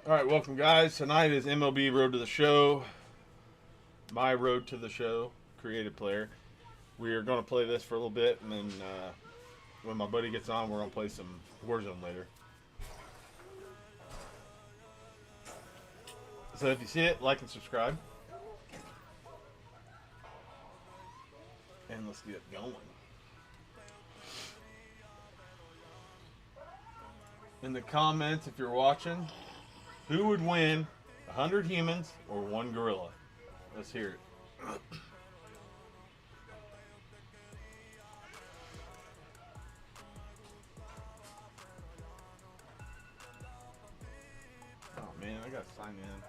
All right, welcome, guys. Tonight is MLB Road to the Show. My Road to the Show, creative player. We are going to play this for a little bit, and then when my buddy gets on, we're going to play some Warzone later. So if you see it, like and subscribe. And let's get going. In the comments, if you're watching, who would win, 100 humans or one gorilla? Let's hear it. Oh man, I gotta sign in.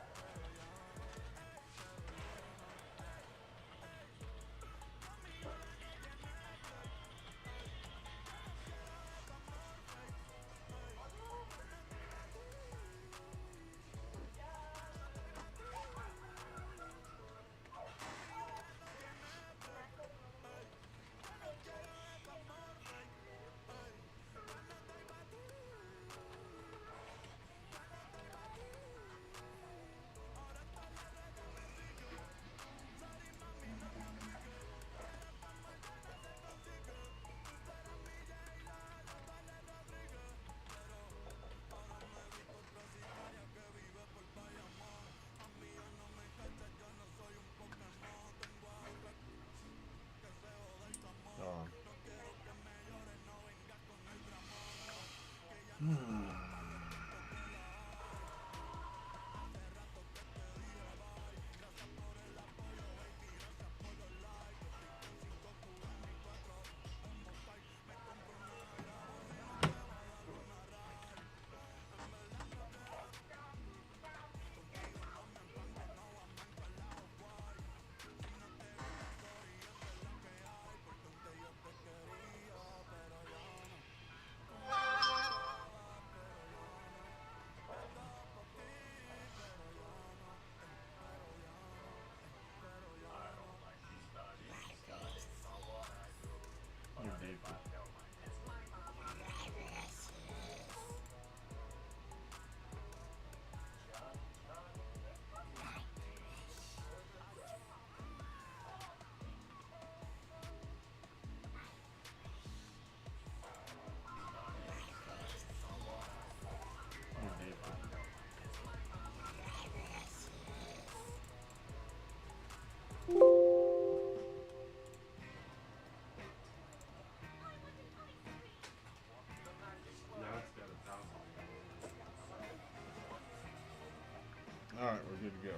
All right, we're good to go.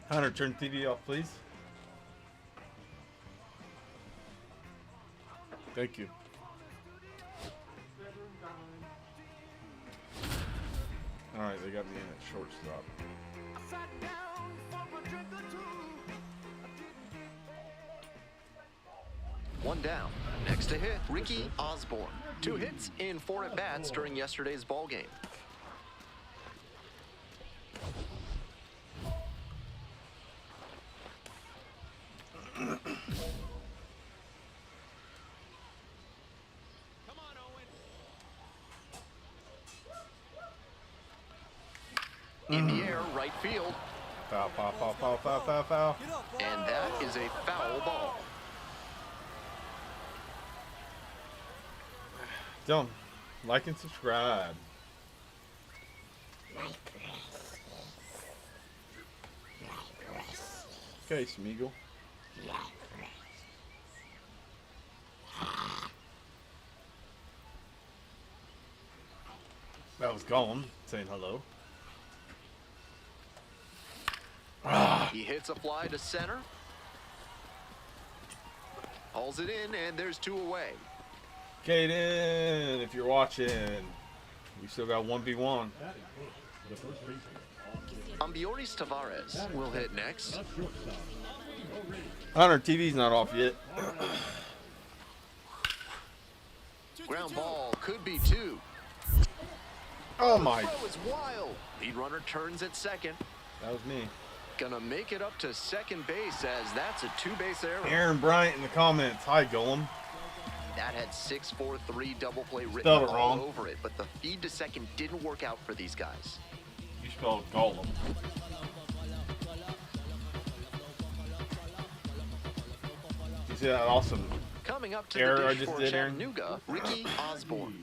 Hunter, turn the TV off, please. Thank you. All right, they got me in at shortstop. One down. Next to hit, Ricky Osborne. 2 hits in 4 at-bats during yesterday's ball game. In the air, right field. Foul, foul, foul, foul, foul, foul, foul. And that is a foul ball. Tell them, like and subscribe. Okay, Smeagol. That was Gollum saying hello. He hits a fly to center. Hauls it in, and there's 2 away. Caden, if you're watching, we still got 1v1. Ambioris Tavares will hit next. Hunter, TV's not off yet. Ground ball could be 2. Oh my. That was wild. Lead runner turns at second. That was me. Gonna make it up to second base as that's a 2-base error. Aaron Bryant in the comments. Hi, Golem. That had 6-4-3 double play written Spelled it all wrong. over it, but the feed to second didn't work out for these guys. You spelled Gollum. You see that awesome Coming up to error the I dish just for did, Aaron? Chattanooga, Ricky Osborne.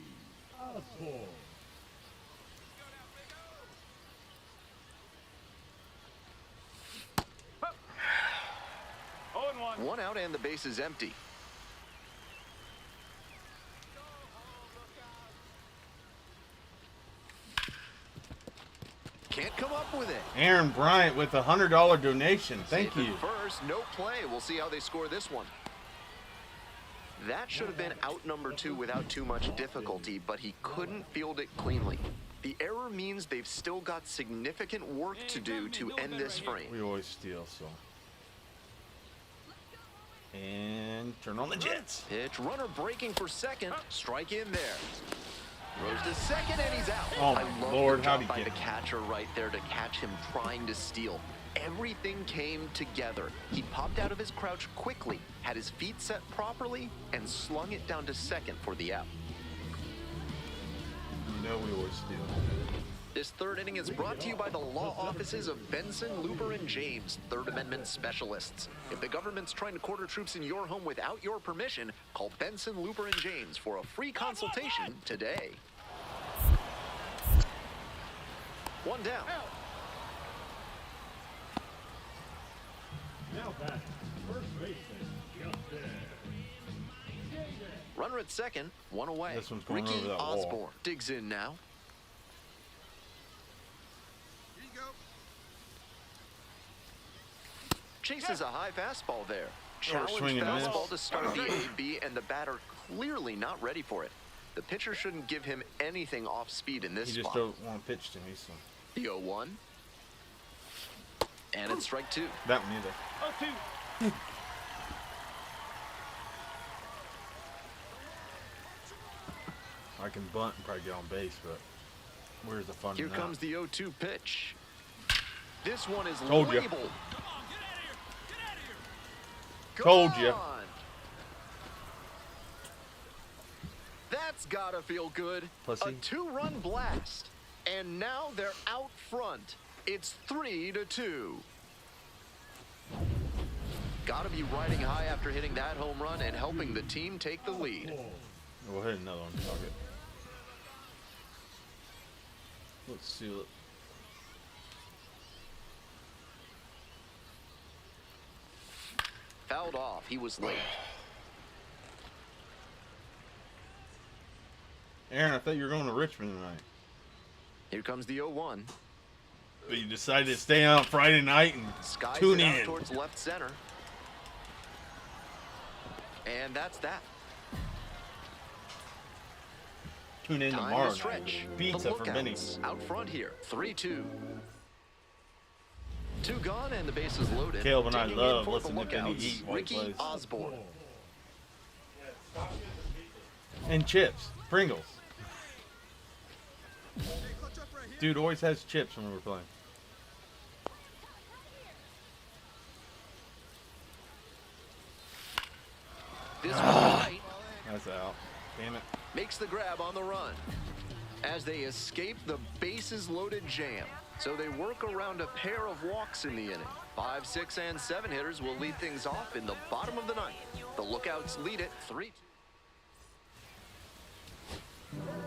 One out and the base is empty. Can't come up with it. Aaron Bryant with a $100 donation. Thank Safe you. at first, no play. We'll see how they score this one. That should have been out number 2 without too much difficulty, but he couldn't field it cleanly. The error means they've still got significant work to do to end this frame. We always steal, so. And turn on the Jets. Pitch, runner breaking for second. Strike in there. Throws to second and he's out. Oh, I my love Lord, the how'd job he by get the it? catcher right there to catch him trying to steal. Everything came together. He popped out of his crouch quickly, had his feet set properly, and slung it down to second for the out. You know we always steal. This third inning is brought to you by the law offices of Benson, Luber, and James, Third Amendment specialists. If the government's trying to quarter troops in your home without your permission, call Benson, Luber, and James for a free consultation today. One down. Now back, first baseman, Justin. Runner at second, one away. This one's going Ricky over that wall. Osborne digs in now. Chases a high fastball there. Challenge swing and miss. fastball to start the A-B, and the batter clearly not ready for it. The pitcher shouldn't give him anything off speed in this He just spot. don't want to pitch to me, so. The 0-1. And it's strike 2. That one either. I can bunt and probably get on base, but where's the fun Here in that? comes the 0-2 pitch. This one is Told ya. labeled. Told ya. Gone. That's gotta feel good. Pussy. A 2-run blast. And now they're out front. It's 3-2. Gotta be riding high after hitting that home run and helping the team take the lead. We'll hit another one. Target. Let's see what. Fouled off. He was late. Aaron, I thought you were going to Richmond tonight. Here comes the 0-1. But you decided to stay on Friday night and Skies tune it out in. towards left center. And that's that. Tune in Time tomorrow to stretch. night. The Pizza for Benny. lookouts out front here. 3-2. 2 gone and the base is loaded. Caleb and I Digging love in for the listening to Benny lookouts, eat while he Ricky plays. Osborne. And chips. Pringles. Dude always has chips when we're playing. This one right That's out. Damn it. makes the grab on the run. As they escape the bases loaded jam. So they work around a pair of walks in the inning. 5, 6, and 7 hitters will lead things off in the bottom of the ninth. The lookouts lead it 3-2.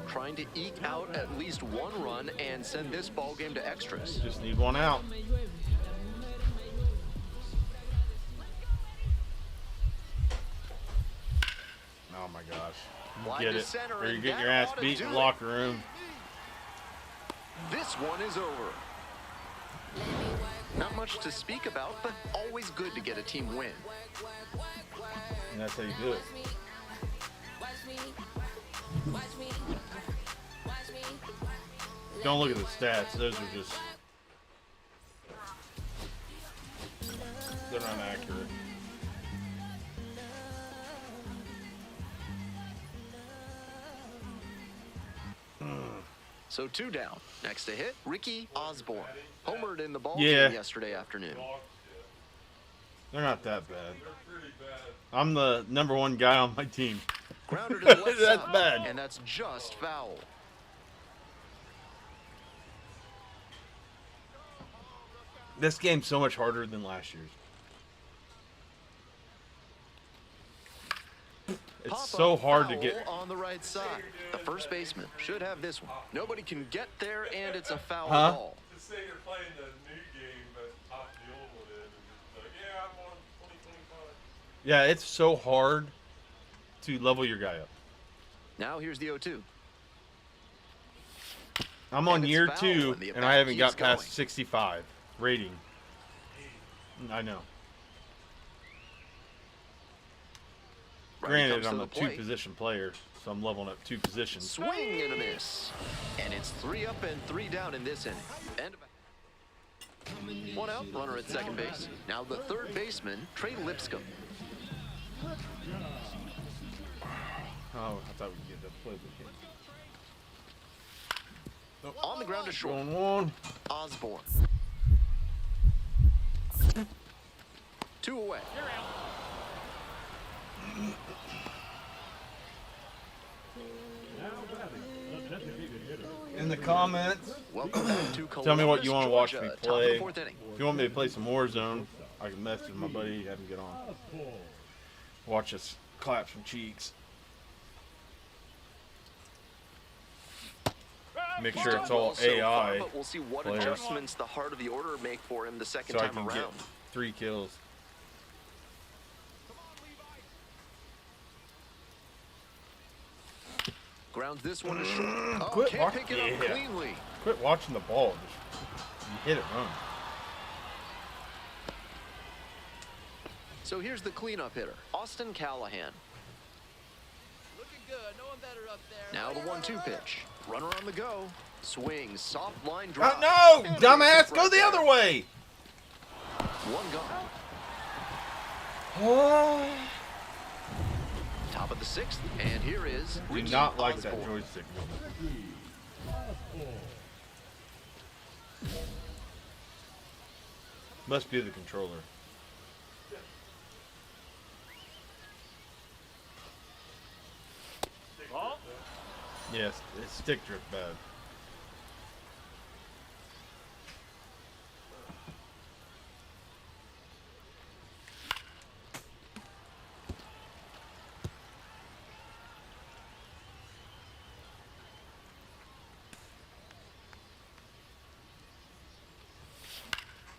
Trying to eke out at least 1 run and send this ball game to extras. Just need one out. Oh my gosh. You Fly get to it. center, Or you and get that your ass ought to beat in do the it. locker room. This one is over. Not much to speak about, but always good to get a team win. And that's how you do it. Don't look at the stats. Those are just... They're not accurate. So 2 down. Next to hit, Ricky Osborne. Homered in the ball Yeah. game yesterday afternoon. They're not that bad. I'm the #1 guy on my team. Grounder to the left That's side, bad. and that's just foul. This game's so much harder than last year's. It's Pop-up so hard to foul get. on the right side. The first baseman should have this one. Nobody can get there, and it's a foul Huh? ball. Just say you're playing the new game, but not the old one in, and just like, yeah, I'm on 2025. Yeah, it's so hard to level your guy up. Now here's the 0-2. I'm on And it's year foul, 2, and the and I haven't at-bat got past keeps 65 rating. I know. Righty Granted, comes to I'm the a plate. two-position player, so I'm leveling up 2 positions. Swing and a miss. And it's 3 up and 3 down in this inning. And 1 out, runner at second base. Now the third baseman, Trey Lipscomb. Oh, I thought we'd get the play. On the ground to short, Going on. Osborne. 2 away. Now batting, the designated hitter. In the comments, Welcome back to tell me what you want to watch Georgia, me top of the play. 4th inning. If you want me to play some Warzone, I can message my buddy, have him get on. Fastball. Watch us clap some cheeks. Make sure it's all So far, AI, but we'll see what players. adjustments the heart of the order make for him the second so I time can get around. 3 kills. Grounds this one to short. Oh, Quit can't walking- pick it up yeah. cleanly. Quit watching the ball. Just you hit it, run. So here's the cleanup hitter, Austin Callahan. Looking good. No one better up there. Now the 1-2 pitch. Runner on the go. Swing, soft line Oh, drop. no, And a dumbass, base hit go right the there. other way. 1 gone. Oh. Top of the 6th, and here is Do Ricky not like that Osborne. joystick. Fastball. Must be the controller. Yes, it's stick drift bad.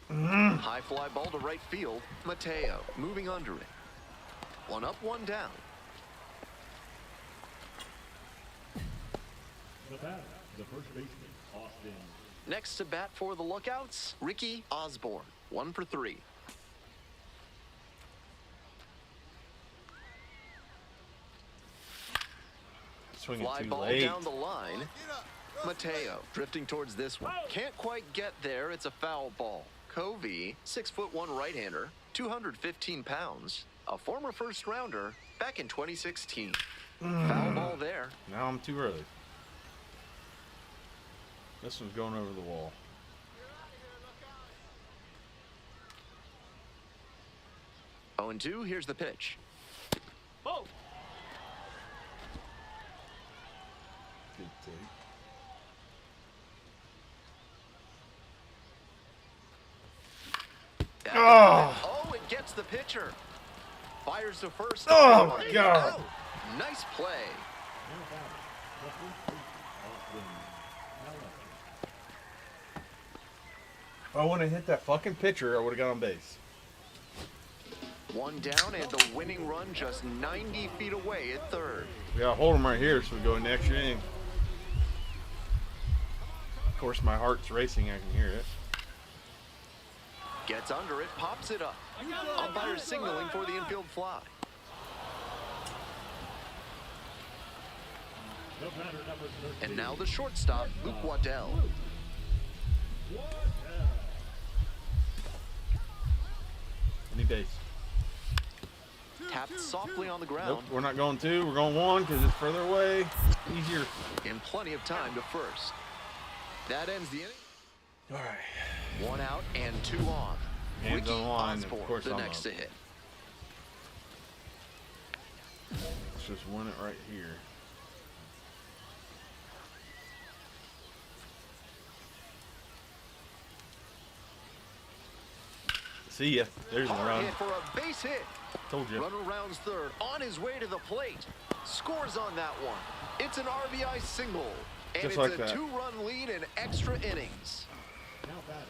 High fly ball to right field. Mateo moving under it. 1 up, 1 down. The batter, the first baseman, Austin. Next to bat for the Lookouts, Ricky Osborne. 1 for 3. Swinging Fly too ball late. down the line. Mateo drifting towards this one. Can't quite get there. It's a foul ball. Covey, 6'1" right-hander, 215 pounds, a former first rounder back in 2016. Foul ball there. Now I'm too early. This one's going over the wall. Oh, and 2. Here's the pitch. Oh, Good take. Oh, it gets the pitcher. Fires to first. Oh, my One God. out. Nice play. Now batting, the first baseman, Austin. Now left. If I wouldn't have hit that fucking pitcher, I would have got on base. 1 down and the winning run just 90 feet away at third. We gotta hold him right here so we go in the extra inning. Of course, my heart's racing. I can hear it. Gets under it, pops it up. Umpire signaling for the infield fly. The batter, number 13. And now the shortstop, Luke Waddell. Any base. Tapped softly on the Nope, ground. we're not going 2. We're going 1 because it's further away. Easier. In plenty of time to first. That ends the inning. All right. 1 out and 2 on. Hands Ricky on the line, and of Osborne, course the I'm next up. to hit. Let's just win it right here. See ya. There's the Hard run. hit for a base hit. Told you. Runner rounds third, on his way to the plate. Scores on that one. It's an RBI single. And Just it's like a that. 2-run lead in extra innings. Now batting.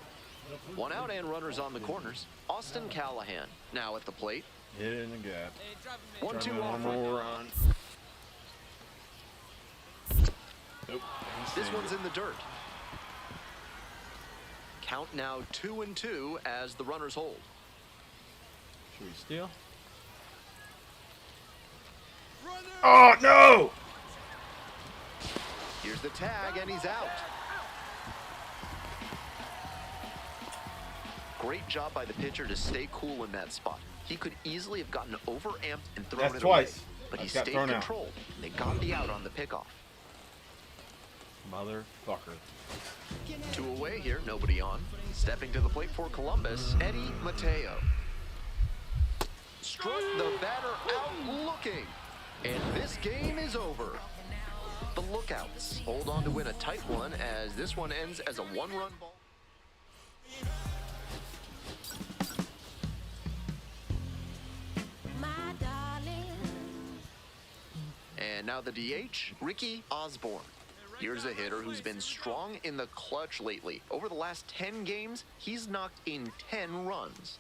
The first One out baseman, and runners on the corners. Austin Callahan now at the plate. Hit it in the gap. Hey, drop him in. 1-2 Trying to off. one more run. Nope. This one's in the dirt. Count now 2-2 as the runners hold. Should we steal? Runner! Oh, no! Here's the tag, and he's out. Great job by the pitcher to stay cool in that spot. He could easily have gotten overamped and thrown That's it twice. away. But he That's got stayed thrown out. controlled, and they got the out on the pickoff. Motherfucker. 2 away here, nobody on. Stepping to the plate for Columbus, Eddie Mateo. Struck the batter out looking. And this game is over. The Lookouts hold on to win a tight one as this one ends as a 1-run ball. My darling. And now the DH, Ricky Osborne. Here's a hitter who's been strong in the clutch lately. Over the last 10 games, he's knocked in 10 runs.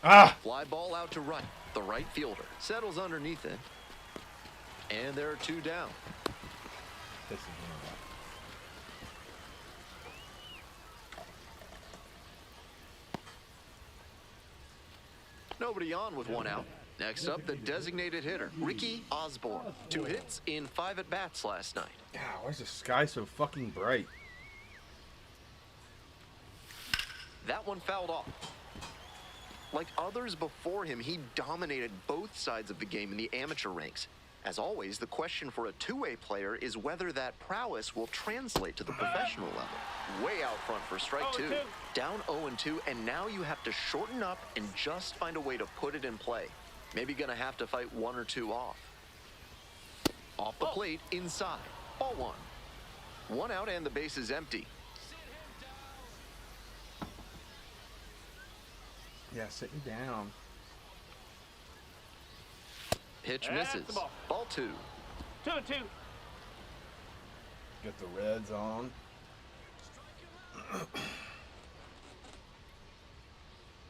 Ah! Fly ball out to right. The right fielder settles underneath it. And there are 2 down. This is one. Nobody on with 1 out. Next up, the designated hitter, Ricky Osborne. 2 hits in 5 at-bats last night. God, why is the sky so fucking bright? That one fouled off. Like others before him, he dominated both sides of the game in the amateur ranks. As always, the question for a two-way player is whether that prowess will translate to the professional level. Way out front for strike 2. Down 0-2, and now you have to shorten up and just find a way to put it in play. Maybe gonna have to fight 1 or 2 off. Off the plate, inside. Ball 1. 1 out and the base is empty. Yeah, sit you down. Pitch That's misses. the ball. Ball 2. 2-2. Get the Reds on.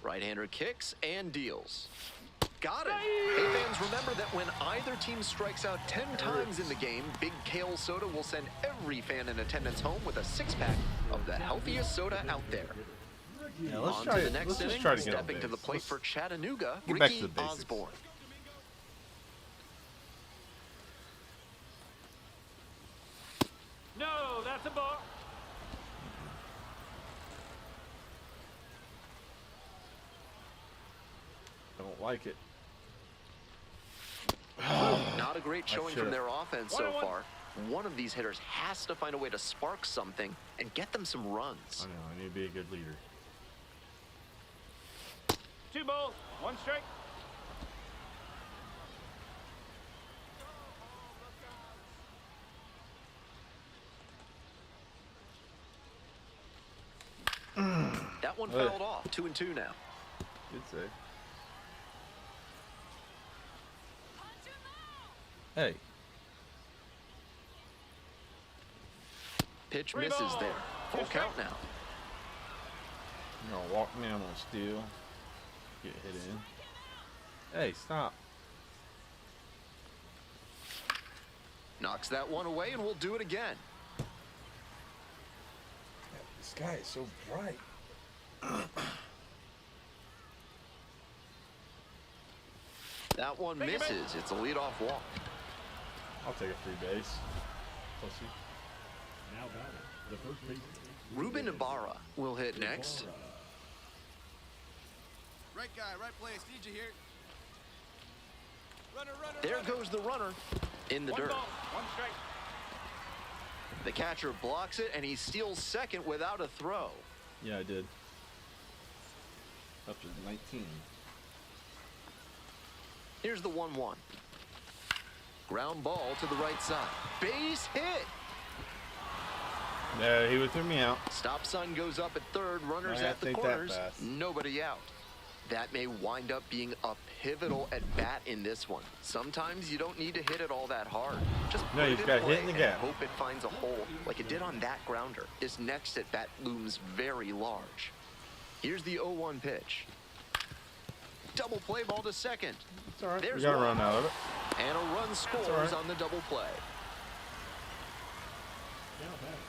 Right-hander kicks and deals. Got it. Hey, fans, remember that when either team strikes out 10 times in the game, Big Kale Soda will send every fan in attendance home with a 6-pack of the healthiest soda out there. Yeah, let's On try to the it. next Let's just inning, try to get on stepping to base. the plate Let's for Chattanooga, get back Ricky to the basics. Osborne. No, that's a ball. Don't like it. Not a great showing from should've- their offense so 1-1. far. One of these hitters has to find a way to spark something and get them some runs. I know. I need to be a good leader. 2 balls, 1 strike. That one Hey. fouled off. 2-2 now. Good save. Hey. Pitch Three misses ball. there. Full Two strike. count now. You're gonna walk me. I'm gonna steal. Get hit in. Hey, stop. Knocks that one away, and we'll do it again. The sky is so bright. That one Take it back. misses. It's a leadoff walk. I'll take a free base. Pussy. Now batting. The first baseman. Ruben Ibarra will hit next. Right guy, right place. Need you here. Runner, runner, There runner. goes the runner in the 1 dirt. ball, 1 strike. The catcher blocks it, and he steals second without a throw. Yeah, I did. Up to 19. Here's the 1-1. Ground ball to the right side. Base hit. Yeah, he would throw me out. Stop sign goes up at third. Runners I at the think that corners. fast. Nobody out. That may wind up being a pivotal at bat in this one. Sometimes you don't need to hit it all that hard. Just No, put you it just in gotta play hit in the and gap. hope it finds a hole like it did on that grounder. This next at bat looms very large. Here's the 0-1 pitch. Double play ball to second. It's all right. There's We got to one. run out of it. And a run scores all right. on the double play.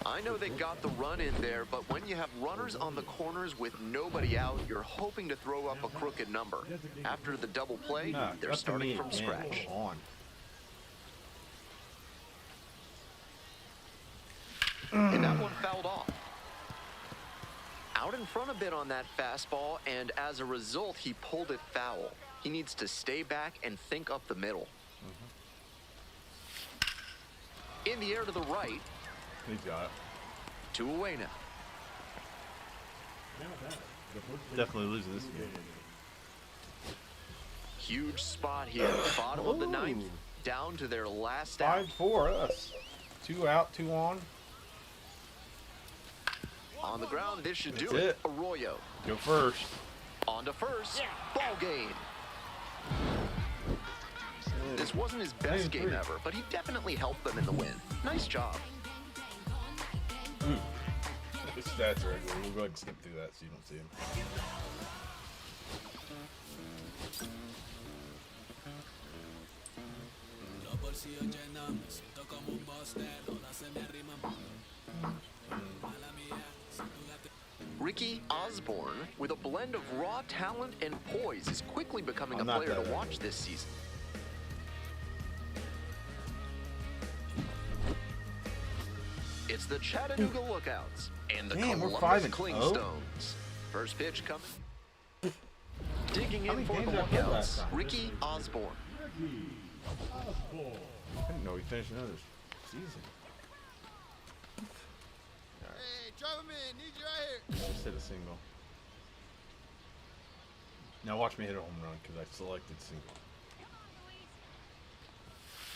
I know they got the run in there, but when you have runners on the corners with nobody out, you're hoping to throw up a crooked number. After the double play, No, they're up to starting me from again. scratch. Come on. And that one fouled off. Out in front a bit on that fastball, and as a result, he pulled it foul. He needs to stay back and think up the middle. In the air to the right, He's got it. 2 away now. Definitely loses this game. Huge spot here. Bottom of the ninth, down to their last out. 5-4 us. 2 out, 2 on. On the ground, this should do That's it. it. Arroyo. Go first. On to first. Ball game. This wasn't his best game ever, but he definitely helped them in the win. Nice job. His stats are regular. We'll go ahead and skip through that so you don't see him. Ricky Osborne, with a blend of raw talent and poise, is quickly becoming a I'm not player that to bad. watch this season. It's the Chattanooga Lookouts and the Damn, we're Columbus 5-0. Clingstones. First pitch coming. Digging How in many for the games did I play last Lookouts, time? Ricky Osborne. I didn't know he finished another season. Hey, drop him in. Need you right here. Just hit a single. Now watch me hit a home run because I selected single.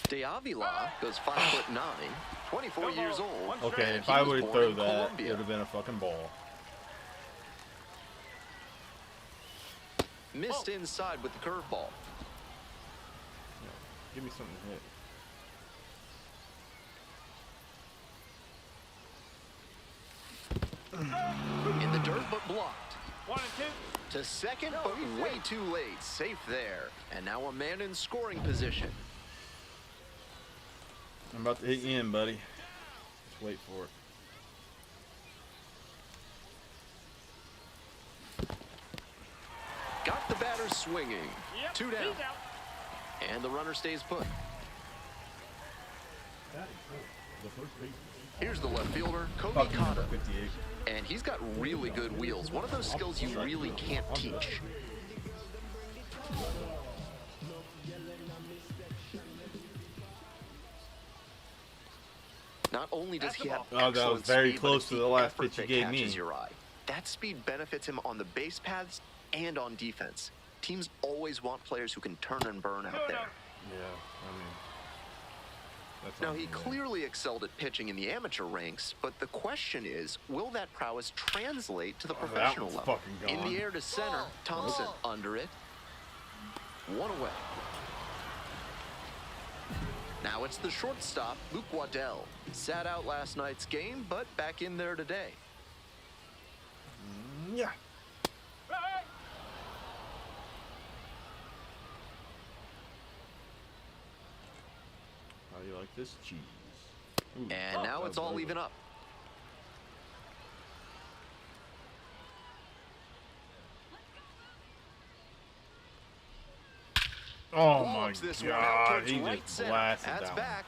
De Avila goes 5'9", 24 years old. Okay, and if he I was would have born thrown in that, it Columbia. would have been a fucking ball. Missed inside with the curveball. Give me something to hit. In the dirt, but blocked. 1 and 2. To second, but way too late. Safe there. And now a man in scoring position. I'm about to hit you in, buddy. Just wait for it. Got the batter swinging. Yep, 2 down. he's out. And the runner stays put. Here's the left fielder, Cody Fucking number Cotta. 58. And he's got really good wheels. One of those skills you really can't teach. Not only does he have Oh, that was excellent very speed, but close it's to the the last effort pitch you that gave me. catches your eye. That speed benefits him on the base paths and on defense. Teams always want players who can turn and burn out there. Yeah, I mean. That's Now, on he me, man. clearly excelled at pitching in the amateur ranks, but the question is, will that prowess translate to the that professional one's level? fucking In gone. the air to center, Thompson under it. 1 away. Now it's the shortstop, Luke Waddell. Sat out last night's game, but back in there today. Yeah. How do you like this cheese? Ooh. And now it's all even up. Oh my Lobs this one out god, towards he right just center. blasted That's that back.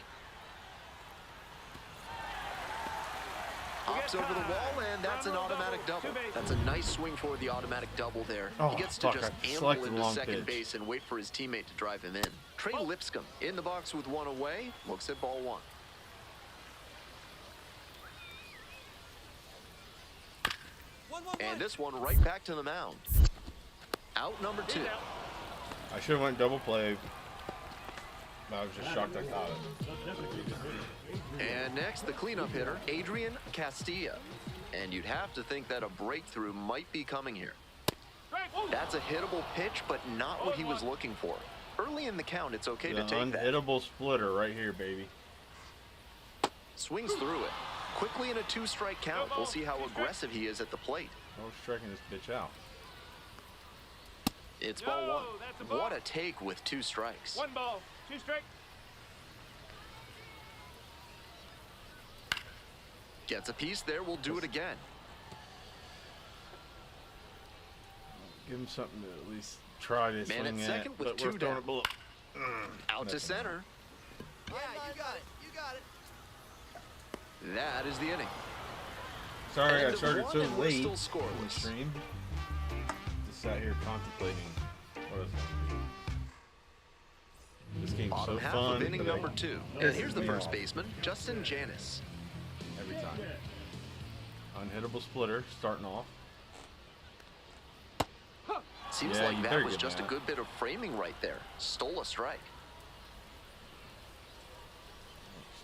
Hops over the wall, and that's an automatic double. That's a nice swing for the automatic double there. Oh, He gets to fuck, just I amble selected the into wrong second pitch. base and wait for his teammate to drive him in. Trey Lipscomb in the box with 1 away. Looks at ball 1. And this one right back to the mound. Out number 2. I should have went double play. I was just shocked I caught it. That's definitely a good hitter. And next, the cleanup hitter, Adrian Castilla. And you'd have to think that a breakthrough might be coming here. That's a hittable pitch, but not what he was looking for. Early in the count, it's okay to The take that. unhittable splitter right here, baby. Swings through it. Quickly in a 2-strike count. We'll see how aggressive he is at the plate. I was striking this bitch out. It's ball 1. What a take with 2 strikes. 1 ball, 2 strike. Gets a piece there. We'll do it again. Give him something to at least try to Man swing at second with but 2 we're throwing down. it below. Out to Nothing. center. Yeah, you got it. You got it. That is the inning. Sorry, I End of started one, so and we're late still in the scoreless. stream. Just sat here contemplating what I was going to do. This game's Bottom so half fun. of inning but I number 2. And piss here's the me first off baseman, Justin Janis. every time. Unhittable splitter starting off. Seems Yeah, like you that better was get just a that. good bit of framing right there. Stole a strike.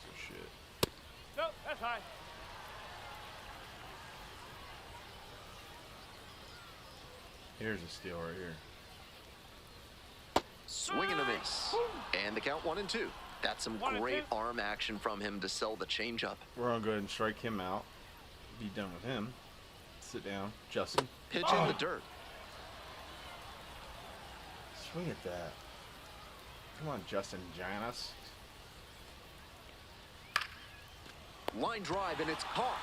Still shit. No, that's high. Here's a steal right here. Swing and a miss. And the count 1 and 2. That's some 1 and great 2. arm action from him to sell the changeup. We're going to go ahead and strike him out. Be done with him. Sit down. Justin. Pitch in the dirt. Swing at that. Come on, Justin Janis. Line drive, and it's caught.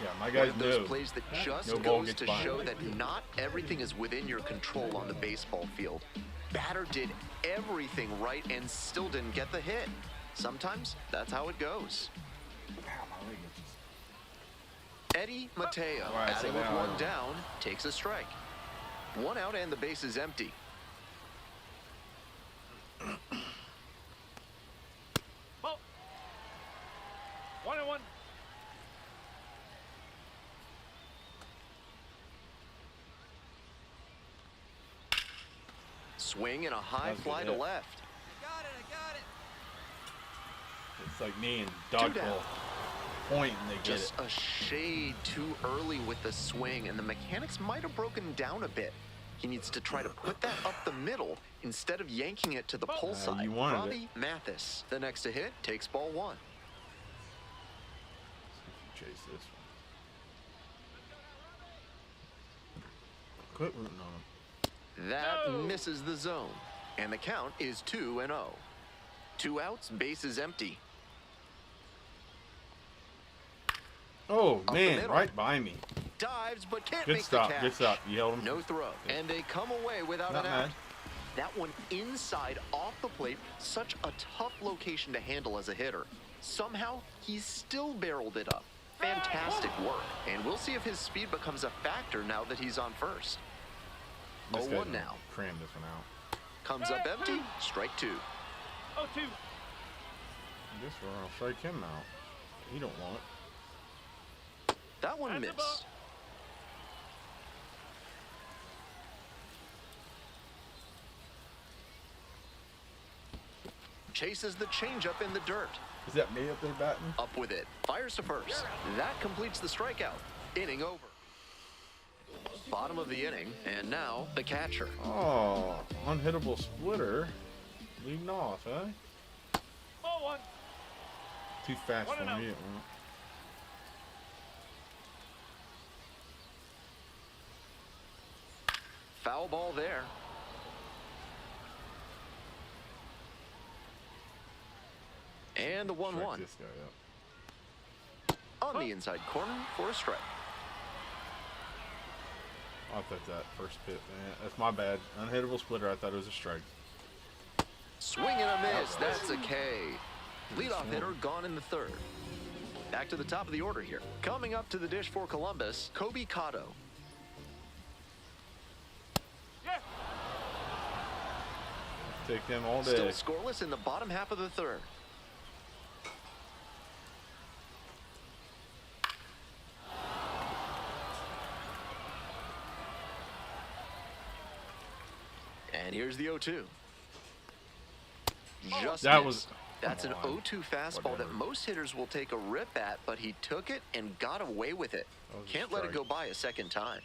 Yeah, my One guys of those know. plays that just No ball goes gets to by. show that not everything is within your control on the baseball field. Batter did everything right and still didn't get the hit. Sometimes that's how it goes. Eddie Mateo, All right, batting so with now- 1 down, takes a strike. 1 out and the base is empty. Ball. 1 and 1. Swing and a high That's a good fly to hit. left. Got it. I got it. It's like me and 2 dodgeball. down. Point and they get Just it. a shade too early with the swing, and the mechanics might have broken down a bit. He needs to try to put that up the middle instead of yanking it to the pull side. you wanted Robbie Mathis, the next to hit, takes ball 1. Chase this one. Quit rooting on him. That No. misses the zone, and the count is 2 and 0. 2 outs, base is empty. Oh, the man, middle. right by me. Dives, but can't Good make stop, the catch. good stop. You held him. No throw, and they come away without Not an out. mad. That one inside off the plate, such a tough location to handle as a hitter. Somehow, he's still barreled it up. Fantastic work, and we'll see if his speed becomes a factor now that he's on first. This 0-1 guy's gonna now. Cram this one out. Comes up empty, strike 2. Oh, 2. This one, I'll strike him out. You don't want it. That one That's a ball. missed. Chases the changeup in the dirt. Is that me up there batting? Up with it. Fires to first. That completes the strikeout. Inning over. Bottom of the inning, and now the catcher. Oh, unhittable splitter. Leading off, huh? Ball 1. Too fast One for and out. me. Foul ball there. And the 1-1 Strike this guy up. on the inside corner for a strike. I thought that first pit, man. That's my bad. Unhittable splitter. I thought it was a strike. Swing and a miss. That's a K. Leadoff hitter gone in the 3rd. Back to the top of the order here. Coming up to the dish for Columbus, Kobe Cotto. Yeah. Take him all day. Still scoreless in the bottom half of the 3rd. And here's the 0-2. Just That missed. was- That's an come on. 0-2 fastball that most hitters will take a rip at, but he took it and got away with it. That was a Can't let it strike. go by a second time.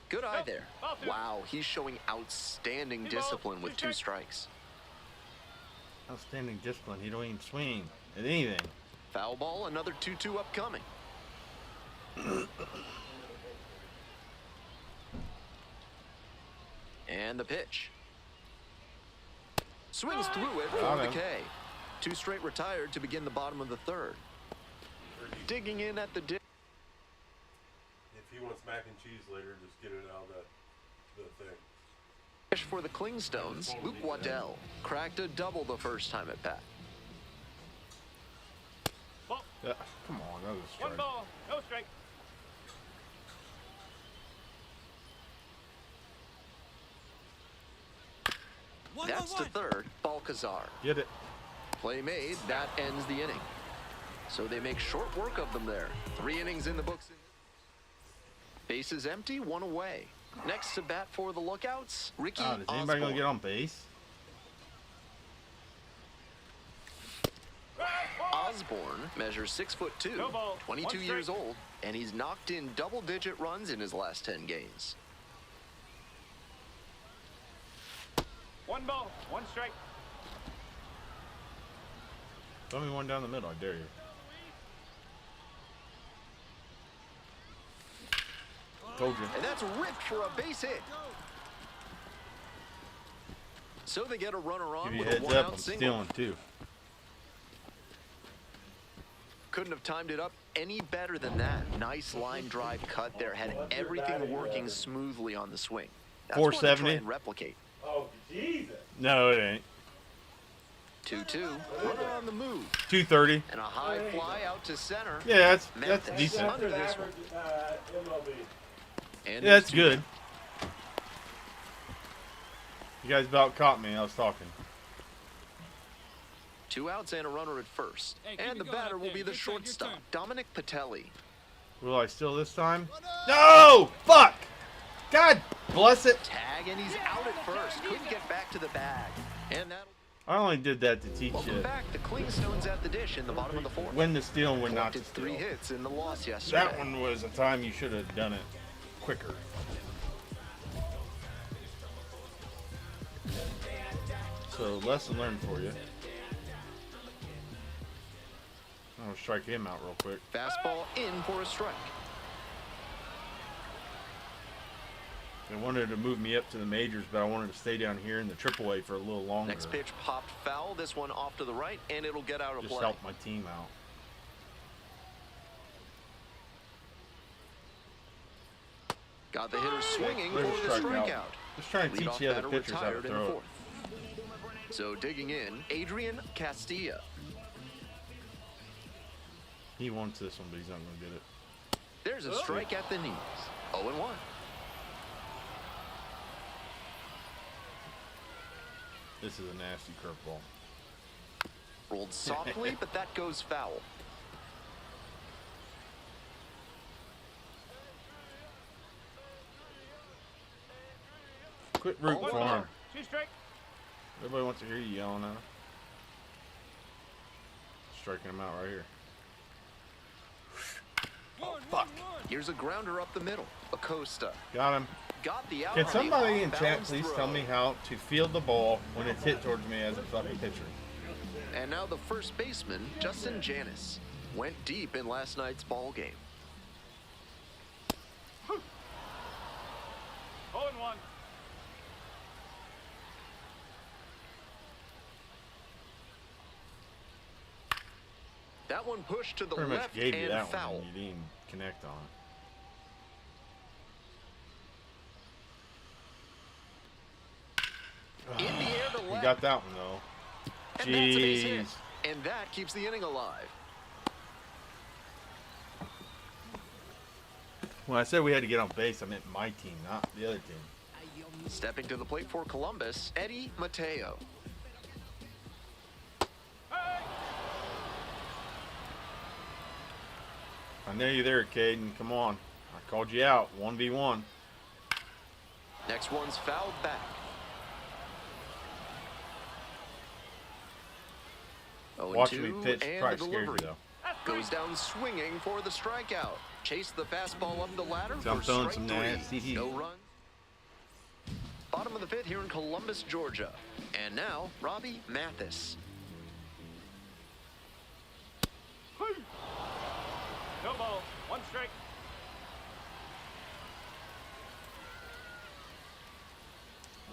Good eye there. Wow, he's showing outstanding discipline with 2 strikes. Outstanding discipline. He don't even swing at anything. Foul ball, another 2-2 upcoming. And the pitch. Swings through it for Got the him. K. 2 straight retired to begin the bottom of the 3rd. Digging in at the If he wants mac and cheese later, just get it out of the thing. dish for the Clingstones. Luke Waddell cracked a double the first time at bat. Yeah, come on, that was a strike. no strike. That's to 3rd, Balcazar. Get it. Play made, that ends the inning. So they make short work of them there. 3 innings in the books. Bases empty, 1 away. Next to bat for the Lookouts, Ricky Oh, is anybody Osborne. gonna get on base? Osborne measures 6'2", No ball. 22 1 years strike. old, and he's knocked in double-digit runs in his last 10 games. 1 ball, 1 strike. Throw me one down the middle, I dare you. Told you. And that's ripped for a base hit. So they get a runner on Give you a with a heads up, one-out I'm single. stealing too. Couldn't have timed it up any better than that. Nice line drive cut there. Had everything working smoothly on the swing. That's one to try 470. and replicate. Oh, Jesus. No, it ain't. 2-2. Runner on the move. 230. And a high fly out to center. Yeah, that's Memphis decent. under this one. MLB. And Yeah, that's there's 2 good. You guys about caught me. I was talking. 2 outs and a runner at first. Hey, keep And it the going batter up will there. be the Your turn, your shortstop, turn. Dominic Patelli. Will I steal this time? No! Fuck! God bless it. Tag, and he's out at first. Couldn't get back to the bag. And that'll I only did that to teach welcome you back. The Clingstones at the dish in the bottom of the 4th. when to steal and when not to Collected 3 steal. hits in the loss yesterday. That one was a time you should have done it quicker. So, lesson learned for you. I'm going to strike him out real quick. Fastball in for a strike. They wanted to move me up to the majors, but I wanted to stay down here in the AAA for a little longer. Next pitch popped foul. This one off to the right, and it'll get out of Just play. help my team out. Got the hitter swinging There's a for the strikeout. strikeout. Just trying to Leadoff teach you other batter pitchers how to retired in the throw it. 4th. So digging in, Adrian Castilla. He wants this one, but he's not going to get it. There's a strike at the knees. 0-1. This is a nasty curveball. Rolled softly, but that goes foul. Quit rooting Oh, for wow. him. 2 strike. Everybody wants to hear you yelling at him. Striking him out right here. Fuck. Here's a grounder up the middle. Acosta. Got him. Got the out. Can on the somebody in chat off-balance please throw. tell me how to field the ball when it's hit towards me as a fucking pitcher? And now the first baseman, Justin Janis, went deep in last night's ball game. 0-1. That one pushed to the Pretty much left gave you and that foul. one and you didn't connect on it. In the air to You left. got that one though. And that's a base hit. Jeez. And that keeps the inning alive. When I said we had to get on base, I meant my team, not the other team. Stepping to the plate for Columbus, Eddie Mateo. I know you're there, Caden. Come on. I called you out. 1v1. Next one's fouled back. Watching me 0-2, pitch and probably the scares you, delivery. though. Goes down swinging for the strikeout. Chase the fastball up the ladder So I'm for throwing strike some 3. nasty No heat. runs. Bottom of the 5th here in Columbus, Georgia. And now, Robbie Mathis. No ball. 1 strike.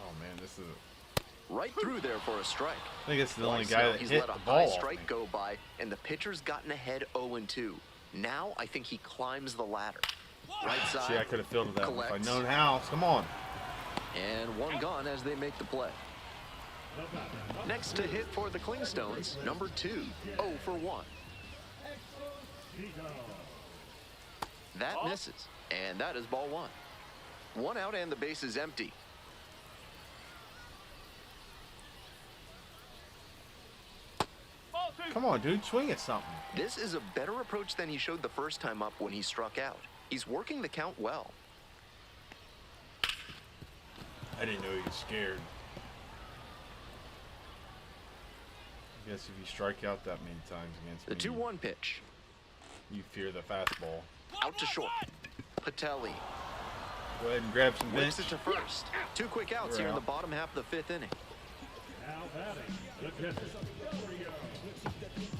Oh man, this is. Right through there for a strike. I think it's the only Twice guy now, that he's hit let the a ball. high off strike me. go by, and the pitcher's gotten ahead 0-2. Now I think he climbs the ladder. Right side. See, I could have fielded that one if I'd collects. known how. Come on. And 1 gone as they make the play. Next to hit for the Clingstones, number 2, 0 for 1. That misses, and that is ball 1. 1 out and the base is empty. Come on, dude. Swing at something. This is a better approach than he showed the first time up when he struck out. He's working the count well. I didn't know he was scared. I guess if you strike out that many times against The me, 2-1 pitch. you fear the fastball. Out to short. Patelli Go ahead and grab some bench. whips it to first. 2 quick outs We're here in the out. bottom half of the 5th inning. Now batting, the catcher.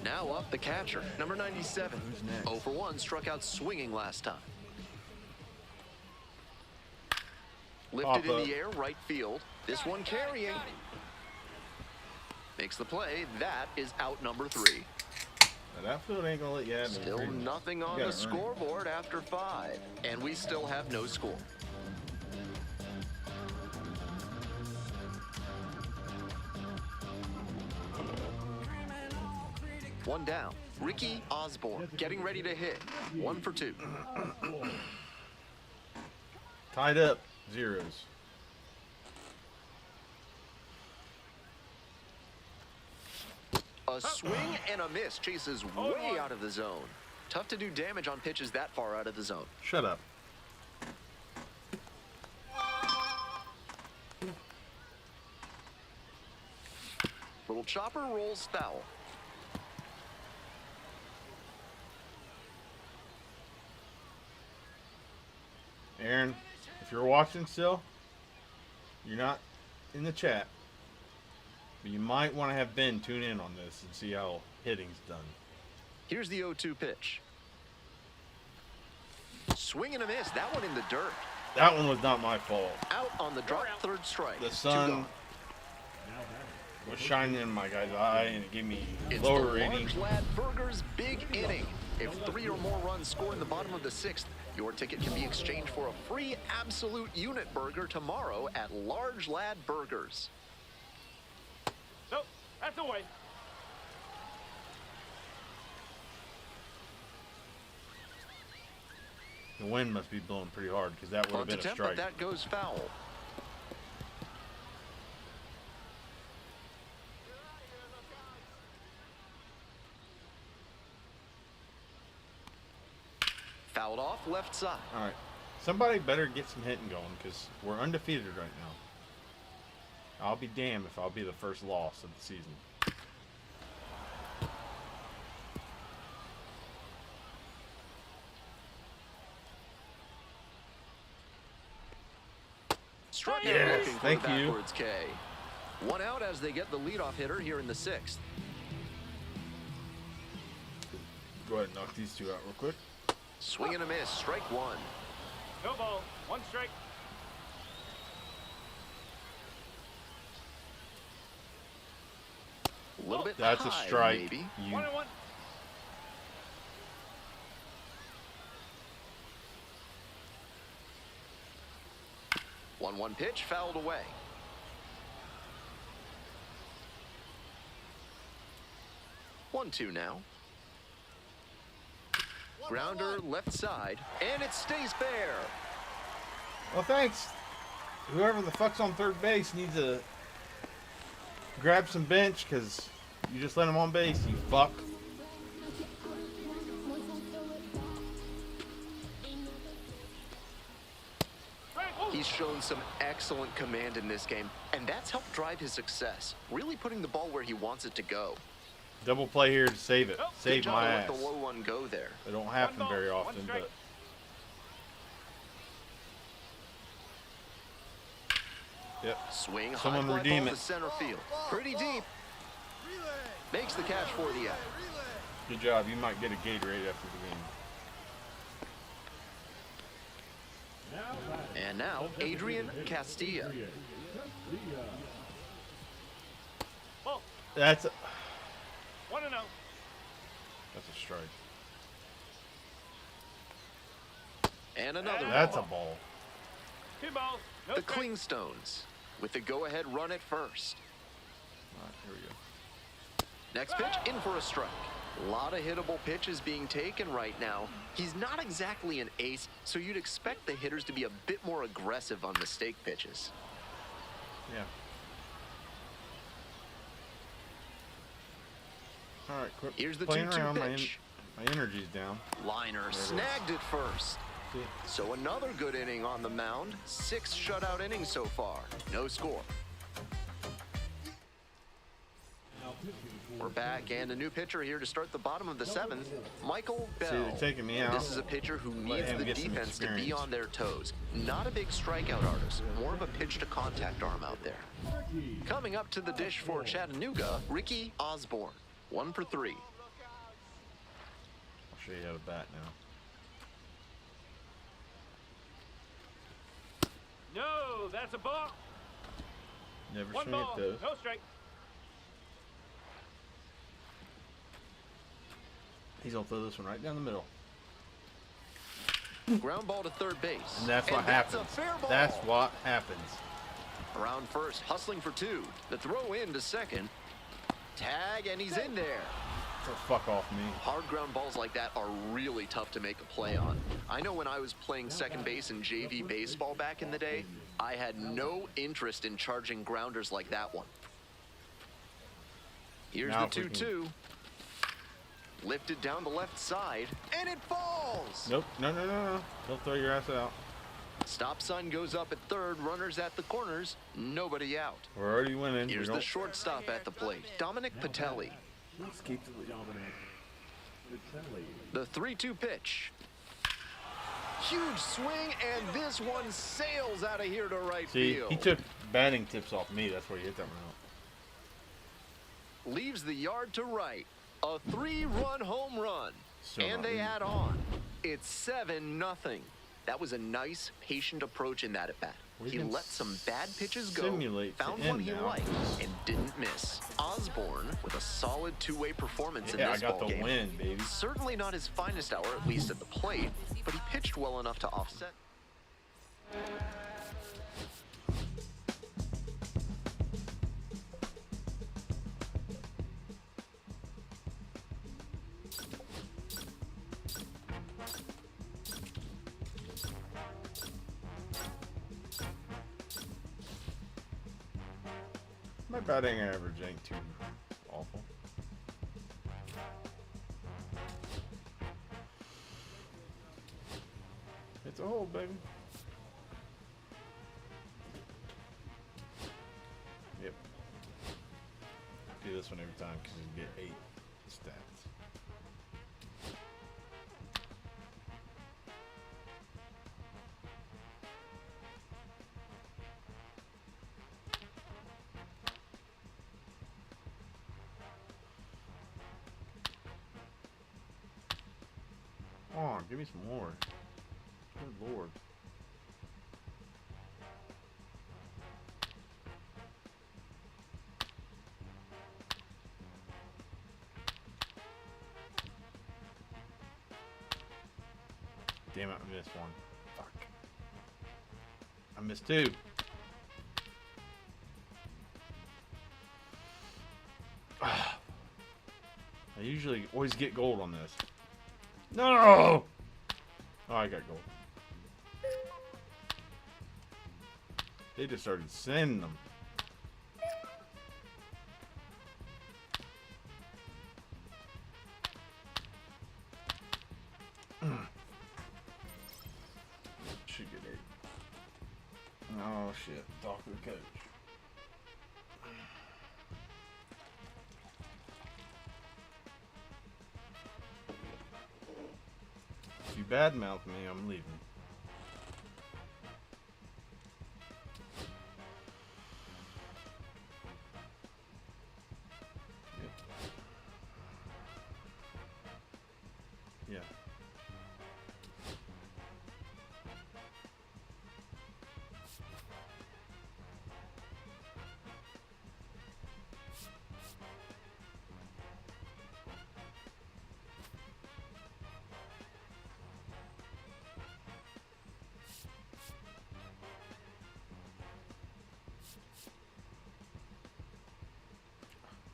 Now up the catcher, number 97. Who's next? 0 for 1, struck out swinging last time. Lifted in Pop the up. air, right field. This one carrying. Makes the play. That is out number 3. Now, that field ain't gonna let you have me. Still nothing on You the gotta earn it. scoreboard after 5. And we still have no score. One down. Ricky Osborne getting ready to hit. 1 for 2. Tied up. Zeros. A swing and a miss. Chases way out of the zone. Tough to do damage on pitches that far out of the zone. Shut up. Little chopper rolls foul. Aaron, if you're watching still, you're not in the chat, but you might want to have Ben tune in on this and see how hitting's done. Here's the 0-2 pitch. Swing and a miss. That one in the dirt. That one was not my fault. Out on the drop, 3rd strike. The 2 sun gone. was shining in my guy's eye and it gave me It's lower the rating. Large Lad Burgers big inning. If 3 or more runs score in the bottom of the 6th, your ticket can be exchanged for a free absolute unit burger tomorrow at Large Lad Burgers. Nope, that's away. The wind must be blowing pretty hard because that would have Bunt been a attempt, but strike. that goes foul. Fouled off left side. All right. Somebody better get some hitting going because we're undefeated right now. I'll be damned if I'll be the first loss of the season. Struck out Yes, looking for thank the you. backwards K. 1 out as they get the leadoff hitter here in the 6th. Go ahead and knock these 2 out real quick. Swing and a miss, strike 1. No ball. 1 strike. A little bit That's a high, strike. maybe. You 1-1. One pitch fouled away. One, 2 now. Grounder left side, and it stays fair. Well, thanks. Whoever the fuck's on third base needs to grab some bench because you just let him on base, you fuck. He's shown some excellent command in this game, and that's helped drive his success, really putting the ball where he wants it to go. Double play here to save it. Good Save job my to ass. let the low one go there. They don't happen very often, but yep. Swing high Someone fly redeem ball it. to center field. Pretty deep. Makes the catch for the out. Good job. You might get a Gatorade after the game. And now, Adrian Castilla. That's a, 1-0. that's a strike. And another That's a ball. ball. 2 balls. No The strikes. Klingstones with the go-ahead run at first. All right, here we go. Next pitch, in for a strike. A lot of hittable pitches being taken right now. He's not exactly an ace, so you'd expect the hitters to be a bit more aggressive on mistake pitches. Yeah. All right, quit Here's the playing 2-2 around. pitch. My energy's down. Liner it is. snagged it first. See? So another good inning on the mound. 6 shutout innings so far. No score. We're back, and a new pitcher here to start the bottom of the 7th, Michael Bell. See, they're taking me out. This is a pitcher who needs him the get some defense to be experience. on their toes. Not a big strikeout artist, more of a pitch-to-contact arm out there. Coming up to the dish for Chattanooga, Ricky Osborne. 1 for 3. I'll show you how to bat now. No, that's a ball. Never 1 swing at ball. those. No strike. He's gonna throw this one right down the middle. Ground ball to third base. And that's what that's happens. a fair ball. That's what happens. Around first, hustling for 2. The throw in to second. Tag, and he's in there. So fuck off me. Hard ground balls like that are really tough to make a play on. I know when I was playing second base in JV baseball back in the day, I had no interest in charging grounders like that one. Here's Now the if we 2-2. Lifted down the left side, and it falls! Nope. No. Don't throw your ass out. Stop sign goes up at third, runners at the corners, nobody out. We're already winning. Here's we the don't... shortstop at the plate, Dominic Patelli. Let's keep the Dominic. The 3-2 pitch. Huge swing, and this one sails out of here to right See, field. he took batting tips off me. That's where he hit that one out. Leaves the yard to right. A 3-run home run. Still And not they leading. add on. It's 7-0. That was a nice, patient approach in that at-bat. We He can let some bad pitches go, simulate to found end one he now. liked, and didn't miss. Osborne with a solid two-way performance in Yeah, I this got the ballgame. win, baby. Certainly not his finest hour, at least at the plate, but he pitched well enough to offset. My batting average ain't too awful. It's a hole, baby. Yep. Do this one every time because you get 8 stats. Come on, give me some more. Good lord. Damn it, I missed one. Fuck. I missed 2. I usually always get gold on this. No! Oh, I got gold. They just started sending them. Should get 8. Oh shit! Talk to the coach. badmouth me, I'm leaving. Yeah.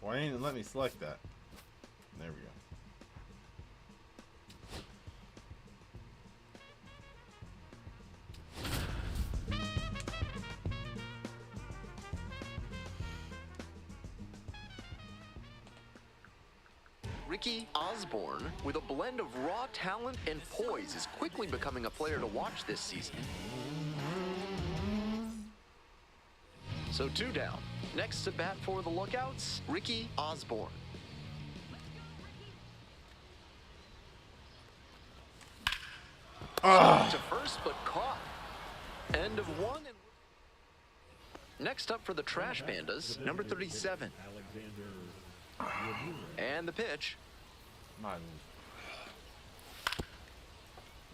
Why ain't it let me select that? There we go. Ricky Osborne, with a blend of raw talent and poise, is quickly becoming a player to watch this season. So 2 down. Next to bat for the Lookouts, Ricky Osborne. To first, but caught. End of 1. Next up for the Trash Pandas, number 37. And the pitch.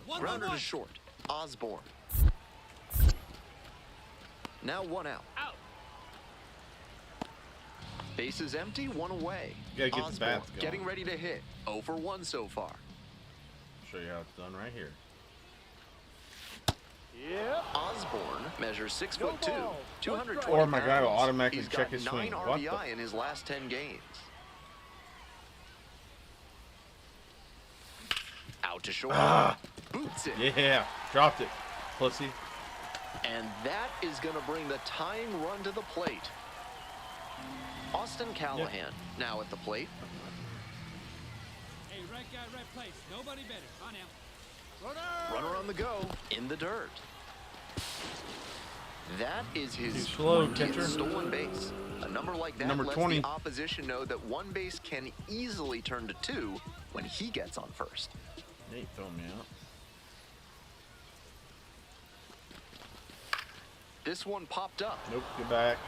Grounder to short. Osborne. Now 1 out. Bases empty, 1 away. You gotta get the bats going. Getting ready to hit. 0 for 1 so far. Show you how it's done right here. Yeah. Osborne measures 6'2", 220 Or my guy will pounds. automatically He's check got his 9 swing. What RBI the? in his last 10 games. Out to short. Boots it. Yeah, dropped it, pussy. And that is going to bring the tying run to the plate. Austin Callahan now at the plate. Hey, right guy, right place. Nobody better. On him. Runner on the go in the dirt. That is his Too slow, 20th catcher. stolen base. A number like that Number lets 20. the opposition know that 1 base can easily turn to 2 when he gets on first. Nate throwing me out. This one popped up. Nope, get back.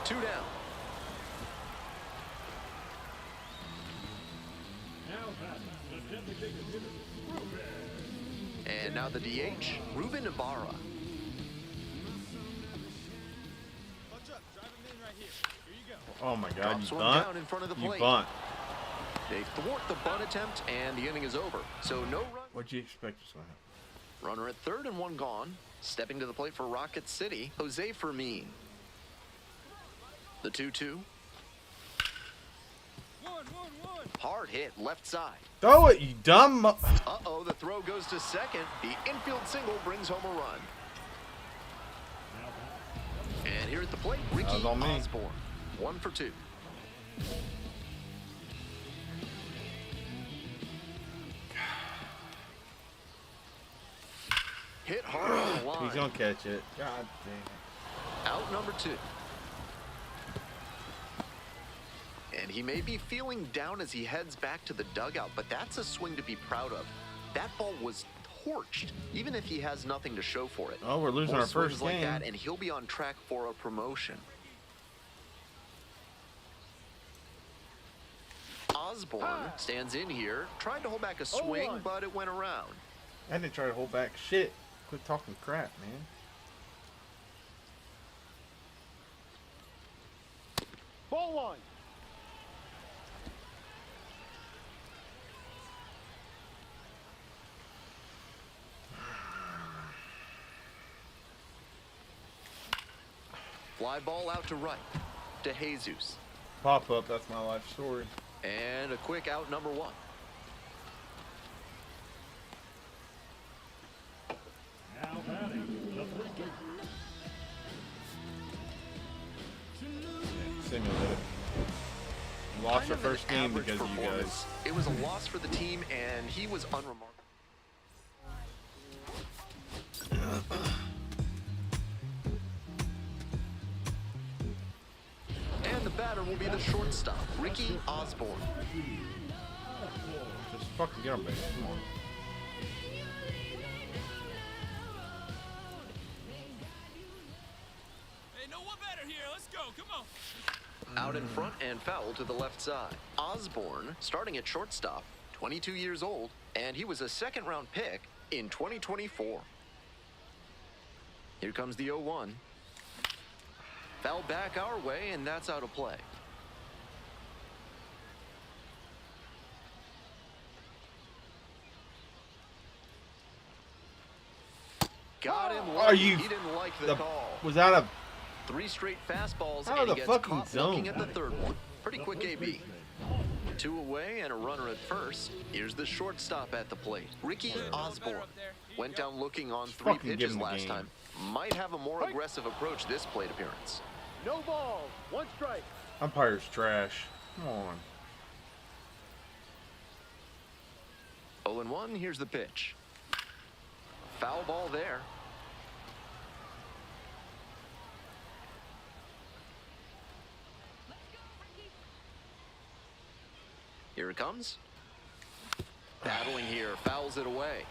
2 down. And now the DH, Ruben Ibarra. Bunch up. Drive him in right here. Here you go. Oh my God, Drops you one bunt. down in front of the You plate. bunt. They thwart the bunt attempt, and the inning is over. So no run. What'd you expect was gonna happen? Runner at third and 1 gone. Stepping to the plate for Rocket City, Jose Fermin. The 2-2. One. Hard hit left side. Throw it, you dumb. Uh-oh, the throw goes to second. The infield single brings home a run. And here at the plate, Ricky was on me. Osborne. 1 for 2. Hit hard on the line. He's gonna catch it. God damn it. Out number 2. And he may be feeling down as he heads back to the dugout, but that's a swing to be proud of. That ball was torched, even if he has nothing to show for it. Oh, we're losing More our first swings like game. that, and he'll be on track for a promotion. Osborne stands in here, tried to hold back a swing, but it went around. I didn't try to hold back shit. Quit talking crap, man. Ball 1. Fly ball out to right, to Jesus. Pop up, that's my life story. And a quick out number 1. Now batting, the 3-2. Simulated. Lost Kind our of an first game average because of you guys. performance. It was a loss for the team, and he was unremarkable. And the batter will be the shortstop, Ricky Osborne. fucking get on base. Come on. Hey, no one better here. Let's go. Come on. Out in front and foul to the left side. Osborne, starting at shortstop, 22 years old, and he was a second-round pick in 2024. Here comes the 0-1. Foul back our way, and that's out of play. Got him. Are you? He didn't like the call. Was that a? 3 straight fastballs, Out of and he the gets fucking caught zone. looking at the third one. Pretty quick AB. 2 away and a runner at first. Here's the shortstop at the plate. Ricky Osborne went down looking on 3 Fucking give pitches him the last game. time. Might have a more aggressive approach this plate appearance. No ball. 1 strike. Umpire's trash. Come on. 0-1, here's the pitch. Foul ball there. Here it comes. Battling here, fouls it away.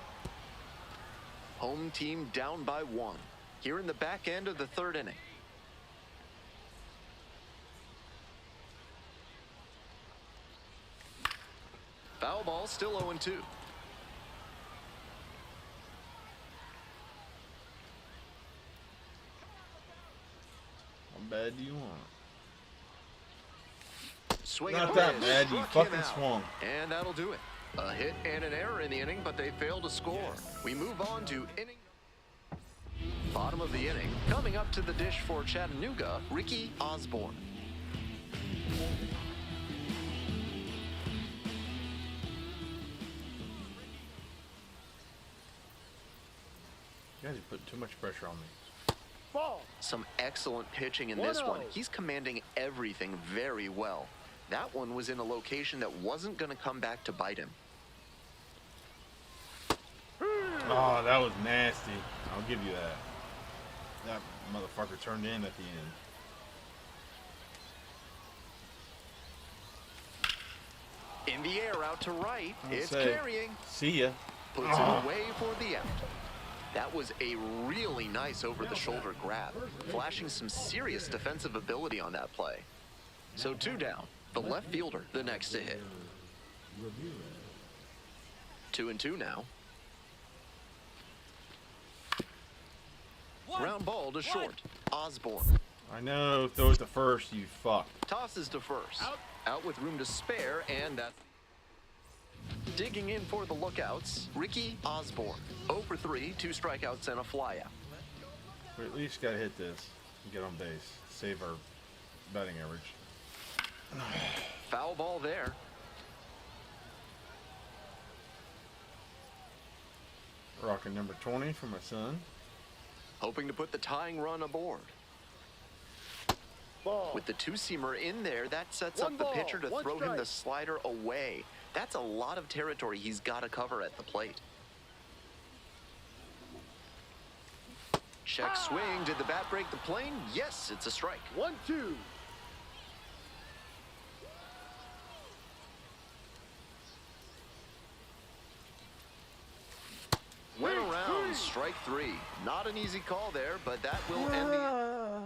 Home team down by 1. Here in the back end of the 3rd inning. Foul ball, still 0-2. How bad do you want? Swing Not and that miss, bad. You struck him fucking out. swung. And that'll do it. A hit and an error in the inning, but they fail to score. We move on to inning. Bottom of the inning. Coming up to the dish for Chattanooga, Ricky Osborne. You guys are putting too much pressure on me. Ball. Some excellent pitching in this 1-0. one. He's commanding everything very well. That one was in a location that wasn't going to come back to bite him. Oh, that was nasty. I'll give you that. That motherfucker turned in at the end. In the air out to right. I'll It's say, carrying. See ya. Puts it away for the out. That was a really nice over-the-shoulder grab, flashing some serious defensive ability on that play. So 2 down. The left fielder, the next to hit. 2-2 now. Ground ball to short. Osborne I know. Throw it to first, you fuck. tosses to first. Out with room to spare, and that's digging in for the lookouts. Ricky Osborne, 0 for 3, 2 strikeouts and a flyout. We at least gotta hit this and get on base. Save our batting average. Foul ball there. Rocking number 20 for my son. Hoping to put the tying run aboard. Ball. With the 2-seamer in there, that sets One up the ball, pitcher to one throw him the strike. slider away. That's a lot of territory he's got to cover at the plate. Check swing. Did the bat break the plane? Yes, it's a strike. 1-2. Went around, strike 3. Not an easy call there, but that will end the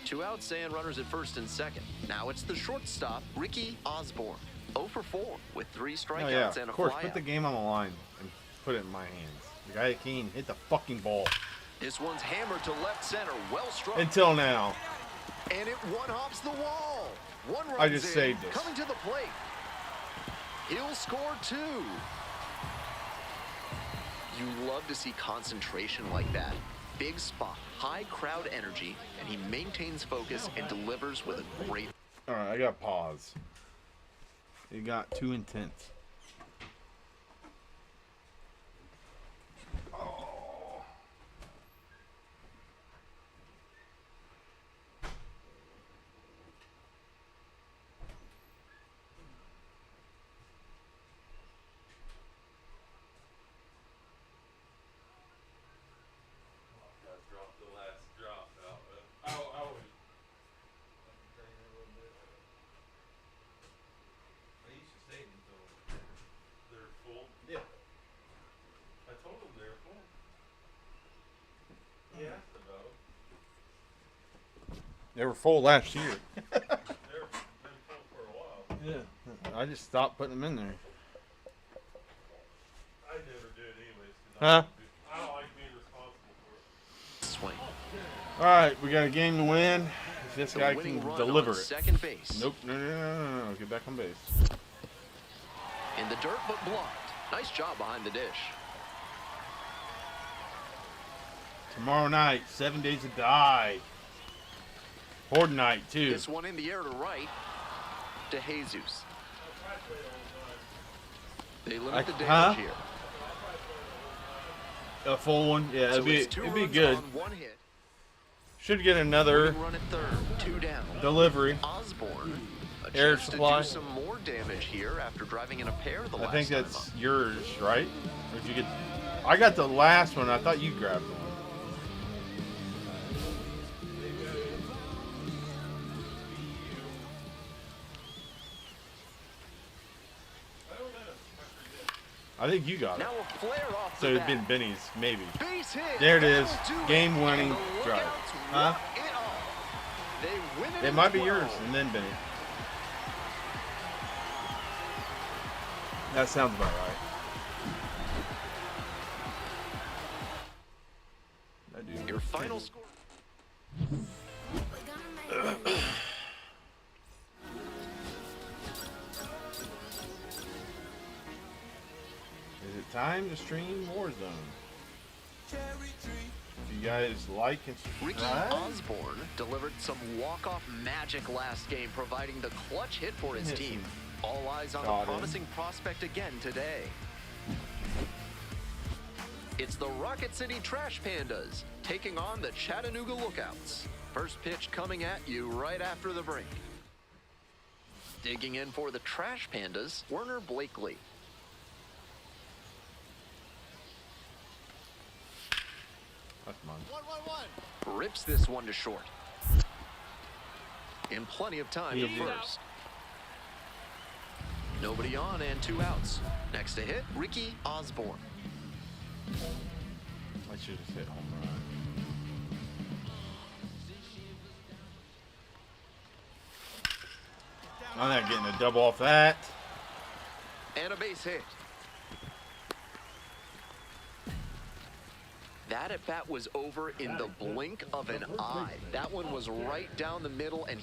2 outs and runners at first and second. Now it's the shortstop, Ricky Osborne. 0 for 4 with 3 strikeouts Oh yeah, and a of course. flyout. Put the game on the line and put it in my hands. The guy that can't hit the fucking ball. This one's hammered to left center, well struck. Until now. And it one-hops the wall. One runs I just in, saved this. coming to the plate. He'll score 2. You love to see concentration like that. Big spot, high crowd energy, and he maintains focus and delivers with a great... All right, I got pause. It got too intense. Guys dropped the last drop out. I always. I used to stay until He asked about them. They were full last year. They've been full for a while. Yeah. I just stopped putting them in there. I never did anyways. Huh? I don't like being responsible for it. Swing. All right, we got a game to win. If this The guy winning can run deliver on it. second base. Nope. No. Get back on base. In the dirt, but blocked. Nice job behind the dish. Tomorrow night, 7 Days to Die. Horde night, too. This one in the air to right. To Jesus. They limit the damage here. A full one? Yeah, So it's it'd 2 be runs good. on 1 hit. Should get another Winning run at third. 2 down. delivery. Osborne. A Air chance supply. to do some more damage here after driving in a pair the I last think time that's up. yours, right? Or did you get? I got the last one. I thought you grabbed one. I think you got it. Now a flare off So the it'd been bat. Benny's, maybe. Base hit. There it is. That'll do it. Game-winning And the drive. Lookouts Huh? walk it off. They win it. It might in be 12. yours, and then Benny. That sounds about right. I do. Your final score. Is it time to stream Warzone? If you guys like and Ricky subscribe, Osborne delivered some walk-off magic last game, providing the clutch hit for his Hit team. some All eyes on shot a in. promising prospect again today. It's the Rocket City Trash Pandas taking on the Chattanooga Lookouts. First pitch coming at you right after the break. Digging in for the Trash Pandas, Werner Blakely. that's mine. 1-1-1. Rips this one to short. In plenty of time He at did. first. Nobody on and 2 outs. Next to hit, Ricky Osborne. I should have hit home run. I'm not getting a double off that. And a base hit. That at bat was over in the blink of an eye. That one was right down the middle, and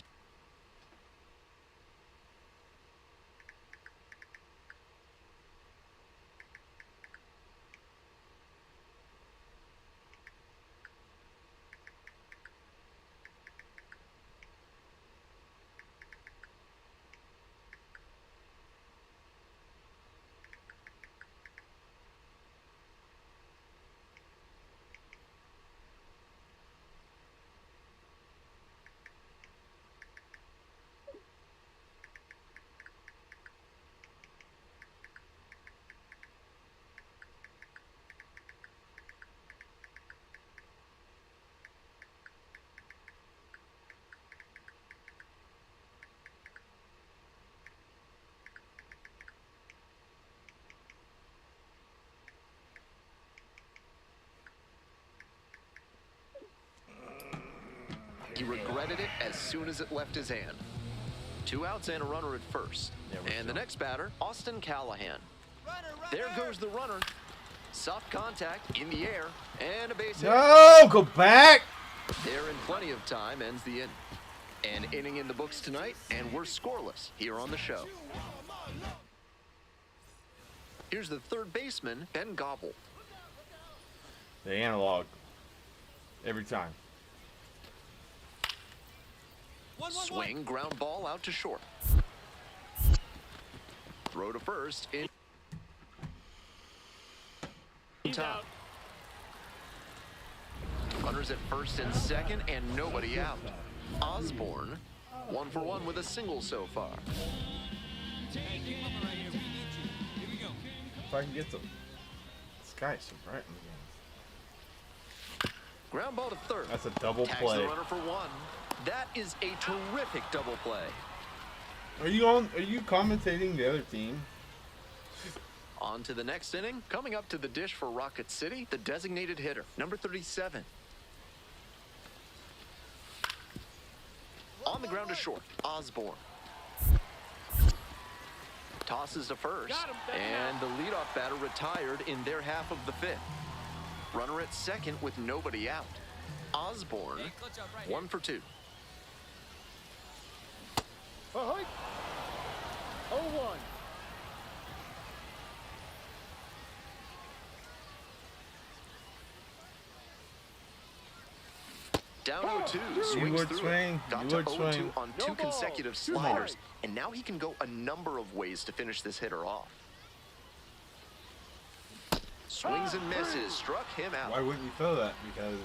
he regretted it as soon as it left his hand. 2 outs and a runner at first. And the next batter, Austin Callahan. There goes the runner. Soft contact in the air and a base hit. No, go back. There in plenty of time ends the inning. An inning in the books tonight, and we're scoreless here on the show. Here's the third baseman, Ben Gobble. The analog. Every time. 1-1-1. Swing, ground ball out to short. Throw to first in top. Runners at first and second, and nobody out. Osborne, 1 for 1 with a single so far. If I can get the sky so bright in the game. Ground ball to third. That's a double Tags play. the runner for 1. That is a terrific double play. Are you commentating the other team? On to the next inning. Coming up to the dish for Rocket City, the designated hitter, number 37. the ground to short. Osborne tosses to first, and the leadoff batter retired in their half of the fifth. Runner at second with nobody out. Osborne, 1 for 2. Ahoy! 0-1. Down 0-2, You swings would through swing. it. Got You to would 0-2 swing. on No 2 ball. consecutive Too sliders, hard. and now he can go a number of ways to finish this hitter off. Swings and misses, struck him out. Why wouldn't you throw that? Because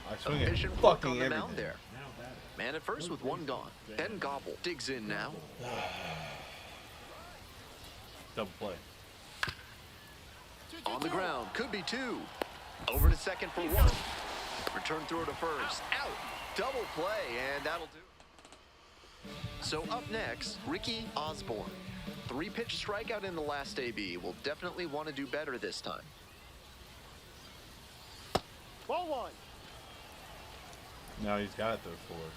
I swing it Efficient work fucking on the everything. mound there. Man at first with 1 gone. Ben Gobble digs in now. Double play. On the ground, could be 2. Over to second for 1. Return throw to first. Out. Double play, and that'll do it. So up next, Ricky Osborne. 3-pitch strikeout in the last AB. Will definitely want to do better this time. Ball 1. Now he's got it though for it.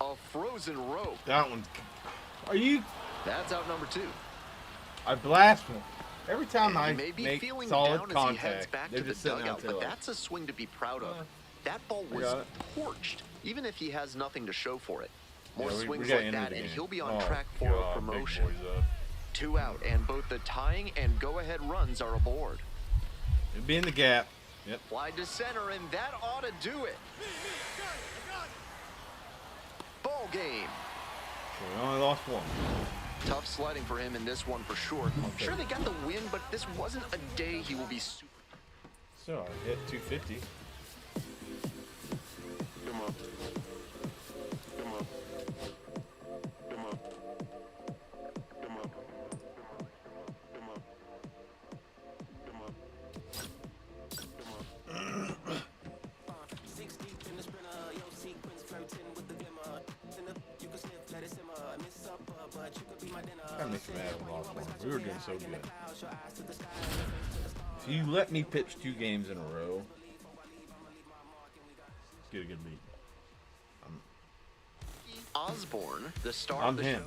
A frozen rope. That one. Are you? That's out number 2. I blast him. Every time And I he may be make feeling solid down as he heads contact, back they're to the just sitting dugout, out there but like, that's a swing to be proud of. Uh, That ball I was got it. torched, even if he has nothing to show for it. More Yeah, we swings gotta like end that, the and game. he'll be on Oh, track for God, a big promotion. boys up. 2 out, and both the tying and go-ahead runs are aboard. It'd be in the gap. Yep. Fly to center, and that ought to do it. Ball game. So we only lost 1. Tough sledding for him in this one for sure. Sure, they got the win, but this wasn't a day he will be super. So I hit 250. Come on. Come on. Come on. Come on. Come on. Come on. Come on. That makes me mad when we lost 1. We were doing so good. If you let me pitch 2 games in a row, let's get a good beat. Osborne, the star I'm of the him.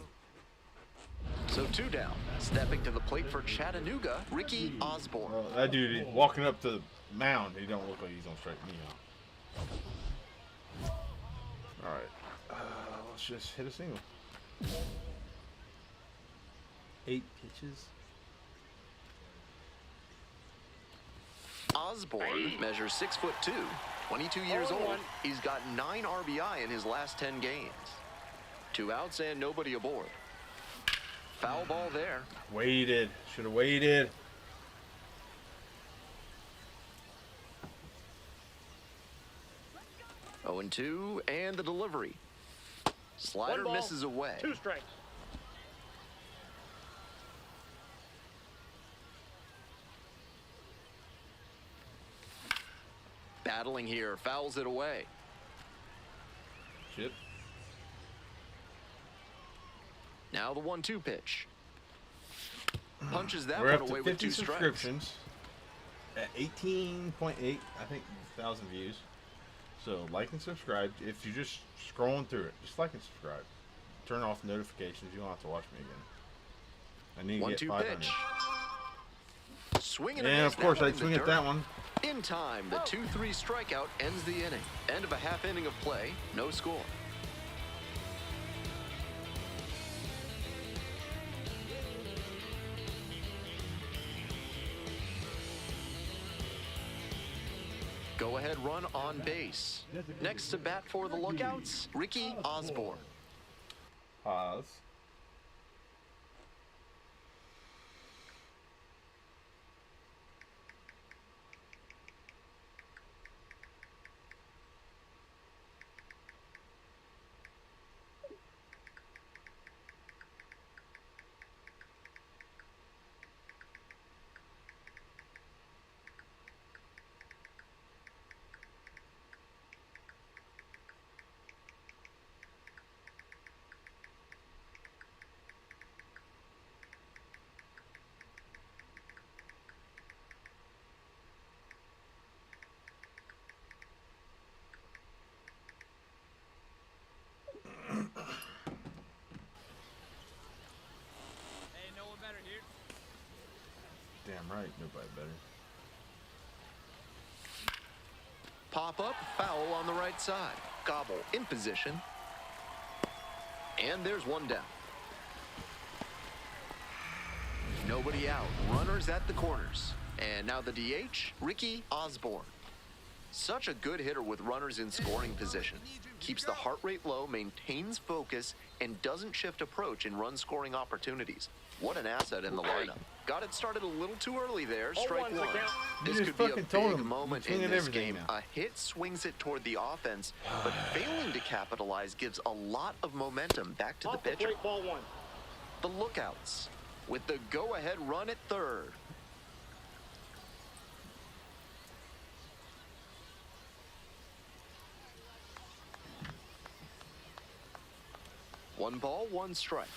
show. So 2 down. Stepping to the plate for Chattanooga, Ricky Osborne. Well, that dude walking up to the mound, he don't look like he's gonna strike me out. All right, let's just hit a single. 8 pitches. Osborne measures 6'2", 22 years old. He's got 9 RBI in his last 10 games. 2 outs and nobody aboard. Foul ball there. Waited. Should have waited. Oh, 0-2, and the delivery. Slider misses away. 2 strikes. Battling here, fouls it away. Chip. Now the 1-2 pitch. Punches that We're one up to away 50 with 2 strikes. subscriptions at 18.8, I think, 1,000 views. So like and subscribe. If you're just scrolling through it, just like and subscribe. Turn off notifications. You don't have to watch me again. I need to get 1-2 500. pitch. Swinging And of course, I'd swing at that one. In time, the 2-3 strikeout ends the inning. End of a half inning of play, no score. Go ahead run on base. Next to bat for the Lookouts, Ricky Osborne. Pause. right. Nobody better. Pop up, foul on the right side. Gobble in position. And there's one down. Nobody out. Runners at the corners. And now the DH, Ricky Osborne. Such a good hitter with runners in scoring position. Keeps the heart rate low, maintains focus, and doesn't shift approach in run-scoring opportunities. What an asset in the lineup. Got it started a little too early there. Strike one. You This just could be a fucking told big him. moment Swing in at this everything game. now. A hit swings it toward the offense, but failing to capitalize gives a lot of momentum back to the pitcher. Ball one. The lookouts with the go-ahead run at third. One ball, one strike.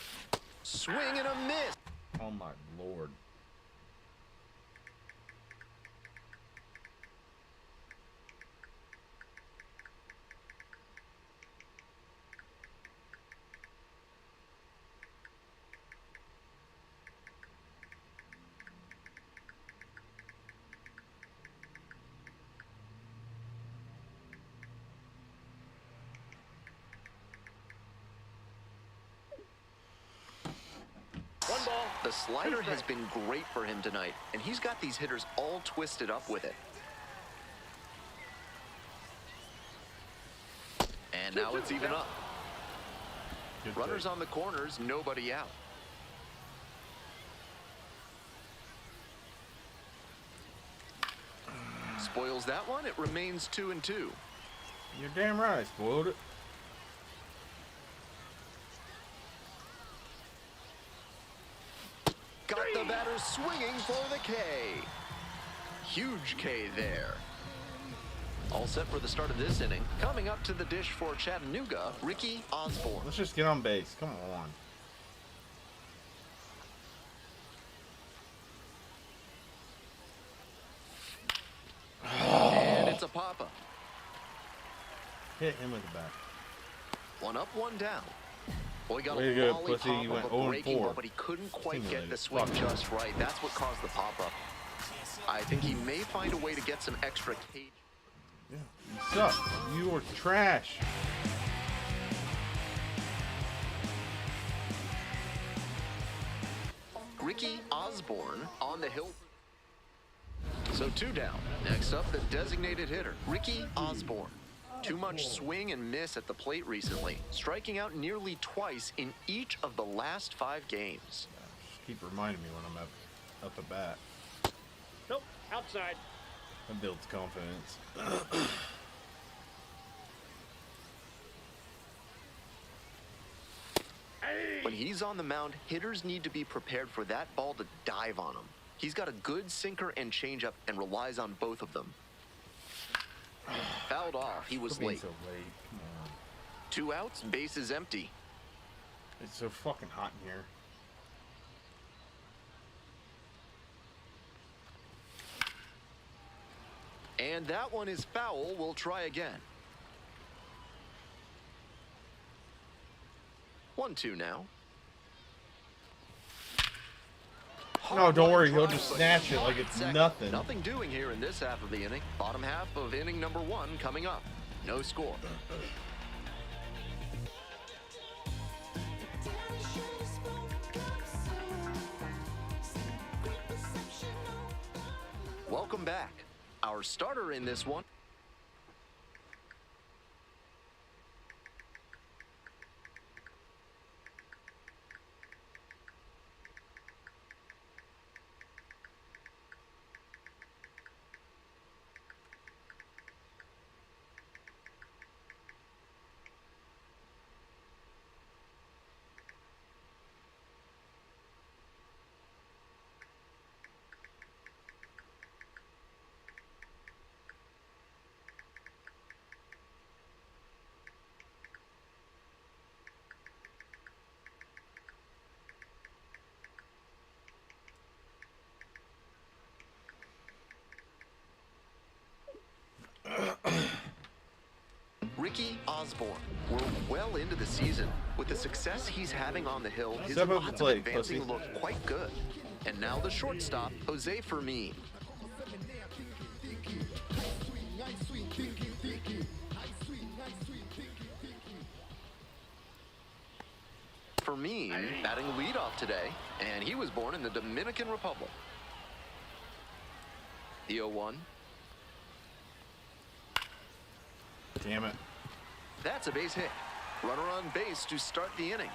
Swing and a miss. Oh my lord. One ball. The slider has been great for him tonight, and he's got these hitters all twisted up with it. And now it's even up. Good Runners take. on the corners, nobody out. Spoils that one. It remains 2-2. You're damn right. I spoiled it. Got the batter swinging for the K. Huge K there. All set for the start of this inning. Coming up to the dish for Chattanooga, Ricky Osborne. Let's just get on base. Come on. And it's a pop-up. Hit him with the bat. One up, one down. Boy, got Way a to go, lollipop pussy. You went of a 0 and breaking 4. ball, but he couldn't quite get the Stimulated. swing Fuck. just right. That's what caused the pop-up. I think he may find a way to get some extra cage. Yeah. You suck. You are trash. Ricky Osborne on the hill. So two down. Next up, the designated hitter, Ricky Osborne. Too much swing and miss at the plate recently, striking out nearly twice in each of the last 5 games. Just keep reminding me when I'm up at bat. Nope. Outside. That builds confidence. When he's on the mound, hitters need to be prepared for that ball to dive on him. He's got a good sinker and changeup and relies on both of them. Fouled off. He was Quit being late. so late. Come on. 2 outs, base is empty. It's so fucking hot in here. And that one is foul. We'll try again. 1-2 now. No, don't worry. He'll Hard just drive, snatch it but like it's second. nothing. Nothing doing here in this half of the inning. Bottom half of inning number 1 coming up. No score. Welcome back. Our starter in this one. Ricky Osborne. We're well into the season. With the success he's having on the hill, his Step up odds the of plate, advancing pussy. look quite good. And now the shortstop, Jose Fermin. Fermin batting leadoff today, and he was born in the Dominican Republic. The 0-1. Damn it. That's a base hit. Runner on base to start the inning.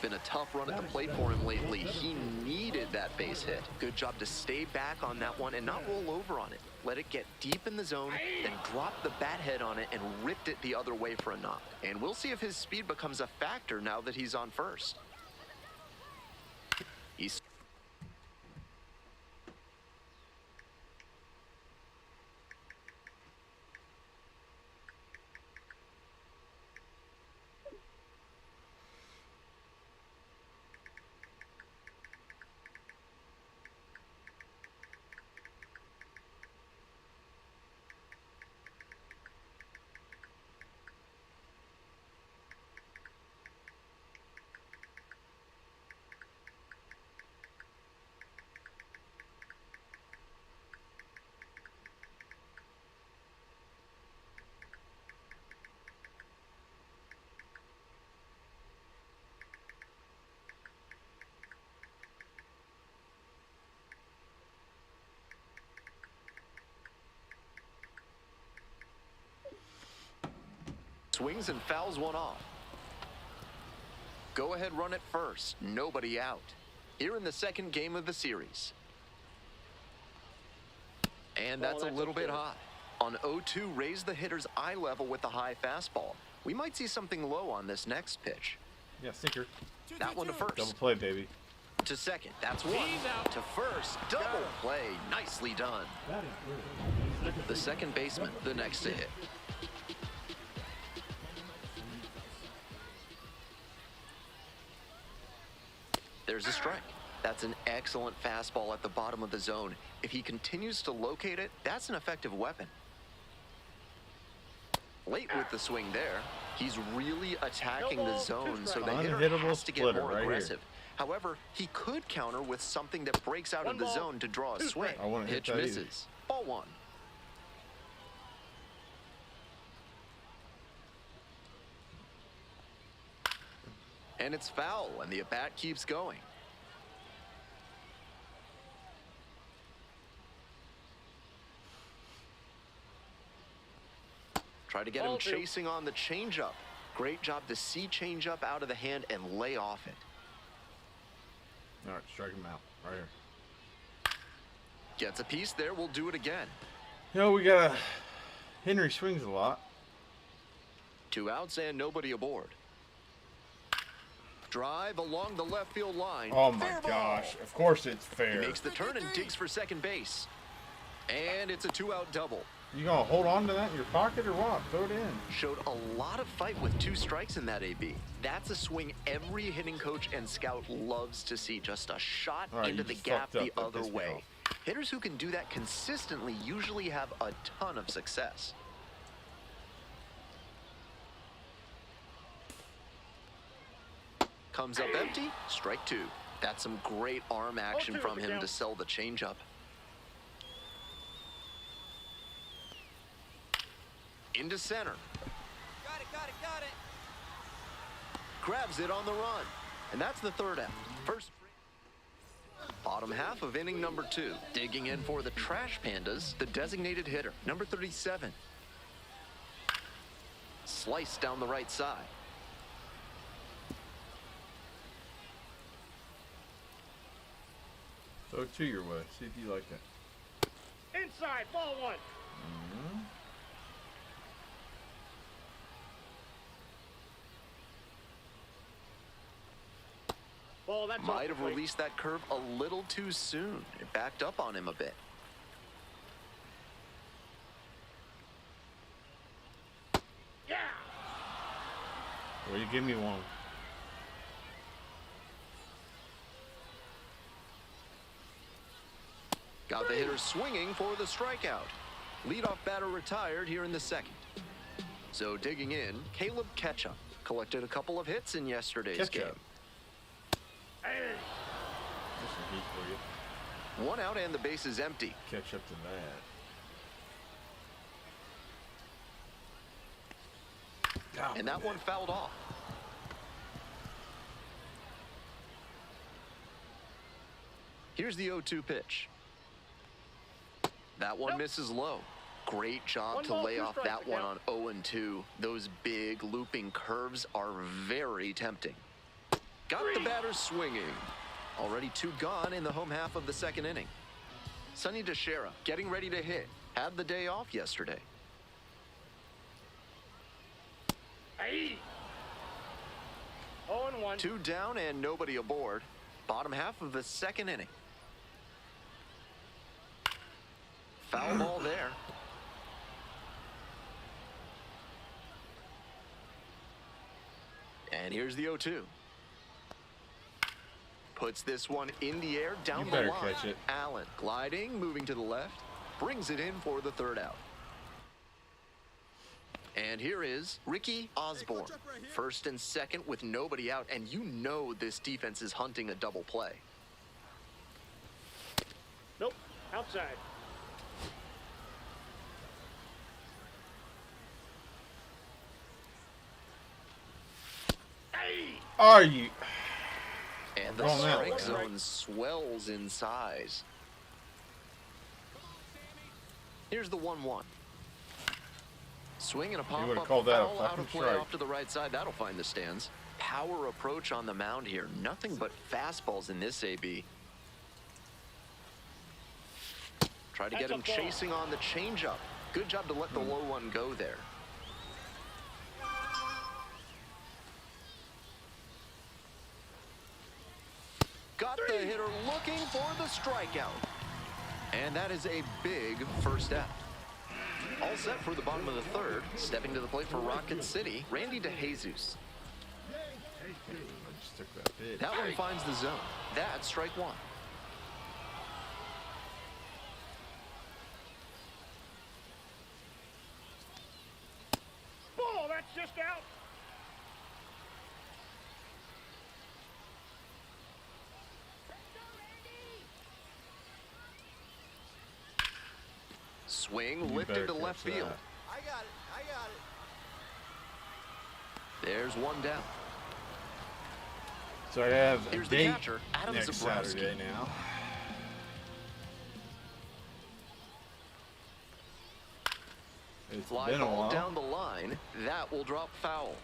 Been a tough run at the plate for him lately. He needed that base hit. Good job to stay back on that one and not roll over on it. Let it get deep in the zone, then drop the bat head on it and ripped it the other way for a knock. And we'll see if his speed becomes a factor now that he's on first. He's swings and fouls one off. Go ahead, run it first. Nobody out. Here in the second game of the series. And that's a little bit high. On 0-2, raise the hitter's eye level with the high fastball. We might see something low on this next pitch. Yeah, sinker. That one to first. Double play, baby. To second. That's one. To first. Double play. Nicely done. That is good. The second baseman, the next to hit. There's a strike. That's an excellent fastball at the bottom of the zone. If he continues to locate it, that's an effective weapon. Late with the swing there. He's really attacking the zone, so the hitter Unhittable has to get splitter more right here. aggressive. However, he could counter with something that breaks out of the zone to draw a swing. I wanna hit Pitch that misses. Ball one. And it's foul, and the at-bat keeps going. Try to get him chasing on the changeup. Great job to see changeup out of the hand and lay off it. All right, strike him out right here. Gets a piece there. We'll do it again. You know, we got Henry swings a lot. 2 outs and nobody aboard. Drive along the left field line. Oh my Fair ball. gosh! Of course it's He fair. makes the turn and digs for second base. And it's a 2-out double. You gonna hold on to that in your pocket or what? Throw it in. Showed a lot of fight with 2 strikes in that AB. That's a swing every hitting coach and scout loves to see. Just a shot All right, into you the just gap fucked up. the That other pissed me way. off. Hitters who can do that consistently usually have a ton of success. Comes up empty, strike 2. That's some great arm action from him to sell the changeup. Into center. Got it, got it, got it. Grabs it on the run. And that's the 3rd out. First. Bottom half of inning number 2. Digging in for the Trash Pandas, the designated hitter, number 37. Slice down the right side. Throw it to your way. See if you like that. Inside, ball one. Ball, that's Might off have the plate. released that curve a little too soon. It backed up on him a bit. Yeah. Well, you give me one. Got the hitter swinging for the strikeout. Leadoff batter retired here in the second. So digging in, Caleb Ketchup collected a couple of hits in yesterday's game. There's some heat for you. One out and the base is empty. Catch up to that. And that one fouled off. Here's the 0-2 pitch. That one misses low. Great job to lay off that one on 0-2. Those big looping curves are very tempting. Got the batter swinging. Already 2 gone in the home half of the second inning. Sonny DeShera getting ready to hit. Had the day off yesterday. 0-1. 2 down and nobody aboard. Bottom half of the second inning. Foul ball there. And here's the 0-2. Puts this one in the air down the line. Catch it. Allen gliding, moving to the left. Brings it in for the third out. And here is Ricky Osborne. First and second with nobody out, and you know this defense is hunting a double play. Nope. Outside. Are you? And the Wrong out. strike zone swells in size. Here's the 1-1. Swing and a would've pop-up called that a foul out fucking of play strike. off to the right side. That'll find the stands. Power approach on the mound here. Nothing but fastballs in this AB. Try to get him chasing on the changeup. Good job to let the low one go there. Got the hitter looking for the strikeout. And that is a big first out. All set for the bottom of the third. Stepping to the plate for Rocket City, Randy DeJesus. I just took that pitch. That one finds the zone. That's strike one. Ball, that's just out. Swing You lifted better to left catch field. that. I got it. There's one down. So I have a Here's the date catcher, Adam next Zabrowski. Saturday now. It's Fly been a ball while, down the line. That will drop foul.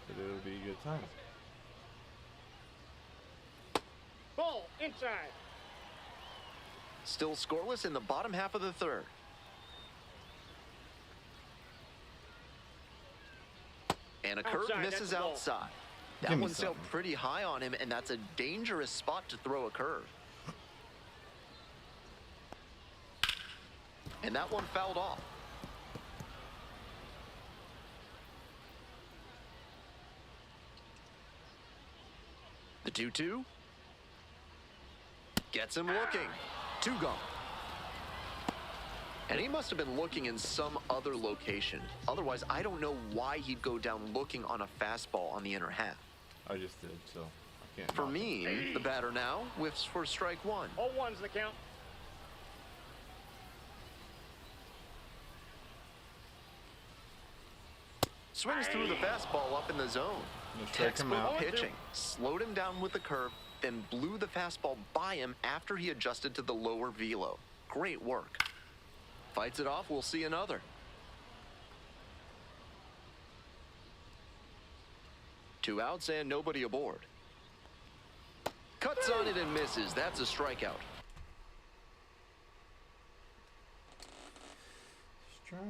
but it'll be a good time. Ball, inside. Still scoreless in the bottom half of the third. And a curve Outside, misses that's a ball. outside. That Give me one sailed something. pretty high on him, and that's a dangerous spot to throw a curve. And that one fouled off. The 2-2. Gets him looking. 2 gone. And he must have been looking in some other location. Otherwise, I don't know why he'd go down looking on a fastball on the inner half. I just did, so I can't. For knock it. me, the batter now whiffs for strike one. 0-1's the count. Swings through the fastball up in the zone. Just strike him Textbook out. pitching. Slowed him down with the curve, then blew the fastball by him after he adjusted to the lower velo. Great work. Fights it off. We'll see another. Two outs and nobody aboard. Cuts on it and misses. That's a strikeout. Strike.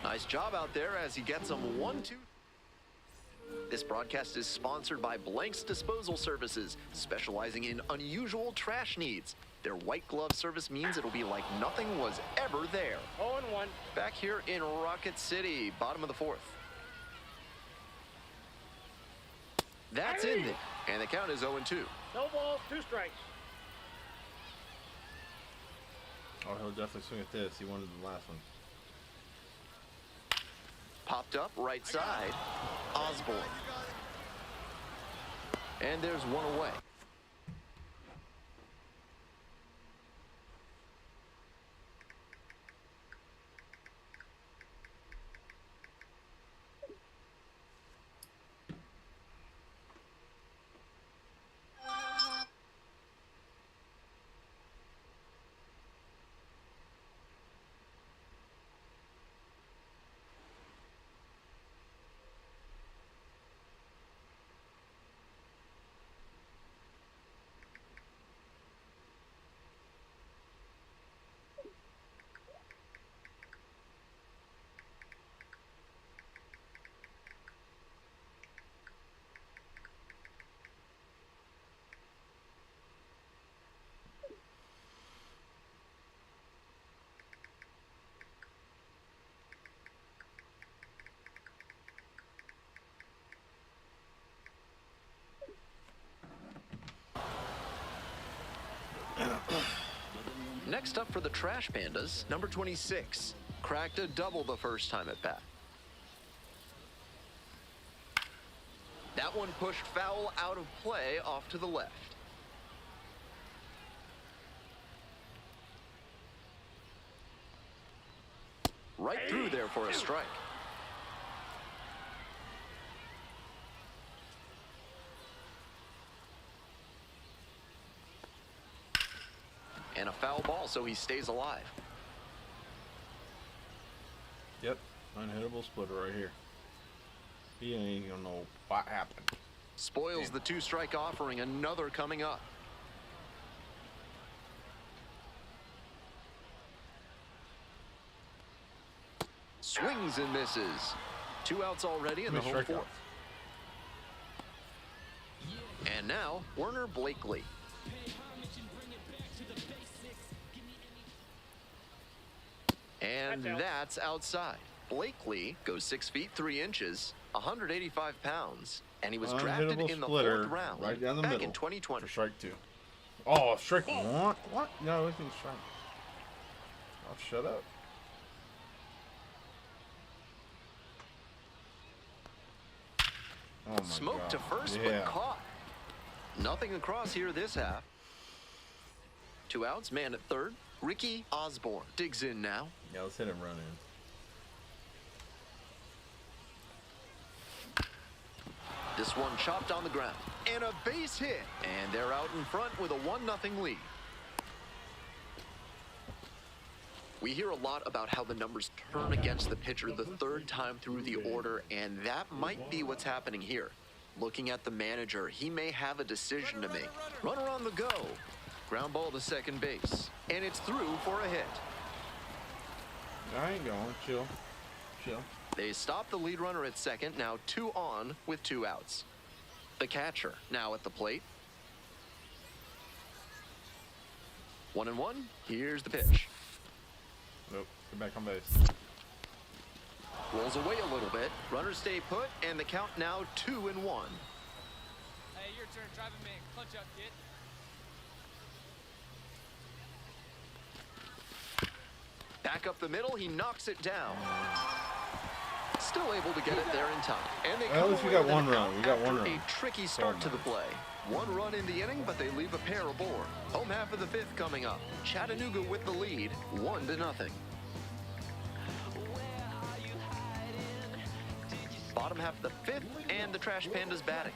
Nice job out there as he gets him 1-2. This broadcast is sponsored by Blank's Disposal Services, specializing in unusual trash needs. Their white glove service means it'll be like nothing was ever there. 0-1. Back here in Rocket City, bottom of the fourth. That's in there, and the count is 0-2. No balls, 2 strikes. Oh, he'll definitely swing at this. He wanted the last one. Popped up right side, Osborne. And there's one away. Next up for the Trash Pandas, number 26. Cracked a double the first time at bat. That one pushed foul out of play off to the left. Right through there for a strike. And a foul ball, so he stays alive. Yep, unhittable splitter right here. He ain't gonna know what happened. Spoils the 2-strike offering, another coming up. Swings and misses. 2 outs already in the home fourth. And now, Werner Blakely. And that's outside. Blakely goes 6 feet 3 inches, 185 pounds, and he was drafted in the 4th round right down the back middle in 2020. for strike 2. Oh, strike 1? What? No, it's in strike. Oh, shut up. Oh my Smoked God. to first, but caught. Nothing across here this half. 2 outs, man at third. Ricky Osborne digs in now. Yeah, let's hit him run in. This one chopped on the ground. And a base hit. And they're out in front with a 1-0 lead. We hear a lot about how the numbers turn against the pitcher the 3rd time through the order, and that might be what's happening here. Looking at the manager, he may have a decision to make. Runner on the go. Ground ball to second base. And it's through for a hit. I ain't going. Chill. Chill. They stop the lead runner at second, now 2 on with 2 outs. The catcher now at the plate. 1-1. Here's the pitch. Nope. Get back on base. Rolls away a little bit. Runners stay put, and the count now 2-1. Hey, your turn. Drive him in. Clutch up, kid. Back up the middle, he knocks it down. Still able to get it there in time. And they Well, at least we away got with one an run. out We got one after run. A tricky start to the play. 1 run in the inning, but they leave a pair aboard. Home half of the 5th coming up. Chattanooga with the lead, 1-0. Bottom half of the 5th, and the Trash Pandas batting.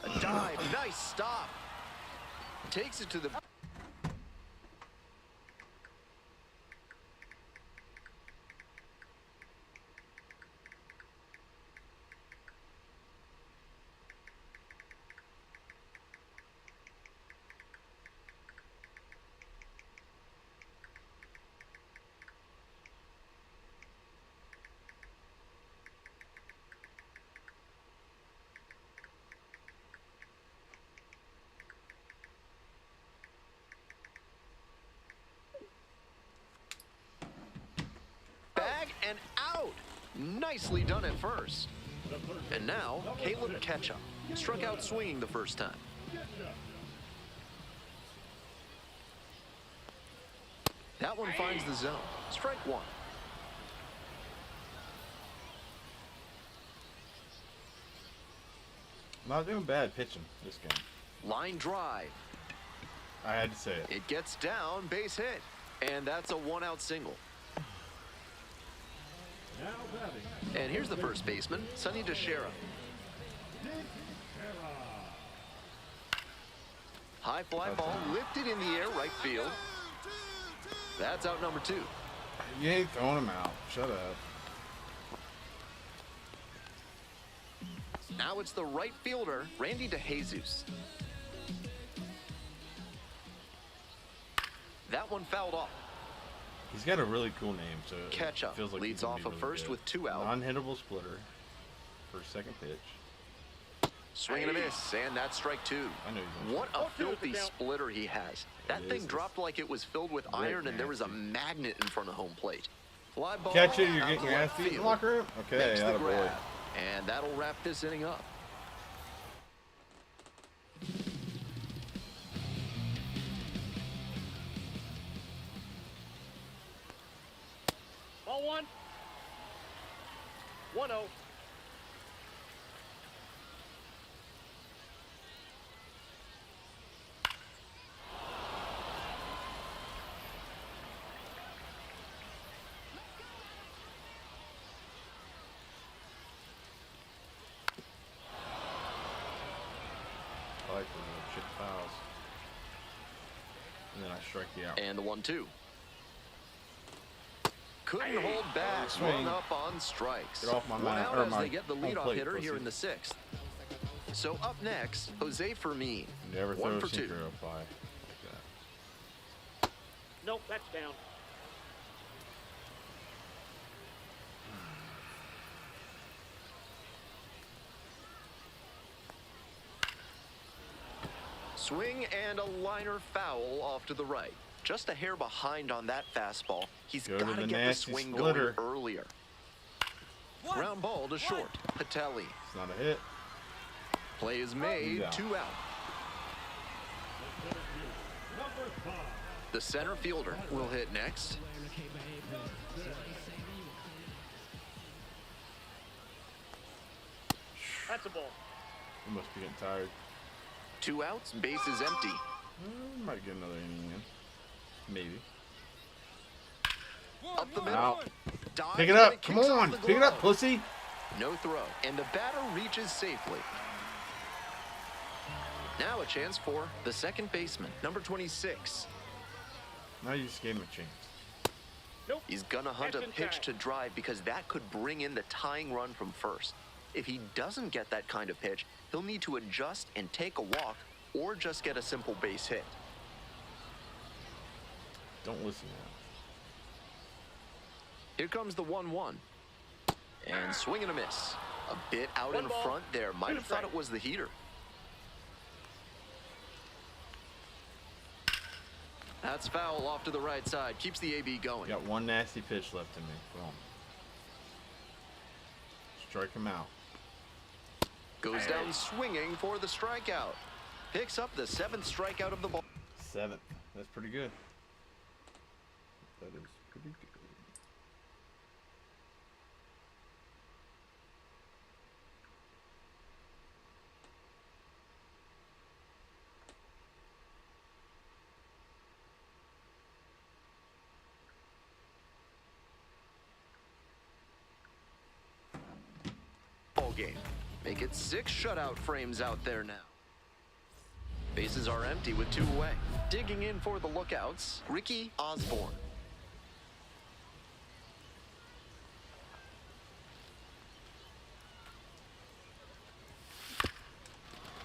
A dive, nice stop. Takes it to the... Bag and out. Nicely done at first. And now, Caleb Ketchup. Struck out swinging the first time. That one finds the zone. Strike 1. Not doing bad pitching this game. Line drive. I had to say it. It gets down, base hit. And that's a 1-out single. Now batting. And here's the first baseman, Sonny DeShera. High fly ball lifted in the air, right field. That's out number 2. You ain't throwing him out. Shut up. Now it's the right fielder, Randy DeJesus. That one fouled off. He's got a really cool name, so Ketchup it feels like leads he's gonna off be of really first good. with 2 out. Non-hittable splitter for second pitch. Swing and a miss, and that's strike 2. I know he's What a filthy splitter he has. That It thing is. dropped like it was filled with Great iron, and there was a nasty. magnet in front of home plate. Fly ball. Catch it, you're out getting to your ass left beat in the field. locker room? Okay, Makes the attaboy. grab, and that'll wrap this inning up. Ball 1. 1-0. I like the little chip fouls. And then I strike you out. And the 1-2. Couldn't hold back. Swing. Run up on strikes. Get off my One mat- out or as my they get the home leadoff plate, hitter here pussy. in the 6th. So up next, Jose Fermin. Never 1 throw for a 2. sinker up high like that. Nope, that's down. Swing and a liner foul off to the right. Just a hair behind on that fastball. He's Go to got to the get the nasty swing splitter. going earlier. Ground ball to short. Patelli. It's not a hit. Play is made. Yeah. 2 out. The center fielder will hit next. That's a ball. You must be getting tired. 2 outs, base is empty. Might get another inning in. Maybe. Up the middle. Out. Dives, Pick it but up. kicks Come off on. the Pick it up, glove. pussy. No throw, and the batter reaches safely. Now a chance for the second baseman, number 26. Now you just gave him a chance. He's gonna hunt a pitch to drive because that could bring in the tying run from first. If he doesn't get that kind of pitch, he'll need to adjust and take a walk or just get a simple base hit. Don't listen to him. Here comes the 1-1. And swing and a miss. A bit out in front there. Might have thought it was the heater. That's foul off to the right side. Keeps the AB going. Got one nasty pitch left in me. Come on. Strike him out. Goes down swinging for the strikeout. Picks up the 7th strikeout of the ball. 7th. That's pretty good. That is pretty good. Ball game. Make it 6 shutout frames out there now. Bases are empty with 2 away. Digging in for the lookouts, Ricky Osborne.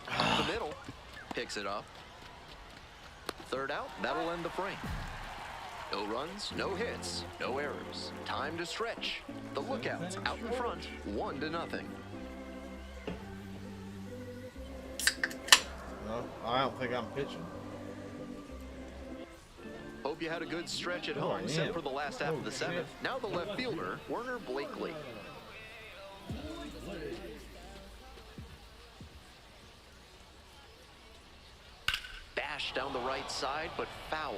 Up the middle. Picks it up. 3rd out. That'll end the frame. No runs, no hits, no errors. Time to stretch. The lookouts out in front, 1-0. No, I don't think I'm pitching. Hope you had a good stretch at Oh, home, set man. for the last half of the 7th. Now the left fielder, Werner Blakely. Bash down the right side, but foul.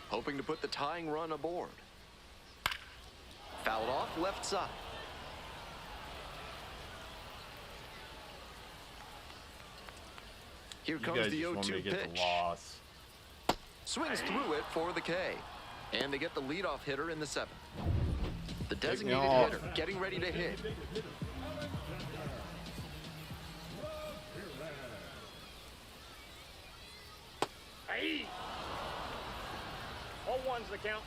Hoping to put the tying run aboard. Fouled off left side. Here You comes guys the just want me 0-2 to get pitch. the loss. Swings through it for the K. And they get the leadoff hitter in the 7th. The designated off. hitter getting ready to hit. Hey! All ones the count.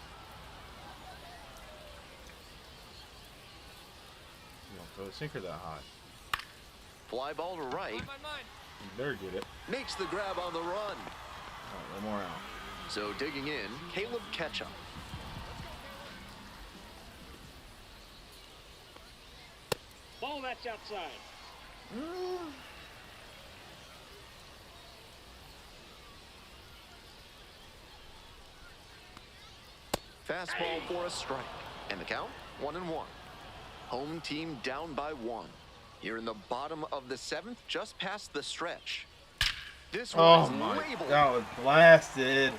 You don't throw a sinker that high. Fly ball to right. Mine. You better get it. Makes the grab on the run. All right, one more out. So digging in, Caleb Ketchum. Ball that's outside. Fastball for a strike. And the count, 1-1. Home team down by 1. Here in the bottom of the 7th, just past the stretch. This one Oh is my, labeled. that was blasted.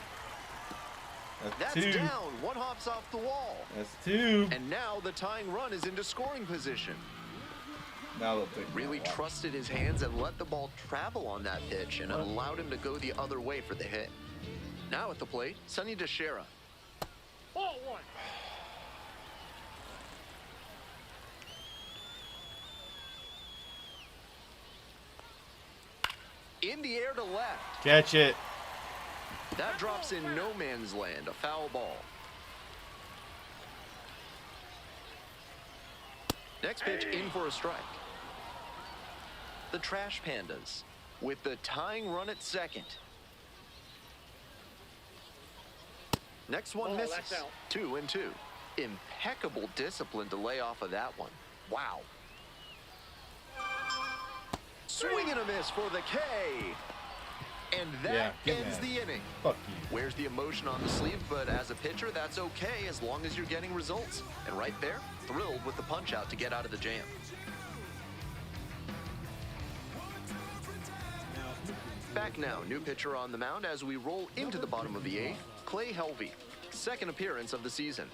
That's That's 2. down. 1 hops off the wall. That's 2. And now the tying run is into scoring position. Now they'll pick me Really up. trusted his hands and let the ball travel on that pitch and allowed him to go the other way for the hit. Now at the plate, Sonny DeShera. Ball one. In the air to left. Catch it. That drops in no man's land, a foul ball. Next pitch in for a strike. The Trash Pandas with the tying run at 2nd. Next one Ball, misses. that's out. 2-2. Impeccable discipline to lay off of that one. Wow. Swing and a miss for the K. And that Yeah, get ends mad. the inning. Fuck you. Wears the emotion on the sleeve, but as a pitcher, that's okay as long as you're getting results. And right there, thrilled with the punch out to get out of the jam. Back now, new pitcher on the mound as we roll into the bottom of the 8th, Clay Helvey. 2nd appearance of the season.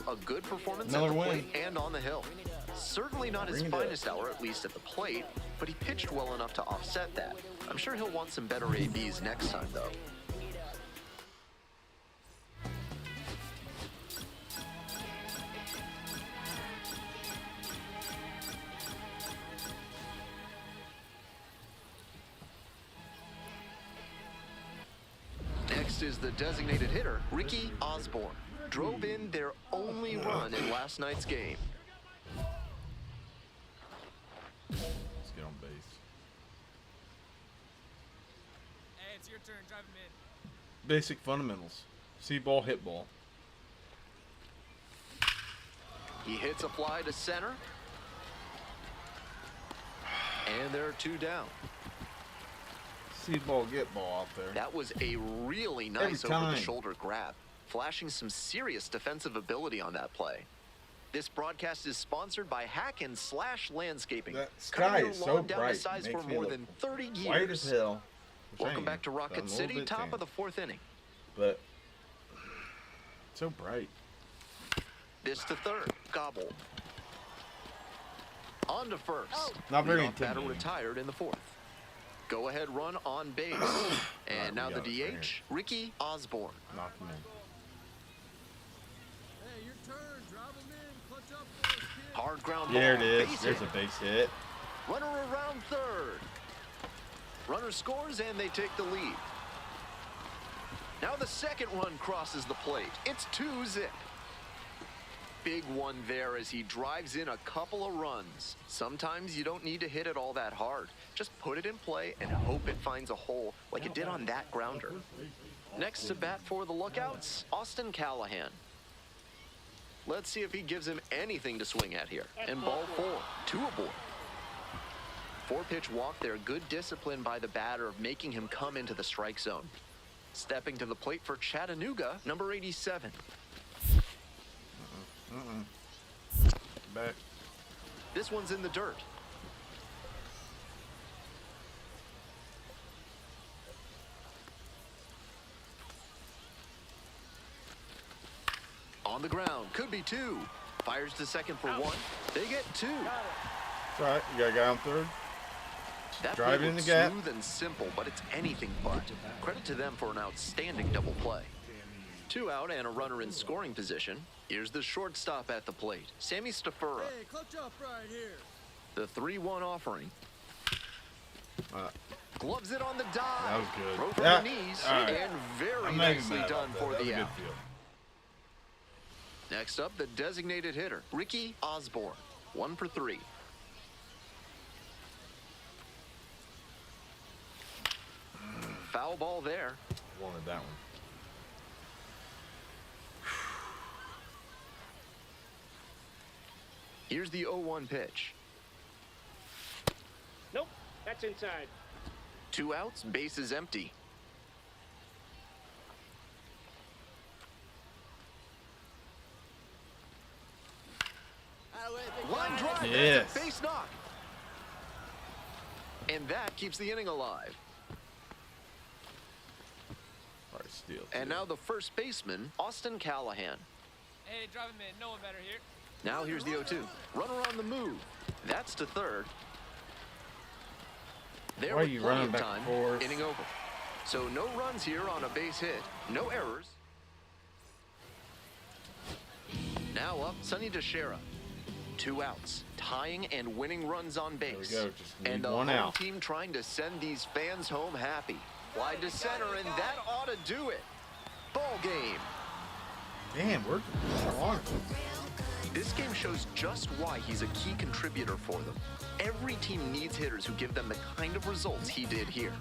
A good performance Another at the win. plate and on the hill. Certainly not his Bring it up. finest hour, at least at the plate, but he pitched well enough to offset that. I'm sure he'll want some better ABs next time, though. Next is the designated hitter, Ricky Osborne. Drove in their only run in last night's game. Let's get on base. Hey, it's your turn. Drive him in. Basic fundamentals. See ball, hit ball. He hits a fly to center. And there are 2 down. See ball, get ball out there. That was a really nice Every time. over-the-shoulder grab, flashing some serious defensive ability on that play. This broadcast is sponsored by Hack&Slash Landscaping. That Cutting sky your is so lawn down to bright. size Makes for me more look than 30 years. white as hell. Which I Welcome am, back to but I'm a Rocket little City, bit top tan. of the 4th inning. But so bright. This to third, gobble. On to first. Not very Leadoff batter intimidating. retired in the 4th. Go ahead run on base. And Alright, now we the got it right DH, Ricky Osborne. Knock him in. Hey, your turn. Drive him in. Clutch up for us, kid. Hard ground There it ball, is. base There's hit. a base hit. Runner around third. Runner scores and they take the lead. Now the second run crosses the plate. It's 2-zip. Big one there as he drives in a couple of runs. Sometimes you don't need to hit it all that hard. Just put it in play and hope it finds a hole like it did on that grounder. Next to bat for the Lookouts, Austin Callahan. Let's see if he gives him anything to swing at here. And ball 4, 2 aboard. 4-pitch walk there. Good discipline by the batter, making him come into the strike zone. Stepping to the plate for Chattanooga, number 87. Back. This one's in the dirt. On the ground, could be 2. Fires to second for 1. They get 2. It's alright. You got a guy on third. That Drive play in the was gap. smooth and simple, but it's anything but. Credit to them for an outstanding double play. 2 out and a runner in scoring position. Here's the shortstop at the plate, Sammy Stafura. Hey, clutch up right here. The 3-1 offering. Uh, Gloves it on the dive. That was good. Throw from Yeah. the knees, All right. and very I'm not even nicely mad done about that. for That was the a good out. field. Next up, the designated hitter, Ricky Osborne. 1 for 3. Foul ball there. Wanted that one. Here's the 0-1 pitch. Nope, that's inside. 2 outs, base is empty. Out of the way, big Line guy. drive, Yes. that's a base knock. And that keeps the inning alive. Alright, steal. And now the first baseman, Austin Callahan. Hey, drive him in. No one better here. Now here's the 0-2. Runner on the move. That's to third. There Why are with you plenty running of back time, and forth? inning over. So no runs here on a base hit. No errors. Now up, Sonny DeShera. 2 outs, tying and winning runs on base. There we go, just need And the one home out. team trying to send these fans home happy. Wide to center, and that ought to do it. Ball game. Damn, we're on. This game shows just why he's a key contributor for them. Every team needs hitters who give them the kind of results he did here.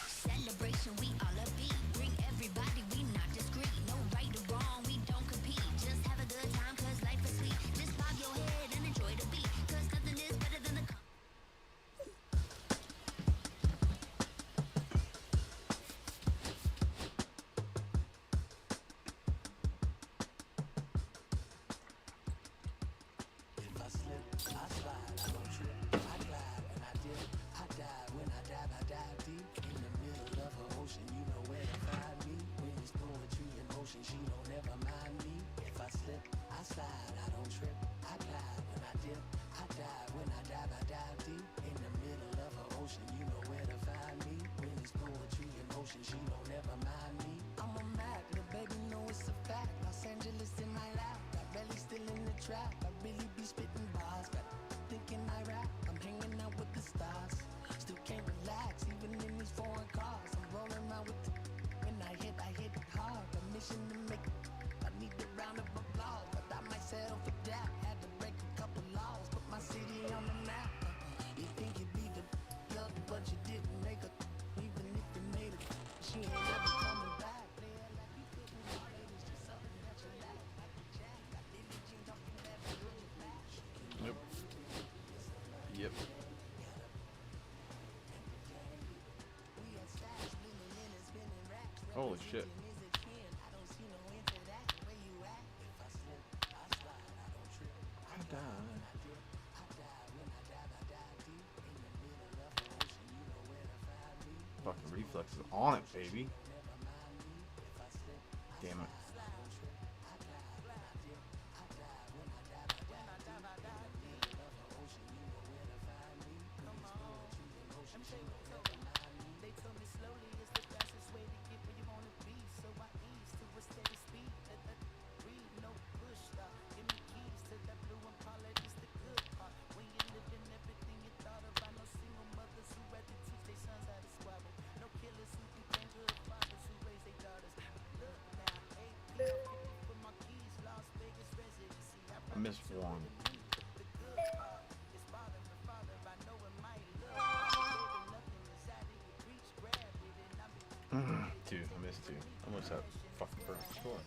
Celebration, we all a beat. Bring everybody, we not discreet. No right or wrong, we don't compete. Just have a good time, cause life is sweet. Just bob your head and enjoy the beat. Cause nothing is better than the If I slip, I slide. Yep. Yep. Holy shit. I died. Fucking reflex is on it, baby. Damn it. I missed one. Two. I missed two. Almost had fucking perfect score.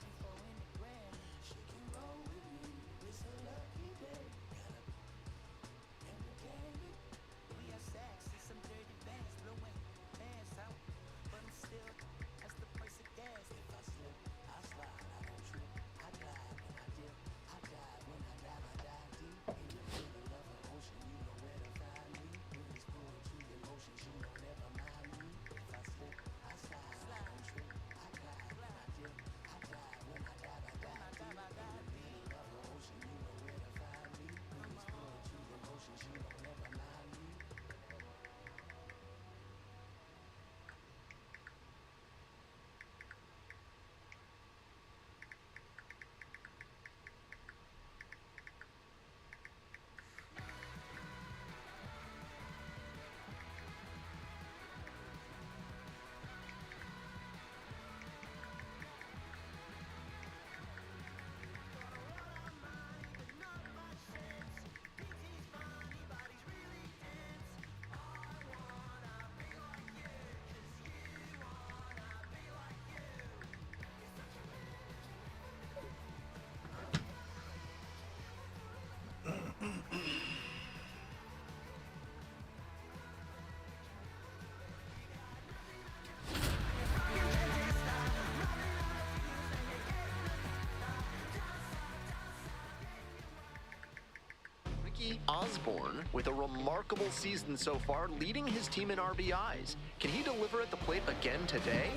Ricky Osborne with a remarkable season so far, leading his team in RBIs. Can he deliver at the plate again today?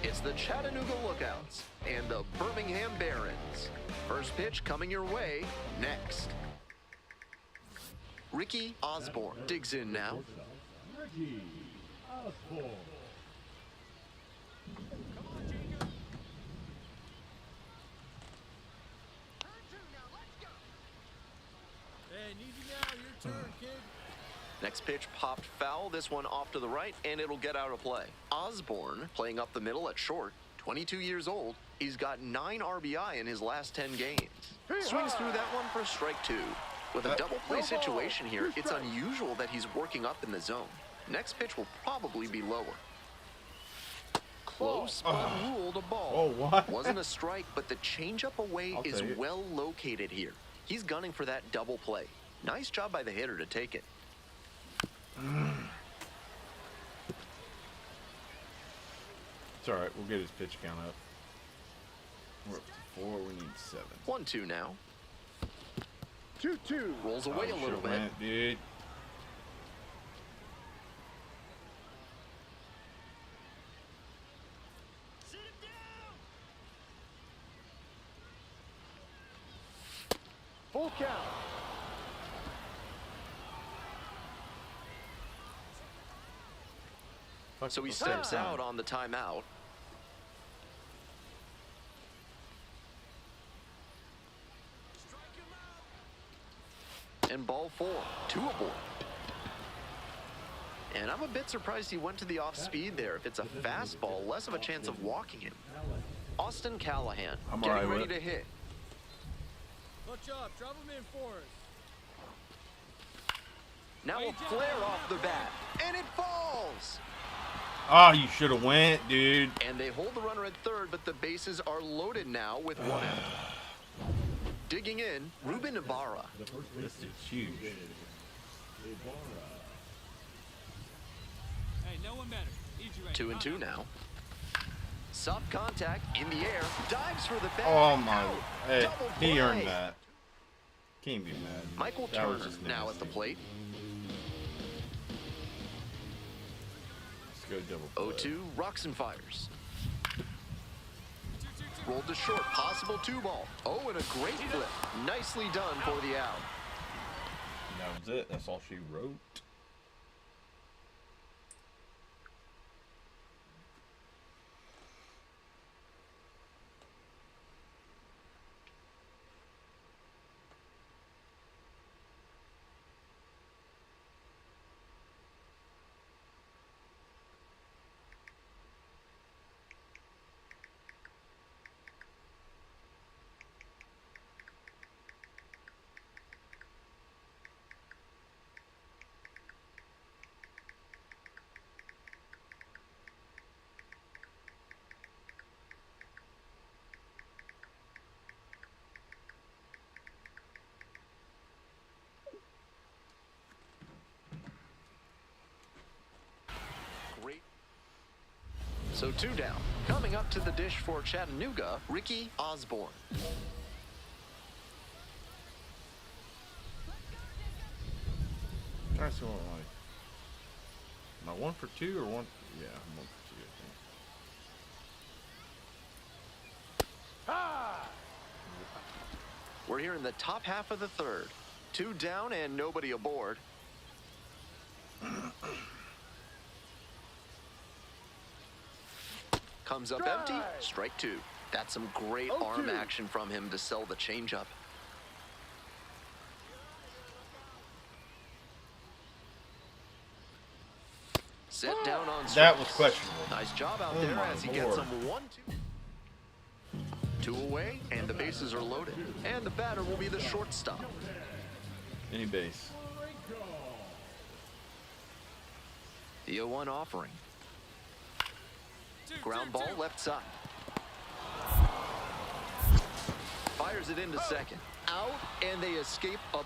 It's the Chattanooga Lookouts and the Birmingham Barons. First pitch coming your way next. Ricky Osborne digs in now. Ricky Osborne. Hey, need you now. Your turn, kid. Next pitch popped foul, this one off to the right, and it'll get out of play. Osborne, playing up the middle at short, 22 years old, he's got 9 RBI in his last 10 games. Swings through that one for strike 2. With a double play situation here, it's unusual that he's working up in the zone. Next pitch will probably be lower. Close, but ruled a ball. Oh, what? Wasn't a strike, but the changeup away I'll is take it. well located here. He's gunning for that double play. Nice job by the hitter to take it. It's alright, we'll get his pitch count up. We're up to 4, we need 7. 1-2 now. 2-2. Rolls away a little shit bit. went, dude. Sit him down. Full count. Fuck So he the steps time. out on the timeout. And ball 4, 2 aboard. And I'm a bit surprised he went to the off speed there. If it's a fastball, less of a chance of walking him. Austin Callahan I'm getting alright ready with to it. hit. Clutch up. Drop him in for us. Now a flare off the bat, and it falls. Oh, you should have went, dude. And they hold the runner at third, but the bases are loaded now with one out. Digging in, Ruben Ibarra. This is huge. Hey, no one better. Need you right 2-2 now. Soft contact in the air, dives for the bag. Oh my! Out. Hey, Double he play. earned that. Can't be mad. Michael That was Turner just now at the nasty. plate. Let's go double play. 0-2, Roxon fires. Rolled to short, possible 2-ball. Oh, and a great flip. Nicely done for the out. And that was it. That's all she wrote. Great. So 2 down. Coming up to the dish for Chattanooga, Ricky Osborne. Try to see what am I 1 for 2 or 1? Yeah, I'm 1 for 2, I think. We're here in the top half of the third. 2 down and nobody aboard. Comes up empty, strike 2. That's some great arm action from him to sell the changeup. Set down on strikes. That was questionable. Nice job out Oh there my as he gets Lord. him 1-2. 2 away, and the bases are loaded. And the batter will be the shortstop. Any base. The 0-1 offering. Ground ball left side. Fires it into second. Out, and they escape a...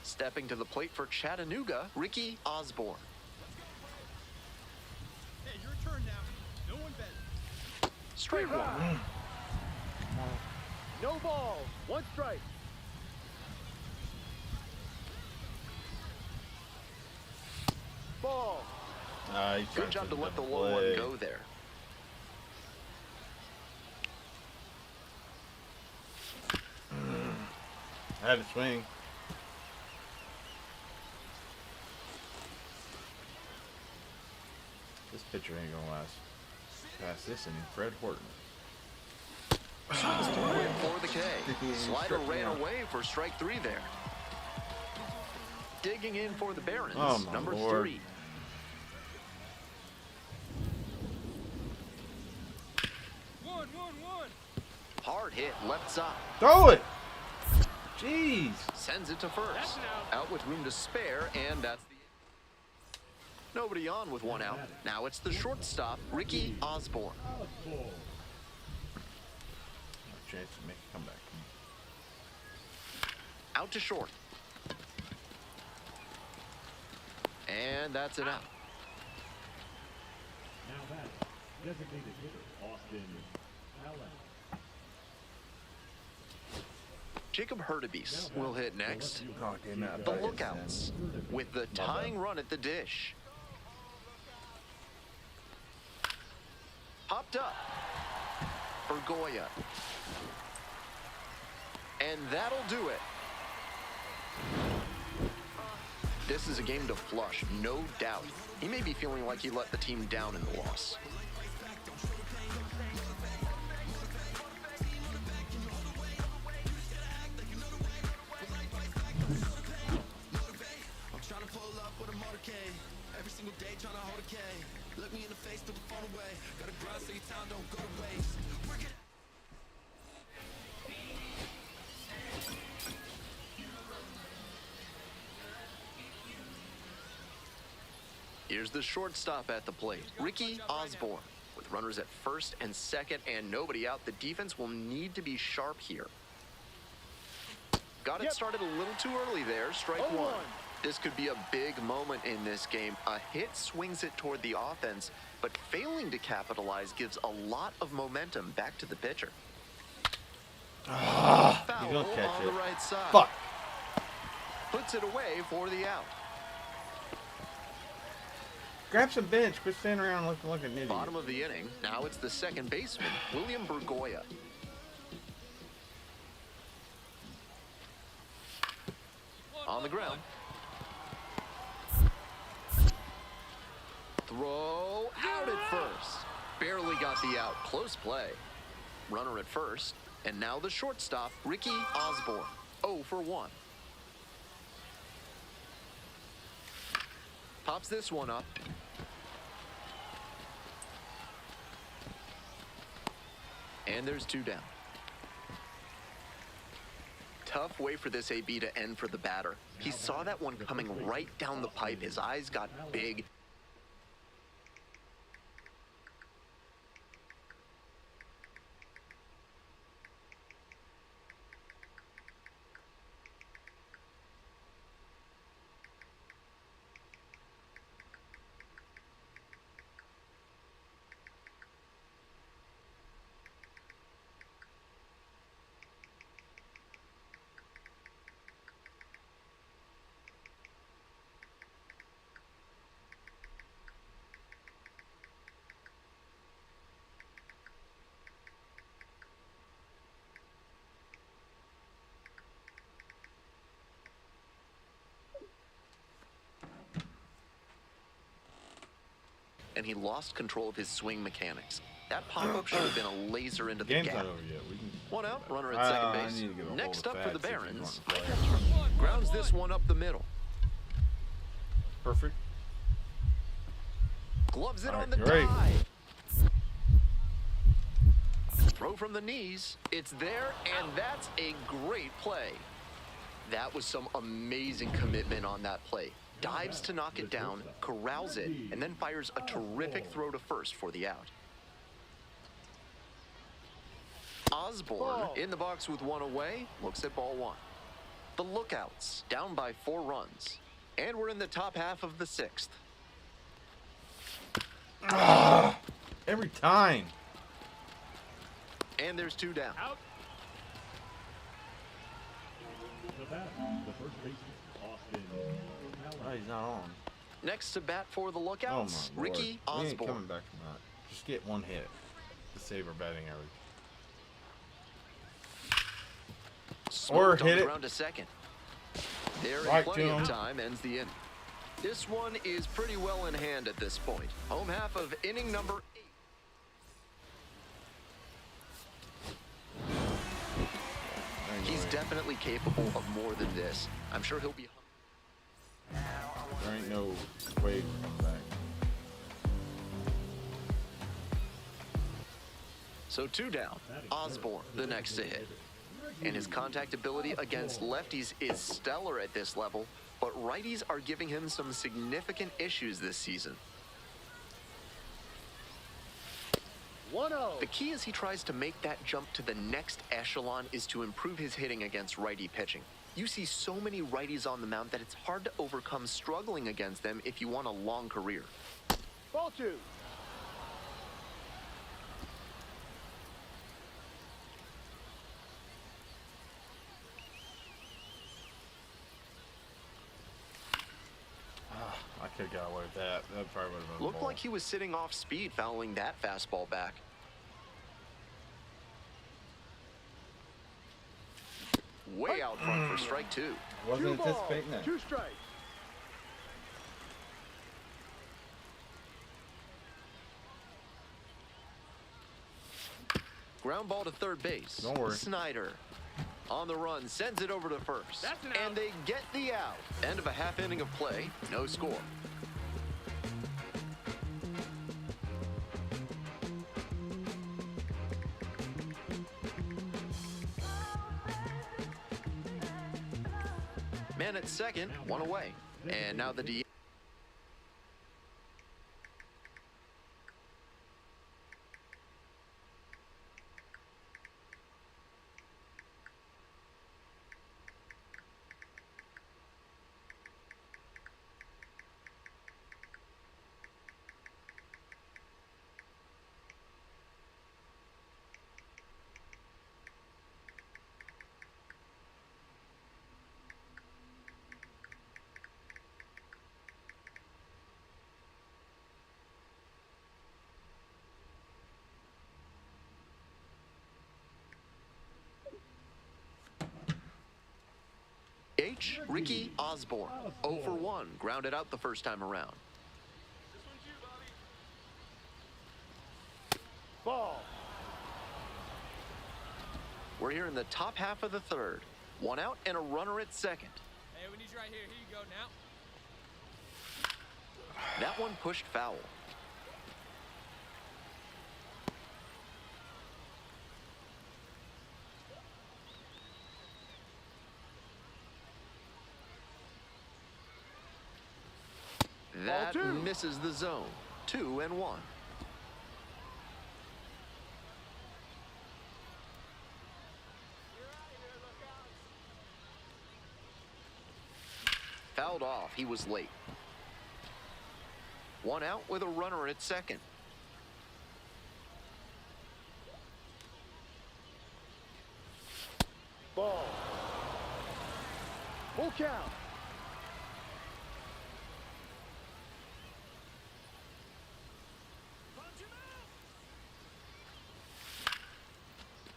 Stepping to the plate for Chattanooga, Ricky Osborne. Hey, your turn now. No one better. Straight 1. No ball. 1 strike. Ball. Good job to let the low one go there. I had to swing. This pitcher ain't gonna last past this inning. Fred Horton. For the K. Slider ran away for strike 3 there. Digging in for the Barons, Oh, my number Lord. 3. One. Hard hit left side. Throw it! Jeez. Sends it to first. Out with room to spare, and that's the... Nobody on with 1 out. Now it's the shortstop, Ricky Osborne. No chance to make a comeback. Out to short. And that's it out. Now that designated hitter Austin Allen. Jacob Hurtubise will hit next. Oh, damn it. The Lookouts with the tying run at the dish. Popped up for Goya. And that'll do it. This is a game to flush, no doubt. He may be feeling like he let the team down in the loss. decade. Every single day trying to hold a K. Look me in the face, put the phone away. Gotta grind so your time don't go to waste. Work it. Here's the shortstop at the plate, Ricky Osborne. With runners at first and second and nobody out, the defense will need to be sharp here. Got it started a little too early there, strike one. This could be a big moment in this game. A hit swings it toward the offense, but failing to capitalize gives a lot of momentum back to the pitcher. Ah, Foul you don't catch on it. the right side. Fuck. Puts it away for the out. Grab some bench. Quit standing around looking like an idiot. Bottom of the inning. Now it's the second baseman, William Burgoya. On the ground. Throw out at first. Barely got the out. Close play. Runner at first. And now the shortstop, Ricky Osborne. 0 for 1. Pops this one up. And there's 2 down. Tough way for this AB to end for the batter. He saw that one coming right down the pipe. His eyes got big. And he lost control of his swing mechanics. That pop-up should have been a laser into the Game's gap. not over yet. We can... One out, runner at second I base. need to get a hold Next of up for the Fats if he's Barons. wanting to play. Grounds this one up the middle. Perfect. Gloves it All on right, the great. dive. Throw from the knees. It's there, and that's a great play. That was some amazing commitment on that play. Dives to knock it down, corrals it, and then fires a terrific throw to first for the out. Osborne in the box with 1 away, looks at ball 1. The Lookouts down by 4 runs, and we're in the top half of the 6th. Every time. And there's 2 down. Out. The batter, the first baseman, Austin. Oh, he's not on. Next to bat for the Oh, my Lookouts, Lord. Ricky We ain't Osborne. coming back from that. Just get 1 hit to save our batting average. Smoked on hit the it. ground to second. There in Right plenty to of him. time ends the inning. This one is pretty well in hand at this point. Home half of inning number 8. He's definitely capable of more than this. I'm sure he'll be. There ain't no way we're coming back. So 2 down. Osborne, the next to hit. And his contact ability against lefties is stellar at this level, but righties are giving him some significant issues this season. 1-0. The key as he tries to make that jump to the next echelon is to improve his hitting against righty pitching. You see so many righties on the mound that it's hard to overcome struggling against them if you want a long career. Ball 2. I could have got away with that. That probably would have been a Looked ball. like he was sitting off speed fouling that fastball back. Way out front for strike 2. Wasn't anticipating that. 2 strikes. Ground ball to third base. Don't worry. Snyder on the run, sends it over to first. That's an out. And they get the out. End of a half inning of play, no score. Man at second, one away. And now the D. H. Ricky Osborne, 0 for 1, grounded out the first time around. Ball. We're here in the top half of the third. One out and a runner at second. Hey, we need you right here. Here you go now. That one pushed foul. That misses the zone. 2 and 1. Fouled off. He was late. One out with a runner at second. Ball. Full count.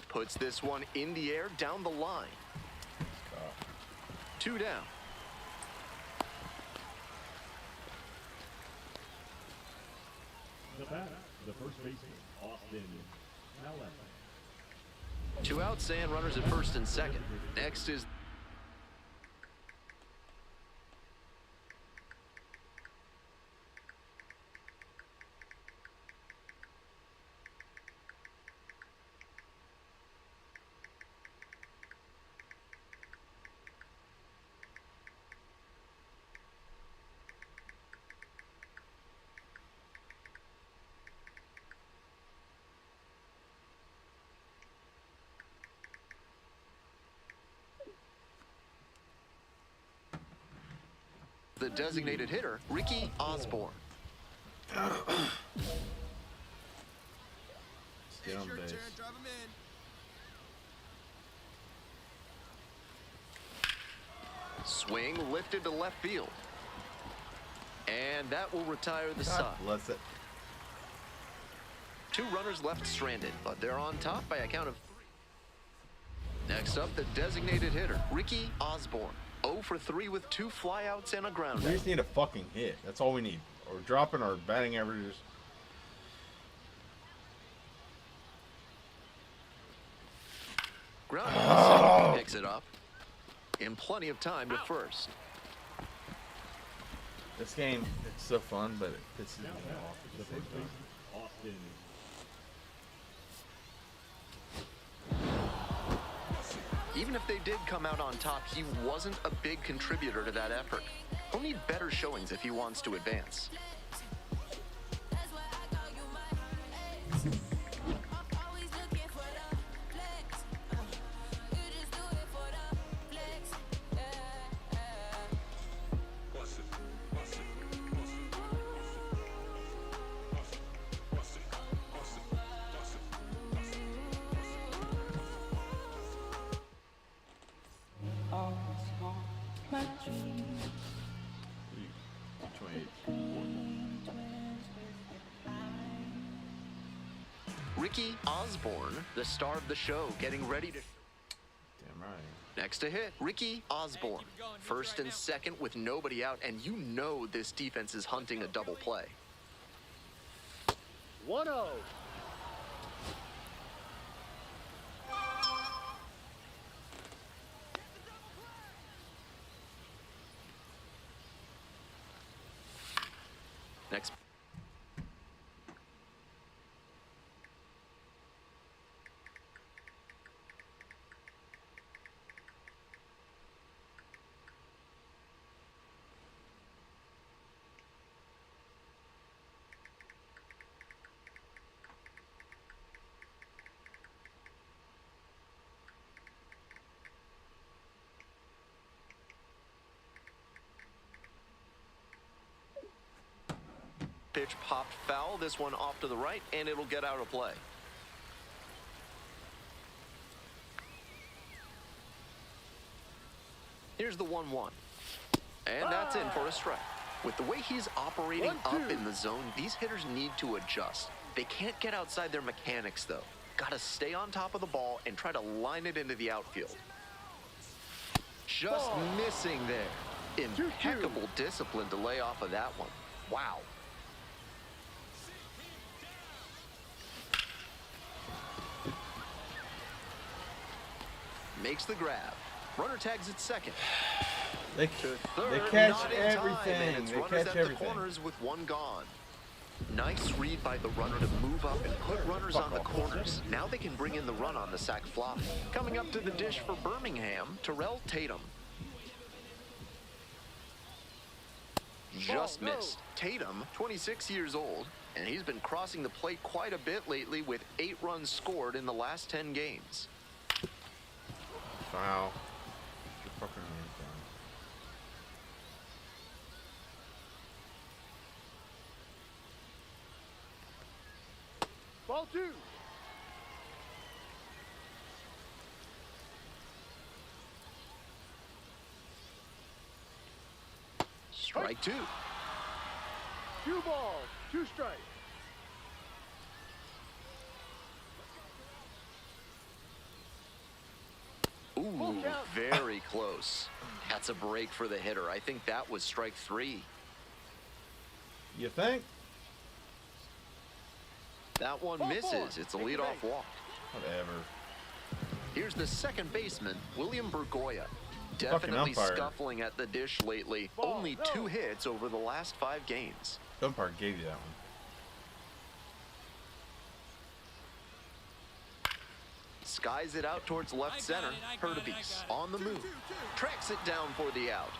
Puts this one in the air down the line. 2 down. The batter, the first baseman, Austin. Now left. 2 outs and runners at first and second. Next is the designated hitter, Ricky Osborne. Stay It's on your base. turn. Drive him in. Swing lifted to left field. And that will retire the God side. bless it. 2 runners left stranded, but they're on top by a count of 3. Next up, the designated hitter, Ricky Osborne. 0 for 3 with 2 flyouts and a ground We out. just need a fucking hit. That's all we need. Or dropping our batting averages. Ground out second, picks it up. In plenty of time to first. This game, it's so fun, but it pisses me off at The the same first time. baseman, Austin. Even if they did come out on top, he wasn't a big contributor to that effort. He'll need better showings if he wants to advance. Ricky Osborne, the star of the show, getting ready to... Damn right. Next to hit, Ricky Osborne. First and second with nobody out, and you know this defense is hunting a double play. 1-0. Next. pitch popped foul. This one off to the right, and it'll get out of play. Here's the 1-1. And that's in for a strike. With the way he's operating up in the zone, these hitters need to adjust. They can't get outside their mechanics, though. Got to stay on top of the ball and try to line it into the outfield. Just missing there. Impeccable discipline to lay off of that one. Wow. Makes the grab. Runner tags at second. They catch everything. They They catch catch at the everything. corners with one gone. Nice read by the runner to move up and put runners on the corners. Now they can bring in the run on the sac fly. Coming up to the dish for Birmingham, Terrell Tatum. Just missed. Tatum, 26 years old, and he's been crossing the plate quite a bit lately with 8 runs scored in the last 10 games. Foul. Get your fucking hands down. Ball 2. Strike 2. 2 balls, 2 strikes. Ooh, very close. That's a break for the hitter. I think that was strike 3. You think? That one misses. It's a leadoff walk. Whatever. Here's the second baseman, William Burgoya. Fucking Definitely umpire. scuffling at the dish lately. Only 2 hits over the last 5 games. The umpire gave you that one. Skies it out towards left center. Hurtubise on the move. Tracks it down for the out.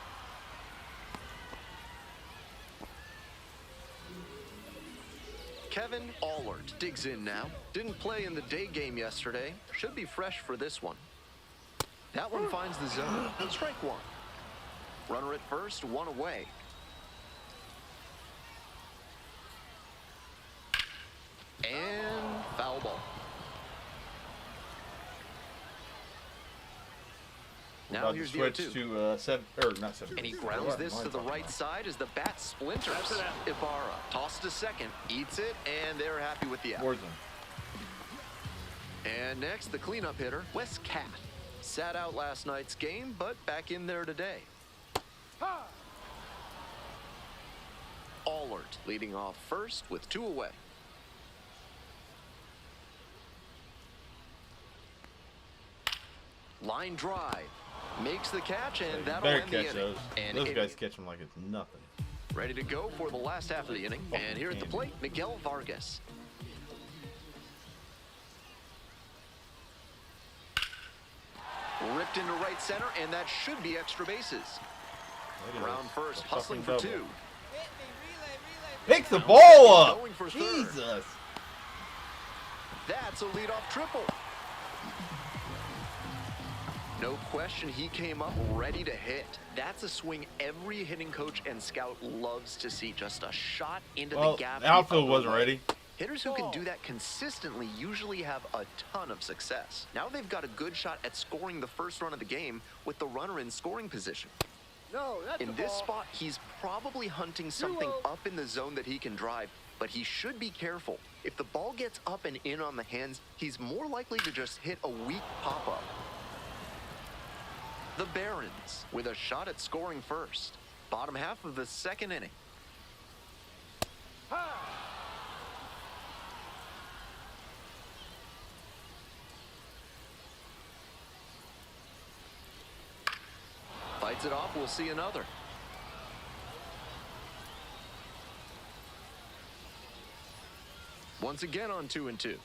Kevin Allard digs in now. Didn't play in the day game yesterday. Should be fresh for this one. That one finds the zone. Strike 1. Runner at first, 1 away. And foul ball. Now About here's to the switch 0-2. to 7 or not 7. And he grounds this to the right side as the bat splinters. Ibarra tosses to second, eats it, and they're happy with the out. Towards him. And next, the cleanup hitter, Wes Cat. Sat out last night's game, but back in there today. Allard leading off first with 2 away. Line drive. Makes the catch, and that'll Better end the catch inning. those. And Those it- guys catch them like it's nothing. Ready to go for the last half of the inning. And here at the plate, Miguel Vargas. Ripped into right center, and that should be extra bases. Round first, hustling for 2. Hit me, relay. Pick the ball up! Going for third. Jesus! That's a leadoff triple. No question, he came up ready to hit. That's a swing every hitting coach and scout loves to see. Just a shot into Well, the gap. the outfield upper wasn't right. ready. Hitters who can do that consistently usually have a ton of success. Now they've got a good shot at scoring the first run of the game with the runner in scoring position. No, that's In this spot, he's probably hunting something up in the zone that he can drive, but he should be careful. If the ball gets up and in on the hands, he's more likely to just hit a weak pop-up. The Barons with a shot at scoring first. Bottom half of the second inning. Fights it off, we'll see another. Once again on 2-2.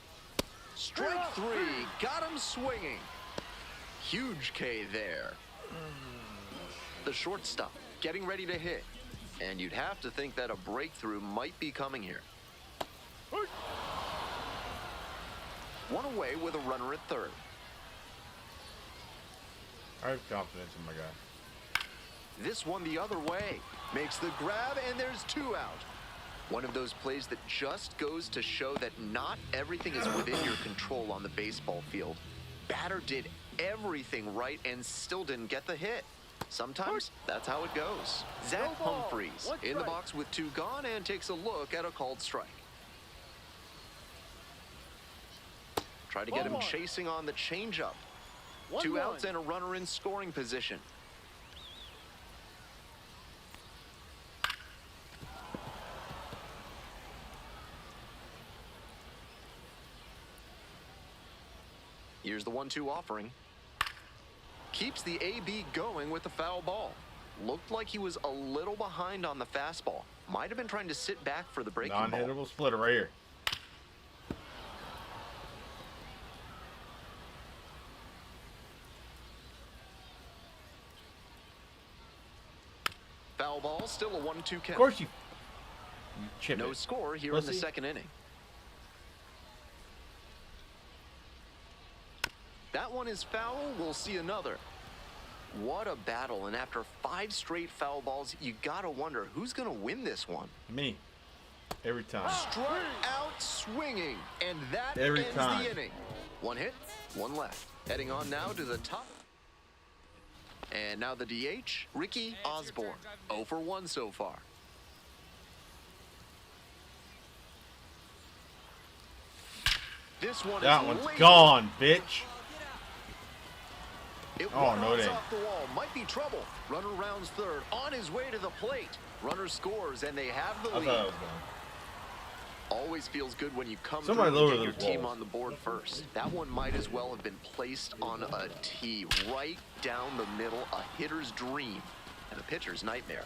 Strike 3, got him swinging. Huge K there. The shortstop getting ready to hit. And you'd have to think that a breakthrough might be coming here. 1 away with a runner at third. I have confidence in my guy. This one the other way. Makes the grab, and there's 2 out. One of those plays that just goes to show that not everything is within your control on the baseball field. Batter did everything right and still didn't get the hit. Sometimes that's how it goes. Zach Humphreys in the box with 2 gone and takes a look at a called strike. Try to get him chasing on the changeup. 2 outs and a runner in scoring position. Here's the 1-2 offering. Keeps the AB going with the foul ball. Looked like he was a little behind on the fastball. Might have been trying to sit back for the breaking ball. Non-hittable splitter right here. Foul ball, still a 1-2 count. Of course you chip No it. score here in the second inning. That one is foul. We'll see another. What a battle. And after 5 straight foul balls, you got to wonder who's going to win this one. Me. Every time. Struck out swinging. And that Every ends time. the inning. 1 hit, 1 left. Heading on now to the top. And now the DH, Ricky Osborne. 0 for 1 so far. This one That is one's laser. gone, bitch. It Oh, no, it runs ain't. off the wall. Might be trouble. Runner rounds third. On his way to the plate. Runner scores, and they have the I thought lead. it was gone. Always feels good when you come Somebody through lower and get your those team walls. on the board first. That one might as well have been placed on a tee right down the middle. A hitter's dream and a pitcher's nightmare.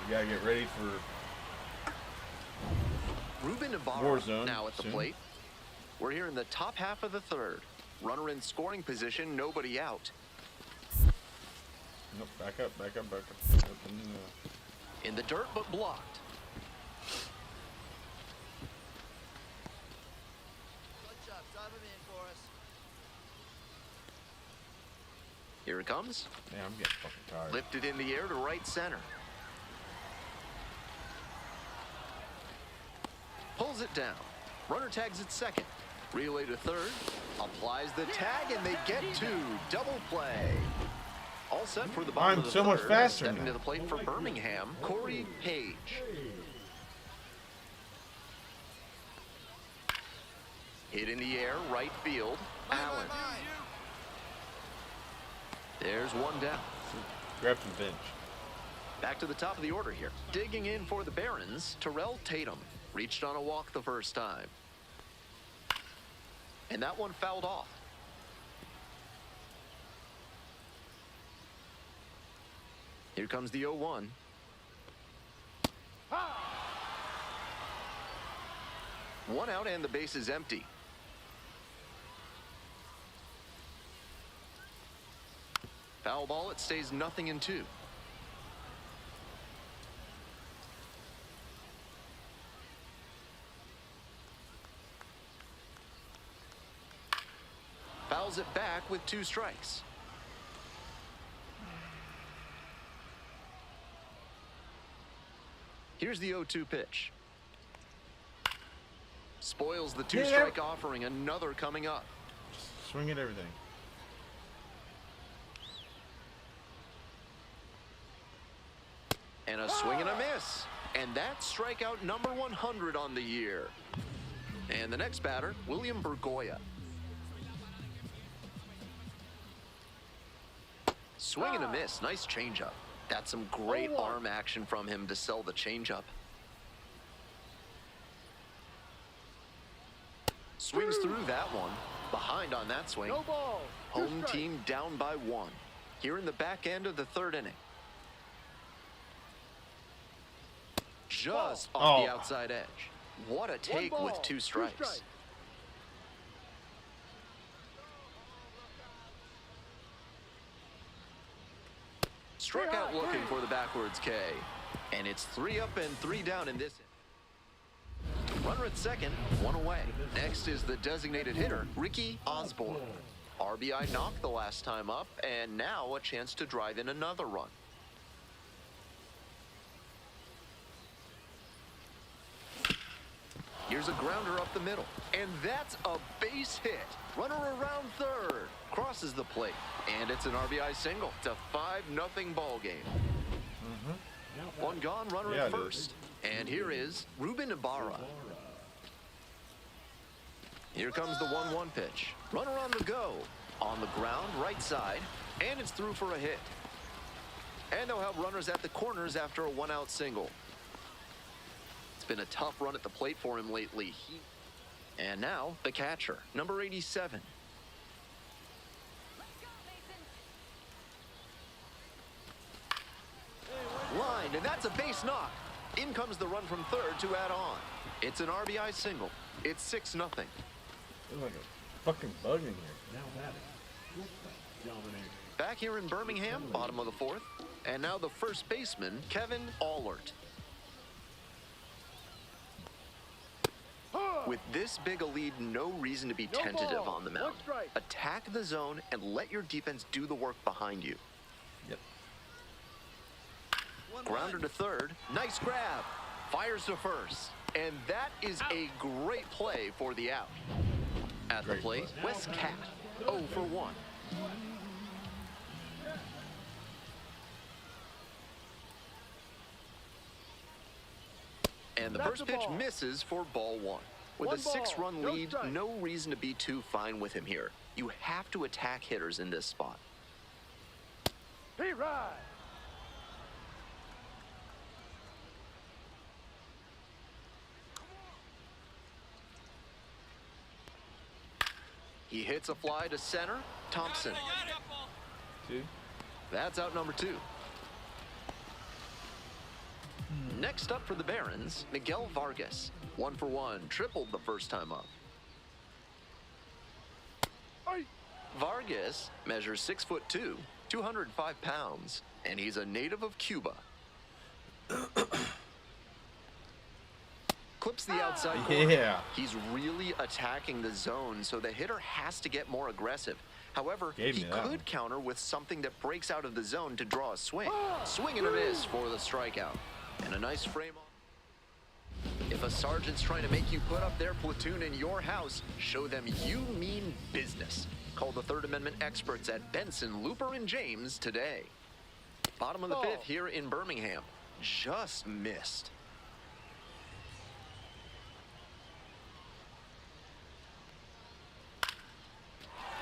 You gotta get ready for Ruben War Navarro zone now at the soon. plate. We're here in the top half of the third. Runner in scoring position, nobody out. Nope, back up. Up in the- In the dirt, but blocked. Good job. Drive him in for us. Here it comes. Man, I'm getting fucking tired. Lifted in the air to right center. Pulls it down. Runner tags at second. Relay to third. Applies the tag, and they get 2. Double play. All set for the bottom I'm of the so much third. faster Stepping now. to the plate for Birmingham, Corey Page. Hit in the air, right field. Allen. There's one down. Grab some bench. Back to the top of the order here. Digging in for the Barons, Terrell Tatum. Reached on a walk the first time. And that one fouled off. Here comes the 0-1. One out and the base is empty. Foul ball, it stays 0-2. Fouls it back with 2 strikes. Here's the 0-2 pitch. Spoils the 2-strike offering. Another coming up. Just swing at everything. And a swing and a miss. And that's strikeout number 100 on the year. And the next batter, William Bergoya. Swing and a miss. Nice changeup. That's some great arm action from him to sell the changeup. Swings through that one. Behind on that swing. Home team down by 1. Here in the back end of the third inning. Just off the outside edge. What a take with 2 strikes. Strikeout looking for the backwards K. And it's 3 up and 3 down in this. Runner at second, 1 away. Next is the designated hitter, Ricky Osborne. RBI knocked the last time up, and now a chance to drive in another run. Here's a grounder up the middle. And that's a base hit. Runner around third. Crosses the plate. And it's an RBI single. It's a 5-0 ball game. One gone, runner at first. And here is Ruben Ibarra. Here comes the 1-1 pitch. Runner on the go. On the ground, right side. And it's through for a hit. And they'll have runners at the corners after a 1-out single. It's been a tough run at the plate for him lately. And now, the catcher, number 87. Lined, and that's a base knock. In comes the run from third to add on. It's an RBI single. It's 6-0. There's like a fucking bug in here. Now batting. Dominic. Back here in Birmingham, bottom of the fourth. And now the first baseman, Kevin Allert. With this big a lead, no reason to be tentative on the mound. Attack the zone and let your defense do the work behind you. Yep. Grounder to third. Nice grab. Fires to first. And that is a great play for the out. At the plate, Wes Cat, 0 for 1. And the first pitch misses for ball 1. With a 6-run lead, no reason to be too fine with him here. You have to attack hitters in this spot. He hits a fly to center. Thompson. That's out number 2. Next up for the Barons, Miguel Vargas. 1 for 1, tripled the first time up. Vargas measures 6'2", 205 pounds, and he's a native of Cuba. Clips the outside corner. Yeah. He's really attacking the zone, so the hitter has to get more aggressive. However, he could counter with something that breaks out of the zone to draw a swing. Swing and a miss for the strikeout. And a nice frame on. If a sergeant's trying to make you put up their platoon in your house, show them you mean business. Call the Third Amendment experts at Benson, Looper, and James today. Bottom of the fifth here in Birmingham. Just missed.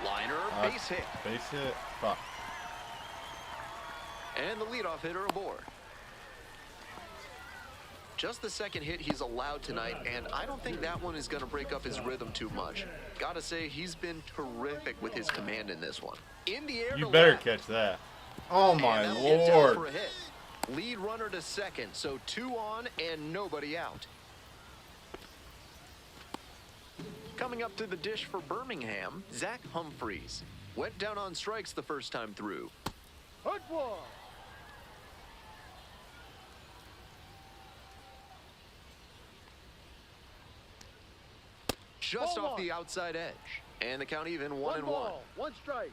Liner, base hit. Base hit. Fuck. And the leadoff hitter aboard. Just the second hit he's allowed tonight, and I don't think that one is going to break up his rhythm too much. Gotta say, he's been terrific with his command in this one. In the air. You better catch that. Oh my lord. For a hit. Lead runner to second, so 2 on and nobody out. Coming up to the dish for Birmingham, Zach Humphreys. Went down on strikes the first time through. Just off the outside edge. And the count even 1-1. 1 strike.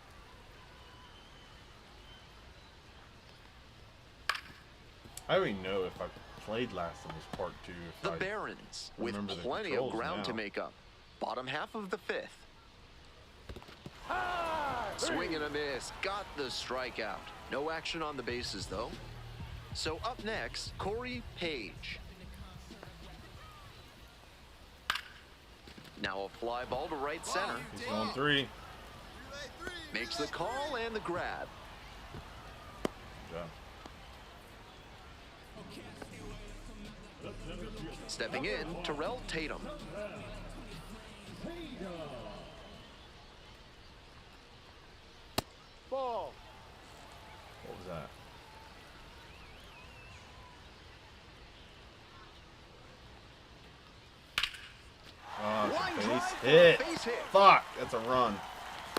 I don't even know if I played last in this part 2. The Barons, with plenty of ground to make up. Bottom half of the fifth. Swing and a miss. Got the strikeout. No action on the bases, though. So up next, Corey Page. Now a fly ball to right center. He's going 3. Makes the call and the grab. Good job. Stepping in, Terrell Tatum. Ball. What was that? Oh, it's a base hit. Fuck, that's a run.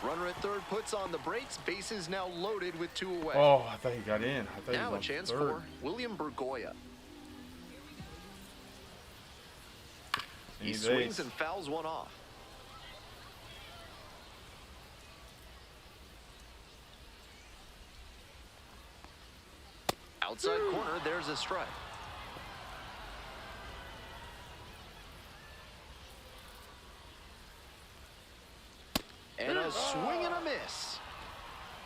Runner at third puts on the brakes. Bases now loaded with 2 away. Oh, I thought he got in. I thought Now he a was chance third. for William Bergoya. He swings and fouls one off. Outside corner, there's a strike. swing and a miss.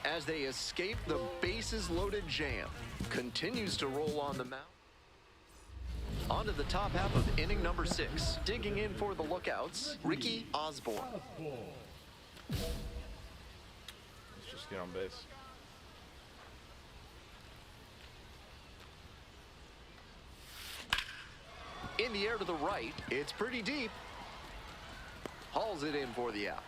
As they escape the bases-loaded jam. Continues to roll on the mound. On to the top half of inning number 6. Digging in for the lookouts, Ricky Osborne. Let's just get on base. In the air to the right, it's pretty deep. Hauls it in for the out.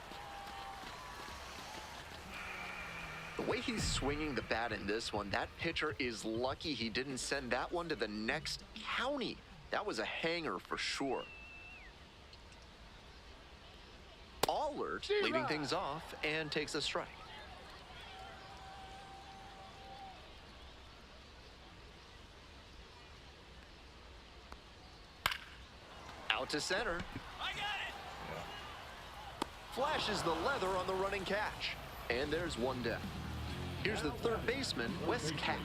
The way he's swinging the bat in this one, that pitcher is lucky he didn't send that one to the next county. That was a hanger for sure. Allert leading things off and takes a strike. Out to center. I got it. Flashes the leather on the running catch. And there's one down. Here's the third baseman, Wes Cat.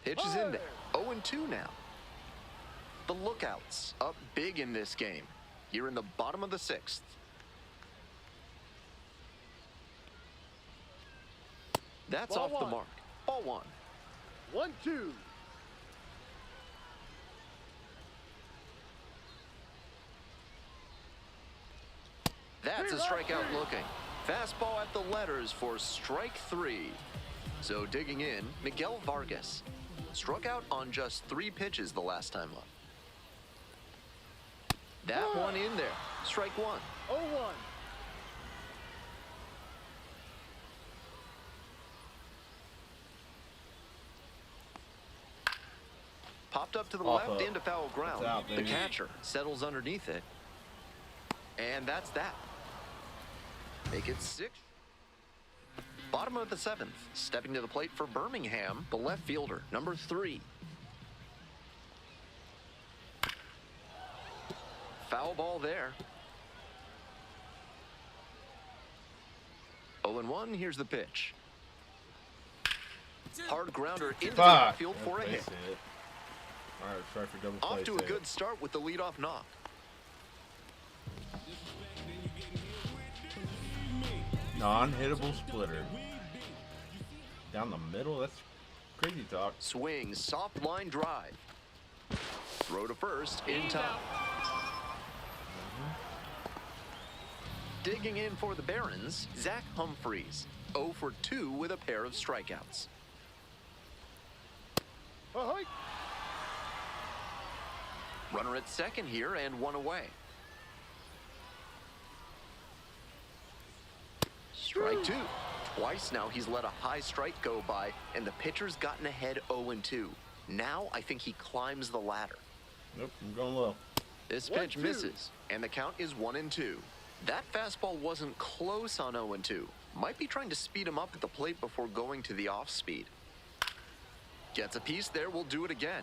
Pitch is in there. 0-2 now. The lookouts up big in this game. You're in the bottom of the 6th. That's off the mark. Ball 1. 1-2. That's a strikeout looking. Fastball at the letters for strike 3. So digging in, Miguel Vargas. Struck out on just 3 pitches the last time up. That one in there. Strike 1. 0-1. Popped up to the Off left up. into foul ground. That's out, The baby. catcher settles underneath it. And that's that. Make it 6. Bottom of the 7th. Stepping to the plate for Birmingham, the left fielder, number 3. Foul ball there. 0-1, here's the pitch. Hard grounder into the Fuck. outfield for a hit. That's it. All right, try for double Off play. to a good start with the leadoff knock. Non-hittable splitter. Down the middle? That's crazy talk. Swing, soft line drive. Throw to first in time. Digging in for the Barons, Zach Humphreys. 0 for 2 with a pair of strikeouts. Runner at second here and one away. Strike 2. Twice now he's let a high strike go by, and the pitcher's gotten ahead 0-2. Now I think he climbs the ladder. Nope, I'm going low. This pitch misses, and the count is 1-2. That fastball wasn't close on 0-2. Might be trying to speed him up at the plate before going to the off speed. Gets a piece there, will do it again.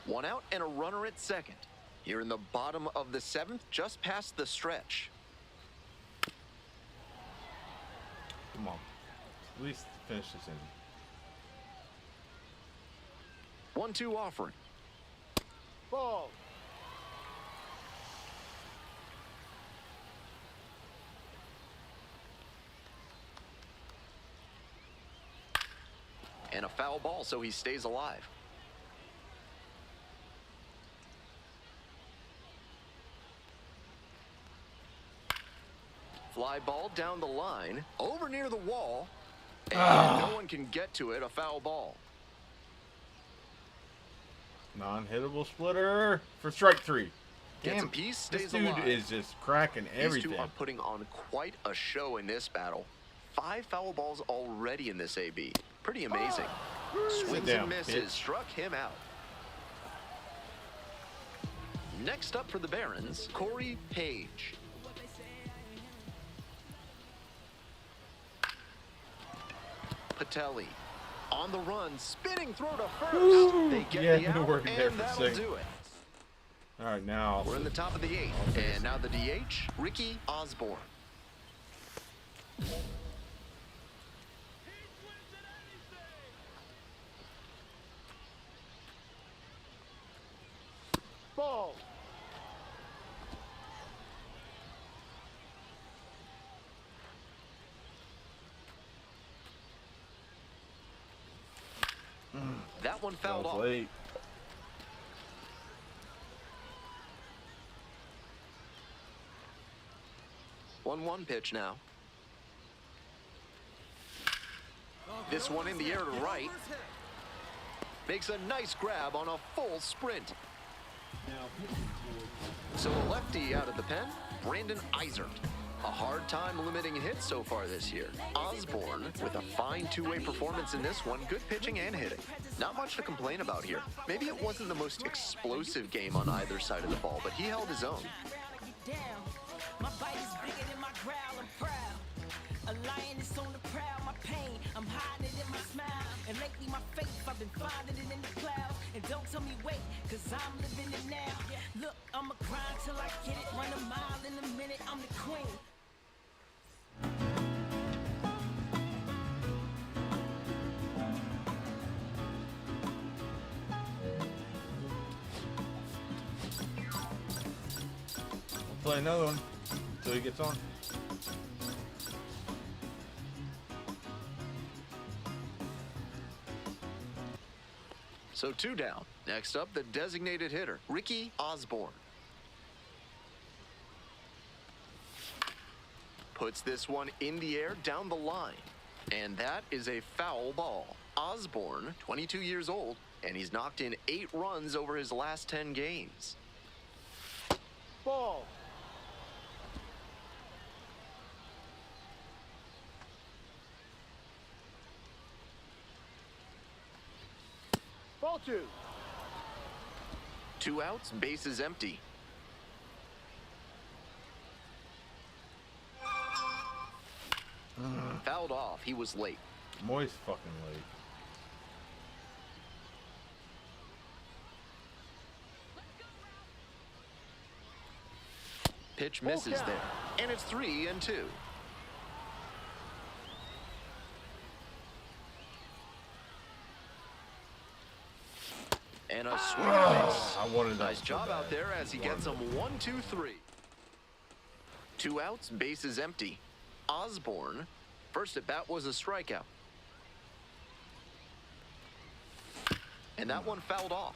One out and a runner at second. Here in the bottom of the 7th, just past the stretch. Come on. At least finish this in. 1-2 offering. Ball. And a foul ball, so he stays alive. Fly ball down the line, over near the wall, and no one can get to it, a foul ball. Non-hittable splitter for strike 3. Gets Damn, a piece, this stays dude alive. is just cracking everything. These two are putting on quite a show in this battle. 5 foul balls already in this AB. Pretty amazing. Swings down, and misses, bitch. struck him out. Next up for the Barons, Corey Page. Patelli on the run, spinning throw to first. Woo! They get Yeah, the out, working there and for a that'll second. do it. All right, now We're in the top of the 8th, and now the DH, Ricky Osborne. That one fouled off. Late. One pitch now. This one in the air to right. Makes a nice grab on a full sprint. So a lefty out of the pen, Brandon Eisert. A hard time limiting hits so far this year. Osborne with a fine two-way performance in this one. Good pitching and hitting. Not much to complain about here. Maybe it wasn't the most explosive game on either side of the ball, but he held his own. My bite is bigger than my growl, I'm proud. A lion is on the prowl, my pain, I'm hiding it in my smile. And lately my faith, I've been finding it in the clouds. And don't tell me wait, cause I'm living it now. Look, I'ma grind till I get it, run a mile in a minute, I'm the queen. We'll play another one until he gets on. So 2 down. Next up, the designated hitter, Ricky Osborne. Puts this one in the air down the line. And that is a foul ball. Osborne, 22 years old, and he's knocked in 8 runs over his last 10 games. Ball. Ball 2. 2 outs, bases empty. Fouled off. He was late. Moist fucking late. Pitch misses there. And it's 3-2. And a swing and a miss. I wanted that Nice so job bad. out there as he gets them 1-2-3. 2 outs, bases empty. Osborne, first at bat was a strikeout. And that one fouled off.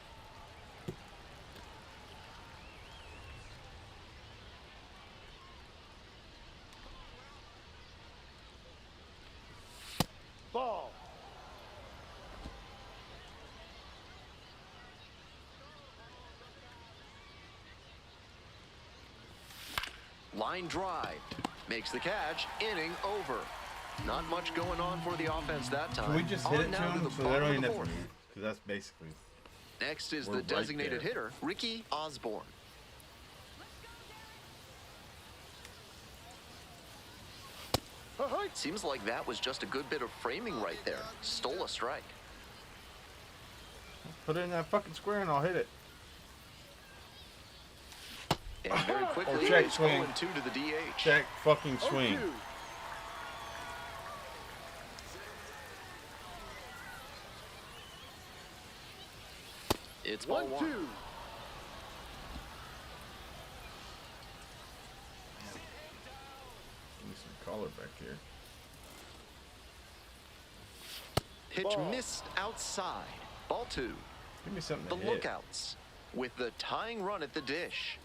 Ball. Line drive. Makes the catch. Inning over. Not much going on for the offense that time. Can we just hit On it to now him the so they bottom don't of even the have to fourth. move? Because that's basically... Next is We're the right designated there. hitter, Ricky Osborne. Seems like that was just a good bit of framing right there. Stole a strike. Put it in that fucking square and I'll hit it. And very quickly, check it's swing. 0-2 to the DH. Check fucking swing. 0-2. It's ball 1-2. one. Give me some color back here. Pitch Ball. missed outside. Ball 2. Give me something The to hit. lookouts with the tying run at the dish.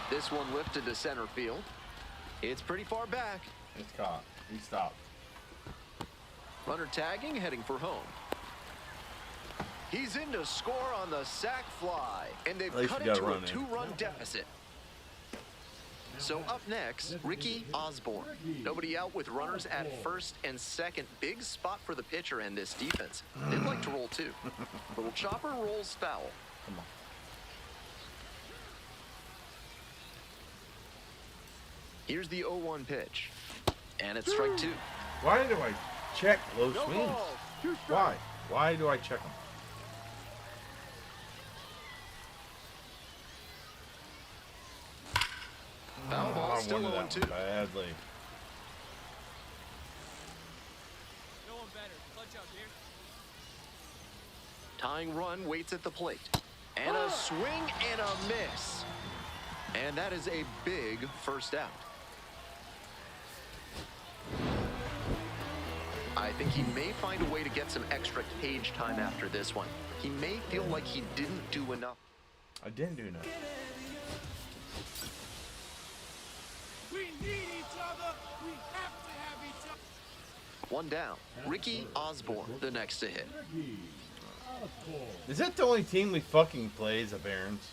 This one lifted to center field. It's pretty far back. It's caught. He stopped. Runner tagging, heading for home. He's in to score on the sac fly, and they've At least cut you it gotta to a run in. 2-run deficit. So up next, Ricky Osborne. Nobody out with runners at first and second. Big spot for the pitcher and this defense. They'd like to roll too. Little chopper rolls foul. Come on. Here's the 0-1 pitch. And it's strike 2. Why do I check low No swings? balls. 2 strikes. Why? Why do I check them? Foul ball, I still wanted that 0-2. one badly. No one better. Clutch up here. Tying run waits at the plate. And a swing and a miss. And that is a big first out. I think he may find a way to get some extra cage time after this one. He may feel like he didn't do enough. I didn't do enough. We need each other. We have to have each other. One down. Ricky Osborne, the next to hit. Is that the only team we fucking play as the Barons?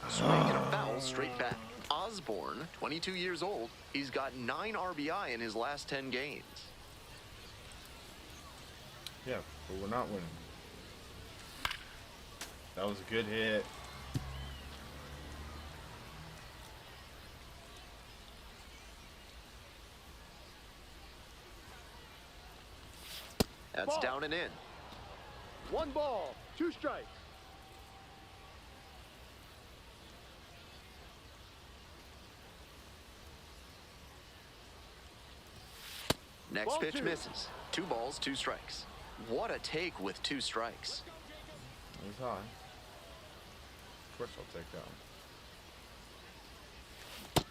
Swing and a foul straight back. Osborne, 22 years old, he's got 9 RBI in his last 10 games. Yeah, but we're not winning. That was a good hit. That's down and in. 1 ball, 2 strikes. Next Ball pitch 2. misses. 2 balls, 2 strikes. What a take with 2 strikes. It was high. Of course I'll take that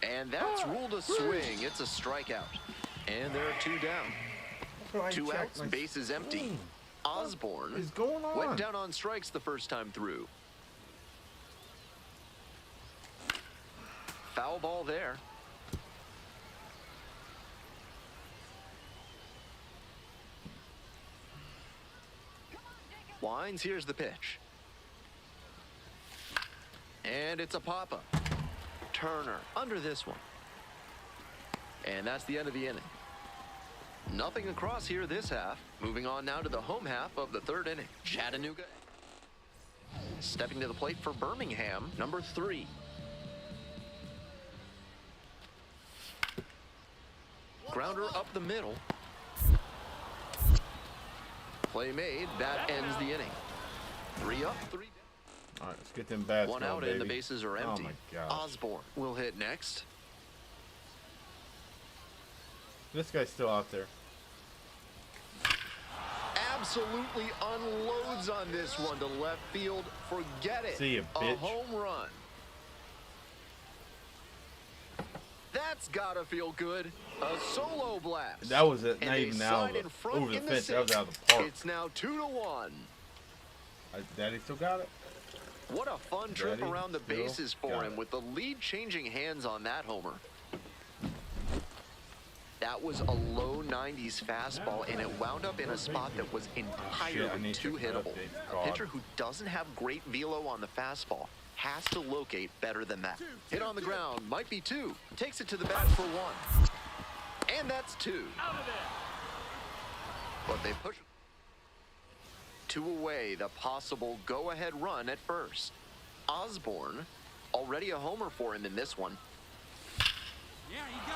one. And that's ruled a swing. It's a strikeout. And there are 2 down. 2 outs, bases empty. Osborne What is going on? went down on strikes the first time through. Foul ball there. Winds, here's the pitch. And it's a pop-up. Turner under this one. And that's the end of the inning. Nothing across here this half. Moving on now to the home half of the 3rd inning. Chattanooga. Stepping to the plate for Birmingham, number 3. Grounder up the middle. Play made. That ends the inning. 3 up, 3 down. All right, let's get them bats 1 going, out baby. and the bases are empty. Oh my gosh. Osborne will hit next. This guy's still out there. Absolutely unloads on this one to left field. Forget it. See ya, bitch. A home run. That's gotta feel good. A solo blast. That was it. And Not a even out slide of in front over the in fence. That was out of the park. It's now 2-1. Daddy still got it. What a fun trip Daddy around the still bases for got him it. with the lead changing hands on that homer. That was a low 90s fastball, and it wound up in a spot that was I entirely need too to hittable. update. A God. pitcher who doesn't have great velo on the fastball has to locate better than that. Hit on the ground, might be 2. Takes it to the bat for 1. And that's 2. But they push 2 away, the possible go-ahead run at first. Osborne, already a homer for him in this one.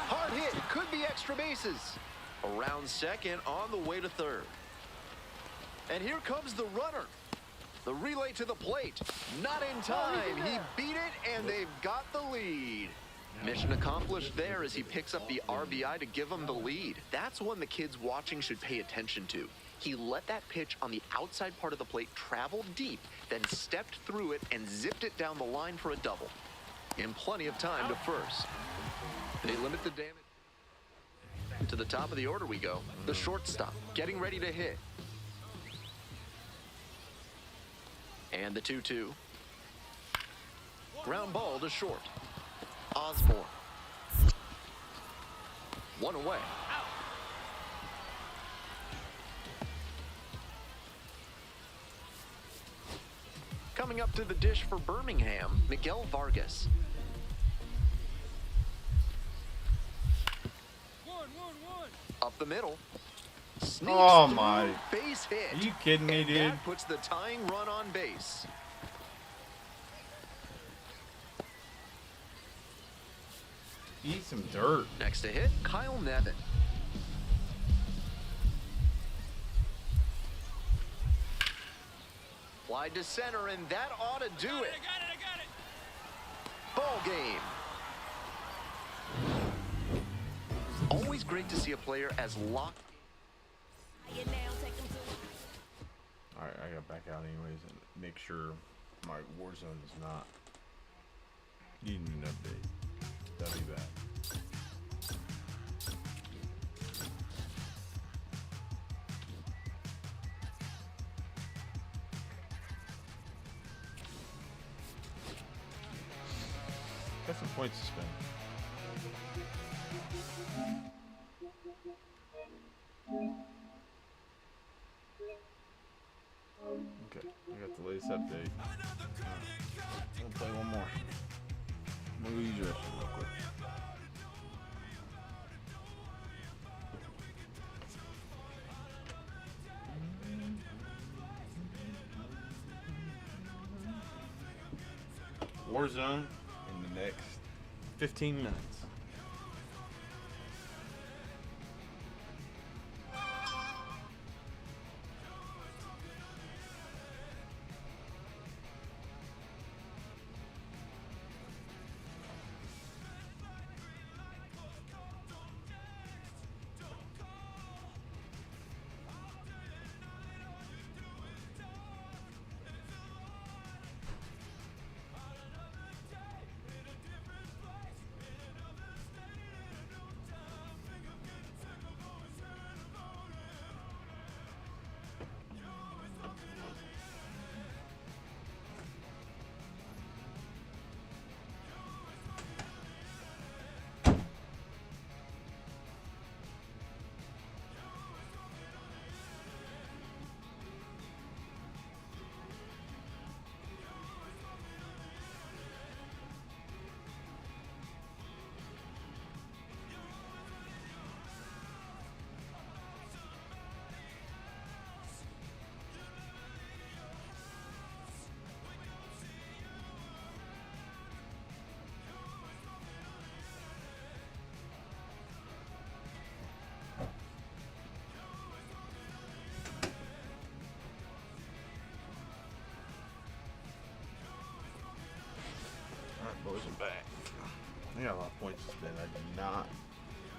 Hard hit, could be extra bases. Around second, on the way to 3rd. And here comes the runner. The relay to the plate. Not in time. He beat it, and they've got the lead. Mission accomplished there as he picks up the RBI to give him the lead. That's one the kids watching should pay attention to. He let that pitch on the outside part of the plate travel deep, then stepped through it and zipped it down the line for a double. In plenty of time to first. They limit the damage. To the top of the order we go. The shortstop getting ready to hit. And the 2-2. Ground ball to short. Osborne. 1 away. Coming up to the dish for Birmingham, Miguel Vargas. 1, 1, 1. Up the middle. Sneaks Oh, through, my. base hit. Are you kidding me, And dude? that puts the tying run on base. Eat some dirt. Next to hit, Kyle Nevin. Wide to center, and that ought to do it. I got it. Ball game. Always great to see a player as locked. Alright, I gotta back out anyways and make sure my Warzone is not needing an update. That'd be bad. Got some points to spend. Okay, I got the latest update. We'll play one more. I'm gonna use your real quick. Warzone in the next 15 minutes. Alright, boys, I'm back. I got a lot of points to spend. I did not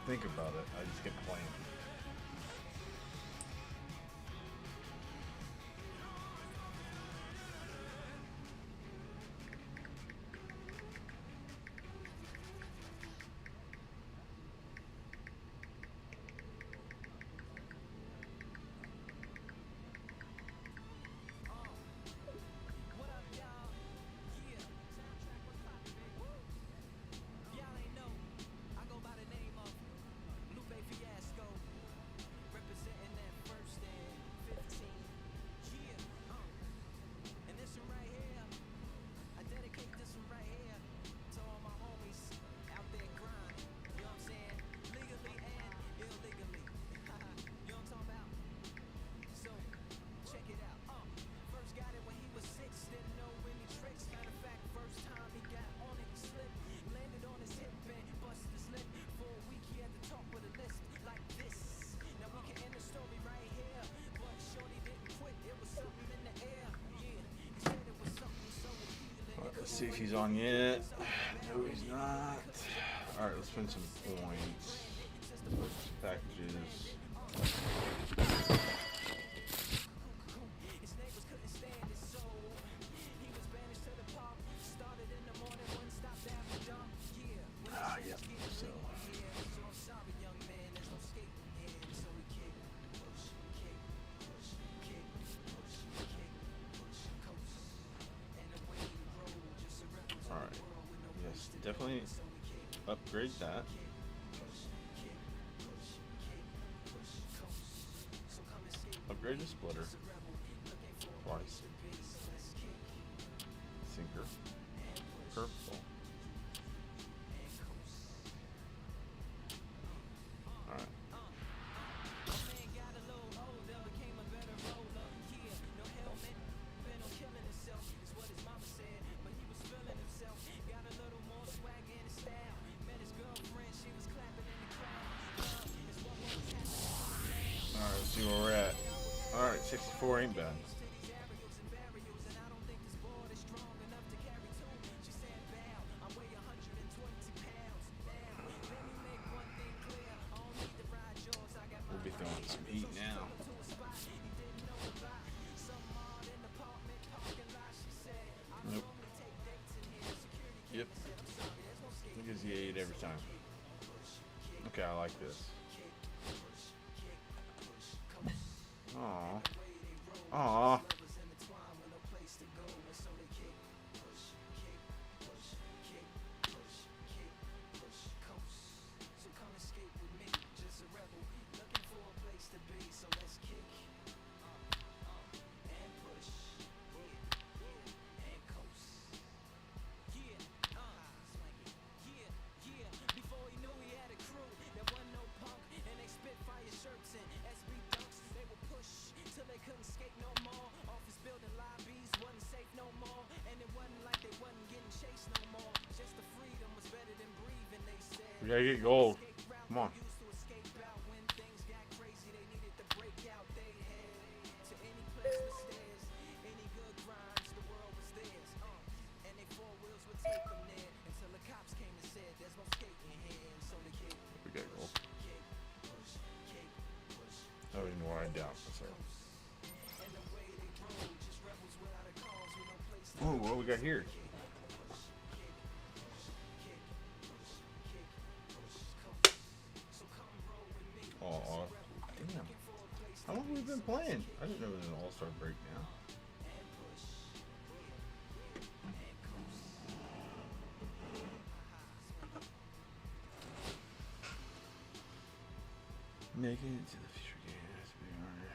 think about it. I just kept playing. Let's see if he's on yet. No, he's not. Alright, let's spend some points. Packages. Ah, yep. So. Alright. Yes, definitely upgrade that. Upgrade the splitter. Twice. Sinker. Curveball. Alright. Alright, let's see where we're at. Alright, 64 ain't bad. We'll be throwing some heat now. Nope. Yep. He gives you 8 every time. Okay, I like this. Aww. Aww. We gotta get gold. Come on. We got gold. I don't even know where I doubt myself. Oh, what we got here? Oh, damn. How long have we been playing? I didn't know it was an all-star break now. Make it to the future game. That's a big honor.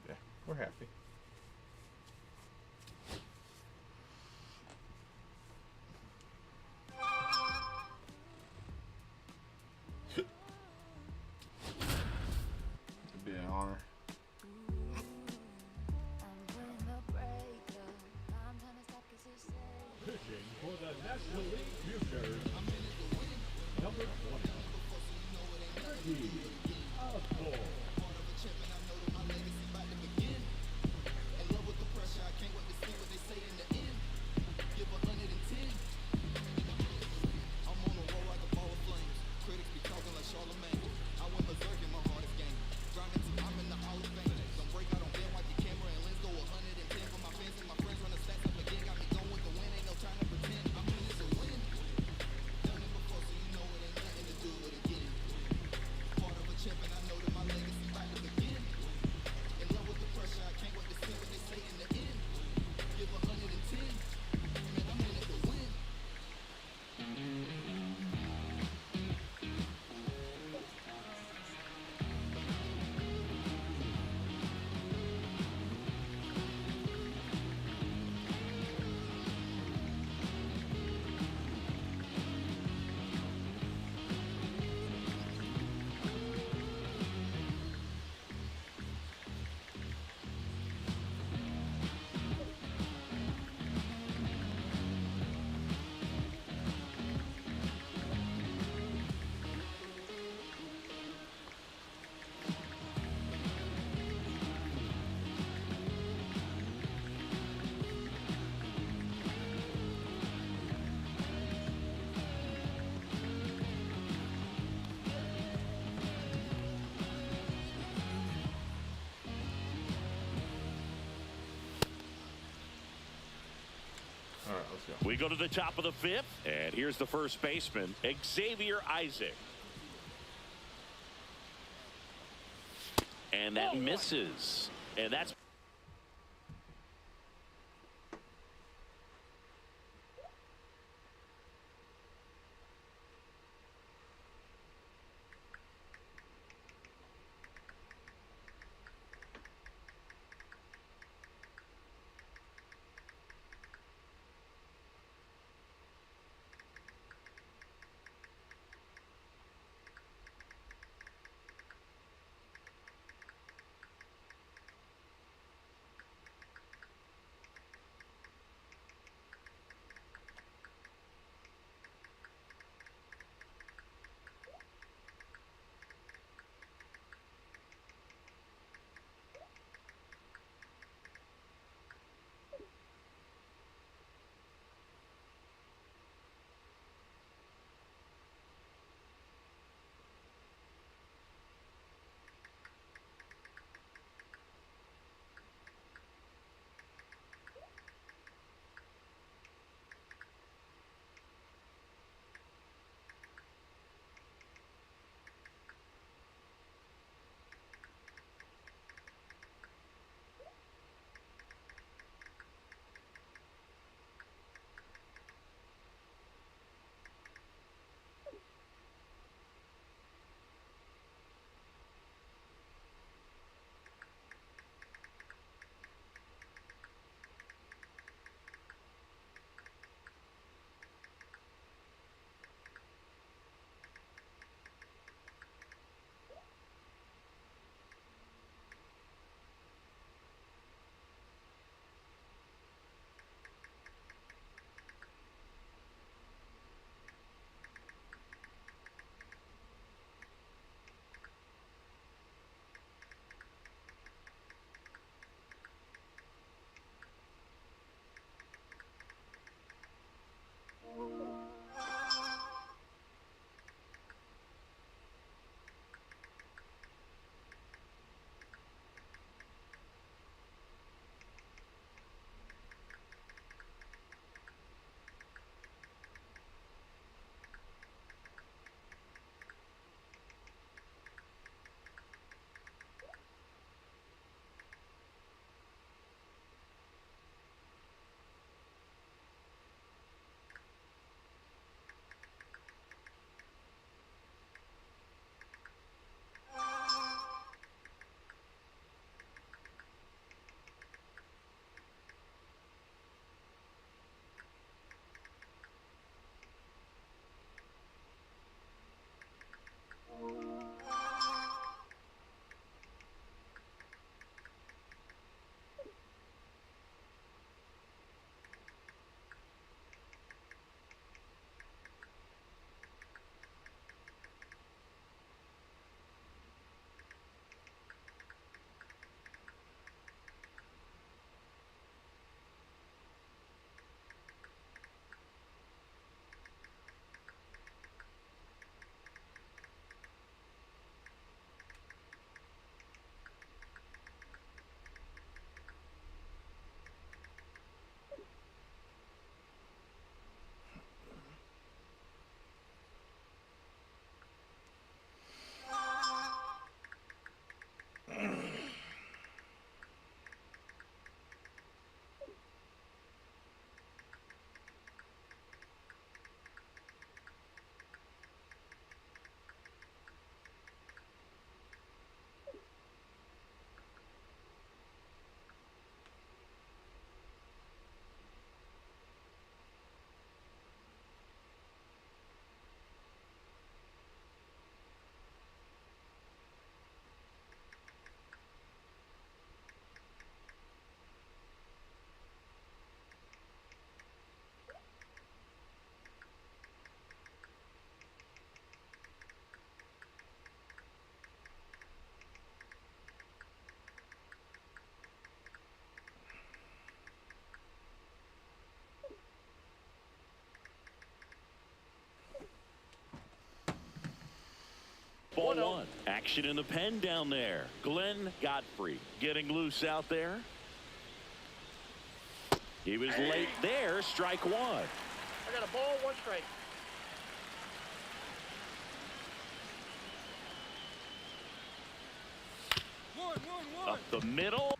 Yeah, we're happy. It'd be an honor. Pitching for the National League Futures, number 20, Ricky Osborne. All right, let's go. We go to the top of the fifth, and here's the first baseman, Xavier Isaac. And that misses. And that's 1. Action in the pen down there. Glenn Godfrey getting loose out there. He was late there. Strike 1. I got a ball, 1 strike. Up the middle.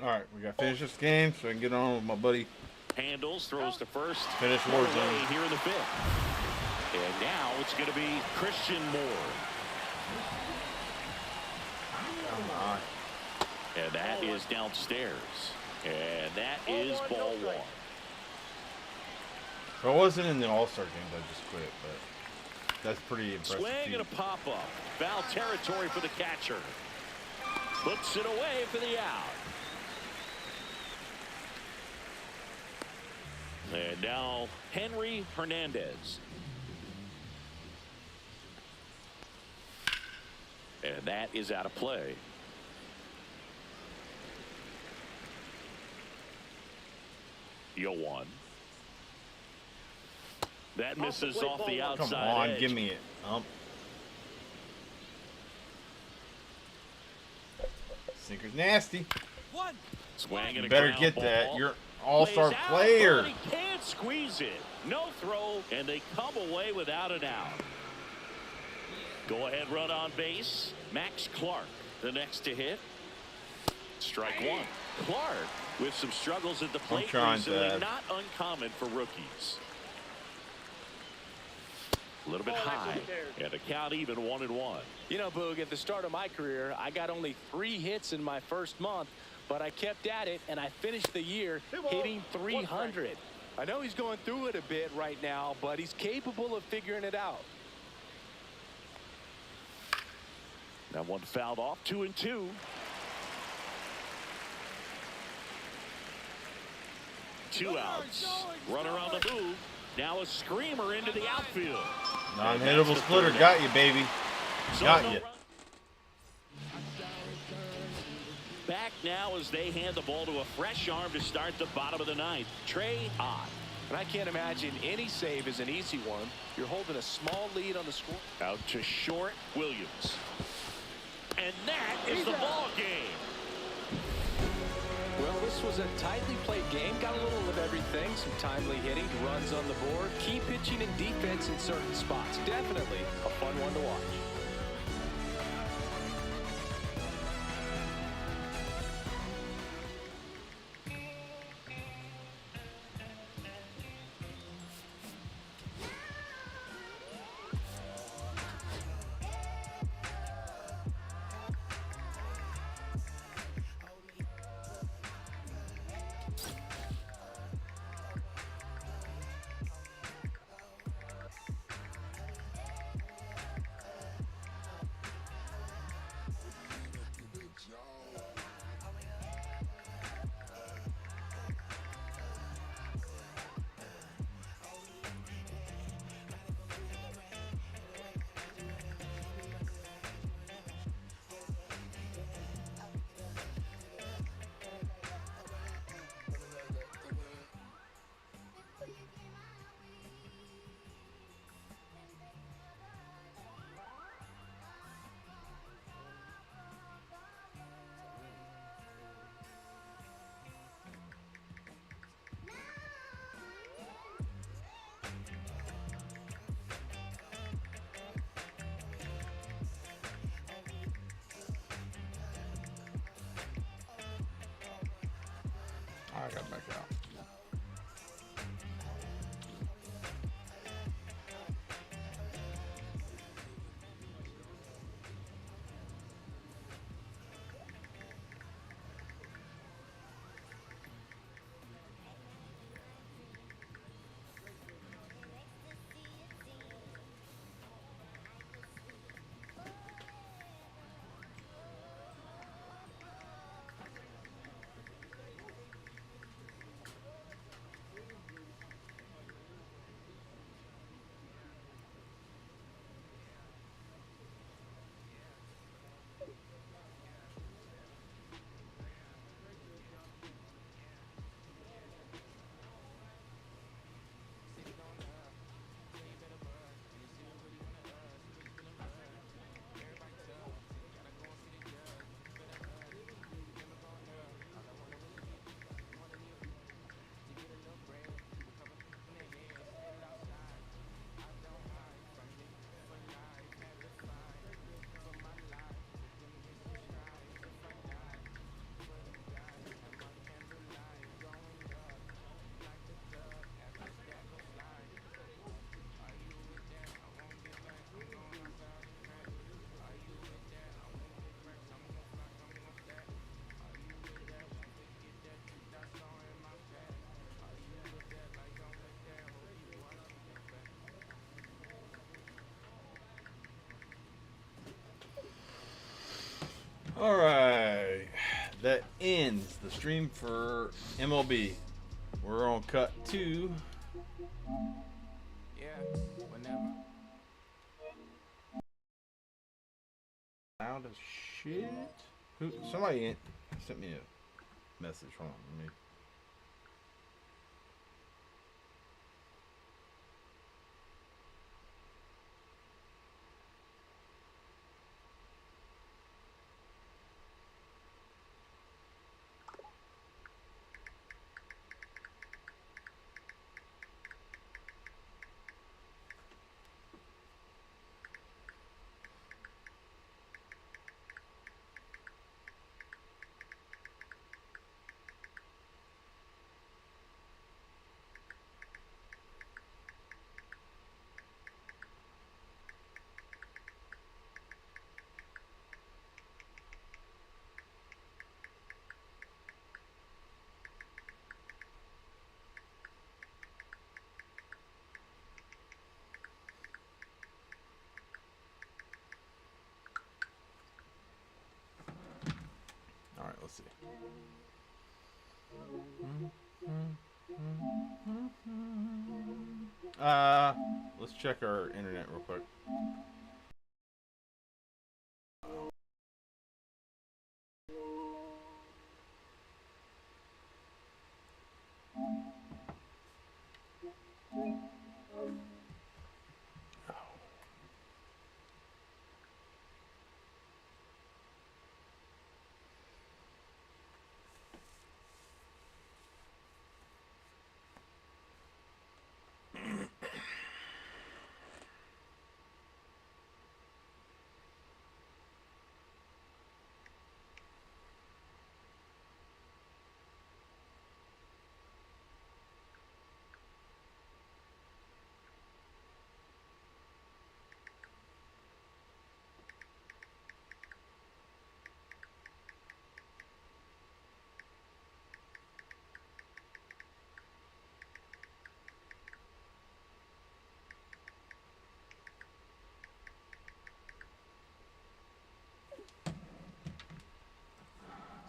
All right, we got to finish this game so I can get on with my buddy. Handles, throws to first. Finish Warzone here in the 5th. And now it's going to be Christian Moore. Come on. And that is downstairs. And that is ball 1. If I wasn't in the All-Star games, I'd just quit, but that's pretty impressive. Swing and a pop-up. Foul territory for the catcher. Puts it away for the out. And now Henry Hernandez. And that is out of play. Yo one. That misses off the outside. Come on, edge. give me it. Sinker's nasty. Swing and You a better ground get ball. that. You're an all-star Plays out, player. but he can't squeeze it. No throw, and they come away without an out. Go ahead, run on base. Max Clark, the next to hit. Strike 1. Clark with some struggles at the plate recently, not uncommon for rookies. A little bit high, and a count even 1-1. You know, Boog, at the start of my career, I got only 3 hits in my first month, but I kept at it, and I finished the year hitting 300. I know he's going through it a bit right now, but he's capable of figuring it out. That one fouled off, 2-2. 2 outs. Runner on the move. Now a screamer into the outfield. Non-hittable splitter. Got you, baby. Got you. Back now as they hand the ball to a fresh arm to start the bottom of the 9th. Trey Ott. And I can't imagine any save is an easy one. You're holding a small lead on the score. Out to short, Williams. And that is the ball game. Well, this was a tightly played game. Got a little of everything. Some timely hitting, runs on the board, key pitching and defense in certain spots. Definitely a fun one to watch. I got back out. All right, that ends the stream for MLB. We're on cut 2. Yeah, whenever. Loud as shit. Somebody sent me a message. Hold on, let me. All right, let's see. Let's check our internet real quick.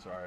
Sorry.